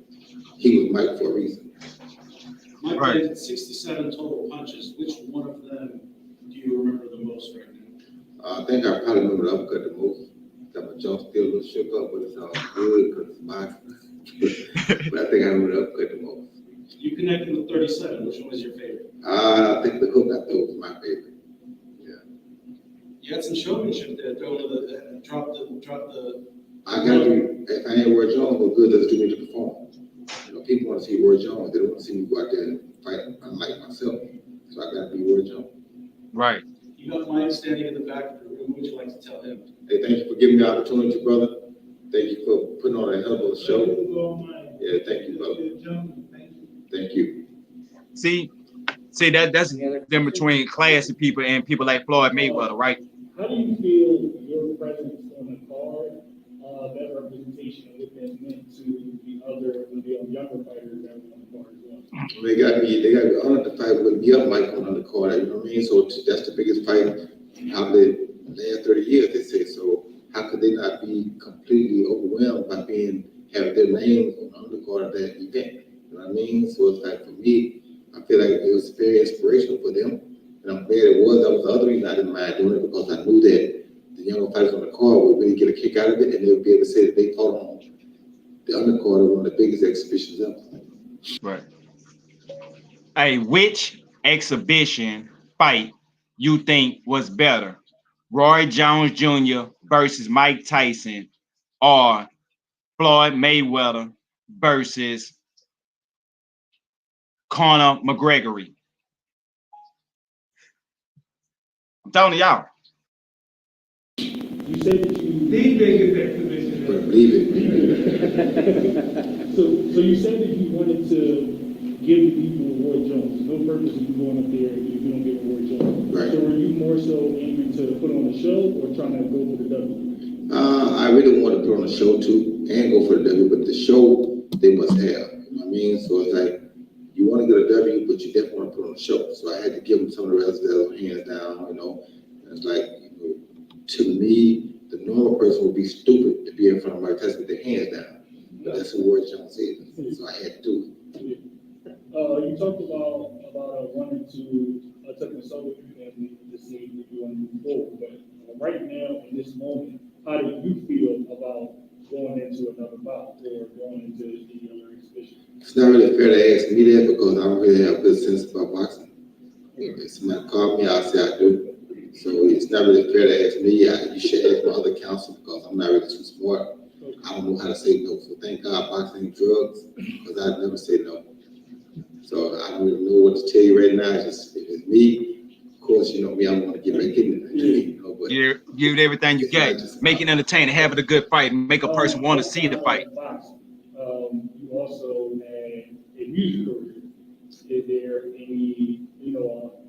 he was Mike for a reason.
Mike landed 67 total punches. Which one of them do you remember the most right now?
I think I probably remember the uppercut the most. That my jaw still a little shook up, but it's all good because it's boxing. But I think I remember the uppercut the most.
You connected with 37. Which one was your favorite?
I think the hook I threw was my favorite. Yeah.
You had some showmanship there, throwing the drop the.
I gotta be. If I ain't Roy Jones, what good does it do me to perform? You know, people want to see Roy Jones. They don't want to see me go out there and fight unlike myself. So I gotta be Roy Jones.
Right.
You got Mike standing in the back of the room. What would you like to tell him?
Hey, thank you for giving me the opportunity, brother. Thank you for putting on a hell of a show. Yeah, thank you, brother. Thank you.
See, that's the difference between classy people and people like Floyd Mayweather, right?
How do you feel your presence on the card, that representation of what that meant to the other, younger fighters that were on the card as well?
They got me honored to fight with me up Mike on the card, you know what I mean? So that's the biggest fight out the last 30 years, they say. So how could they not be completely overwhelmed by having their name on the undercard of that event? You know what I mean? So it's like for me, I feel like it was very inspirational for them. And I'm glad it was. That was the other reason I didn't mind doing it, because I knew that the younger fighters on the card would really get a kick out of it, and they would be able to say that they fought on the undercard of one of the biggest exhibitions ever.
Right. Hey, which exhibition fight you think was better? Roy Jones Jr. versus Mike Tyson, or Floyd Mayweather versus Conor McGregor? I'm telling y'all.
You said that you did make it that commission.
Believe it.
So you said that you wanted to give people Roy Jones. There's no purpose in you going up there if you don't give Roy Jones. Right. So were you more so aiming to put on a show or trying to go for the W?
I really want to put on a show too and go for the W, but the show they must have. You know what I mean? So it's like you want to get a W, but you definitely want to put on a show. So I had to give them some of the rest of the hands down. You know, and it's like to me, the normal person would be stupid to be in front of Mike Tyson with their hands down. But that's who Roy Jones is. So I had to do it.
You talked about wanting to take a solo and to see if you want to move forward. But right now, in this moment, how do you feel about going into another bout or going into the other exhibition?
It's not really fair to ask me that because I don't really have a good sense about boxing. If somebody called me, I'll say I do. So it's not really fair to ask me. You should ask my other counsel because I'm not really too smart. I don't know how to say no. So thank God boxing ain't drugs because I'd never say no. So I don't even know what to tell you right now. It's just if it's me, of course, you know me, I'm going to get back in it. You know, but
give it everything you got. Make it entertaining, have it a good fight, and make a person want to see the fight.
You also had a music career. Is there any, y'all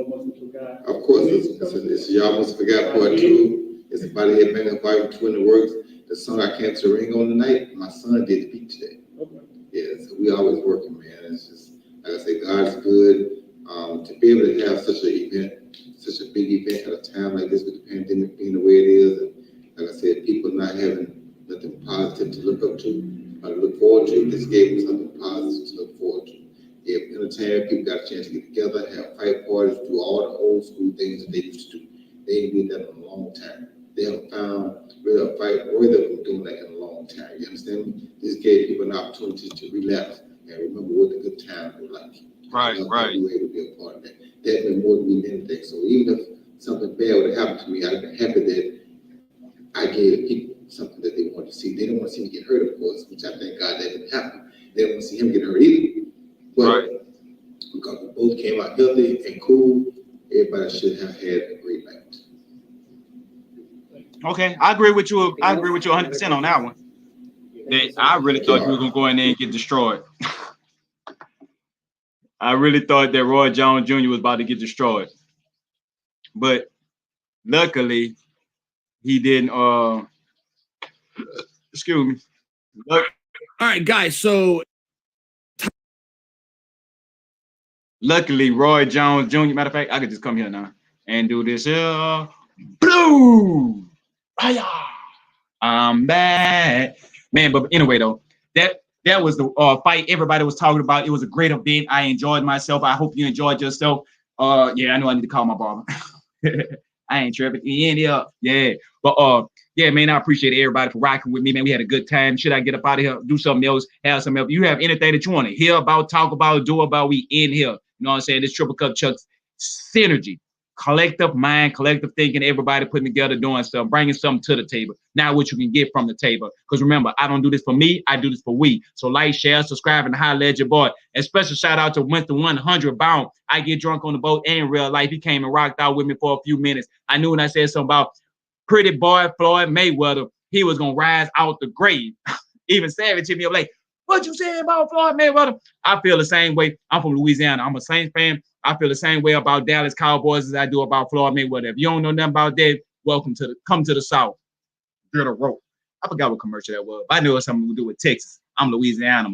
must have forgot?
Of course, it's y'all must have forgot part two. It's a body head banging fight between the works. The song I Can't Ring on tonight, my son did the beat today. Okay. Yeah, so we always working, man. It's just, like I say, God's good. To be able to have such an event, such a big event at a time like this with the pandemic being the way it is, and like I said, people not having nothing positive to look up to, or to look forward to, this gave them something positive to look forward to. If entertainment, people got a chance to get together, have fight parties, do all the old school things that they used to do. They ain't did that in a long time. They haven't found really a fight worthy of doing that in a long time. You understand me? This gave people an opportunity to relax and remember what the good times were like.
Right.
We were able to be a part of that. That meant more to me than anything. So even if something bad would have happened to me, I'd be happy that I gave people something that they wanted to see. They didn't want to see me get hurt, of course, which I thank God that didn't happen. They didn't want to see him get hurt either. But because we both came out healthy and cool, everybody should have had a great night.
Okay, I agree with you. I agree with you 100% on that one. I really thought you were gonna go in there and get destroyed. I really thought that Roy Jones Jr. was about to get destroyed, but luckily he didn't. Excuse me.
All right, guys. So
luckily Roy Jones Jr. Matter of fact, I could just come here now and do this. Blue. I'm back, man. But anyway, though, that was the fight everybody was talking about. It was a great event. I enjoyed myself. I hope you enjoyed yourself. Yeah, I know I need to call my barber. I ain't tripping. In here, yeah. But yeah, man, I appreciate everybody for rocking with me, man. We had a good time. Should I get up out of here, do something else, have something else? You have anything that you want to hear about, talk about, do about? We in here. You know what I'm saying? This Triple Cup Chuck's synergy. Collective mind, collective thinking, everybody putting together, doing stuff, bringing something to the table. Now what you can get from the table. Because remember, I don't do this for me, I do this for we. So like, share, subscribe, and holler at your boy. And special shout out to Winter 100 Bound. I get drunk on the boat and in real life. He came and rocked out with me for a few minutes. I knew when I said something about pretty boy Floyd Mayweather, he was going to rise out the grave. Even Savage hit me up like, what you saying about Floyd Mayweather? I feel the same way. I'm from Louisiana. I'm a Saints fan. I feel the same way about Dallas Cowboys as I do about Floyd Mayweather. If you don't know nothing about that, come to the South. Get a rope. I forgot what commercial that was, but I knew it was something to do with Texas. I'm Louisiana.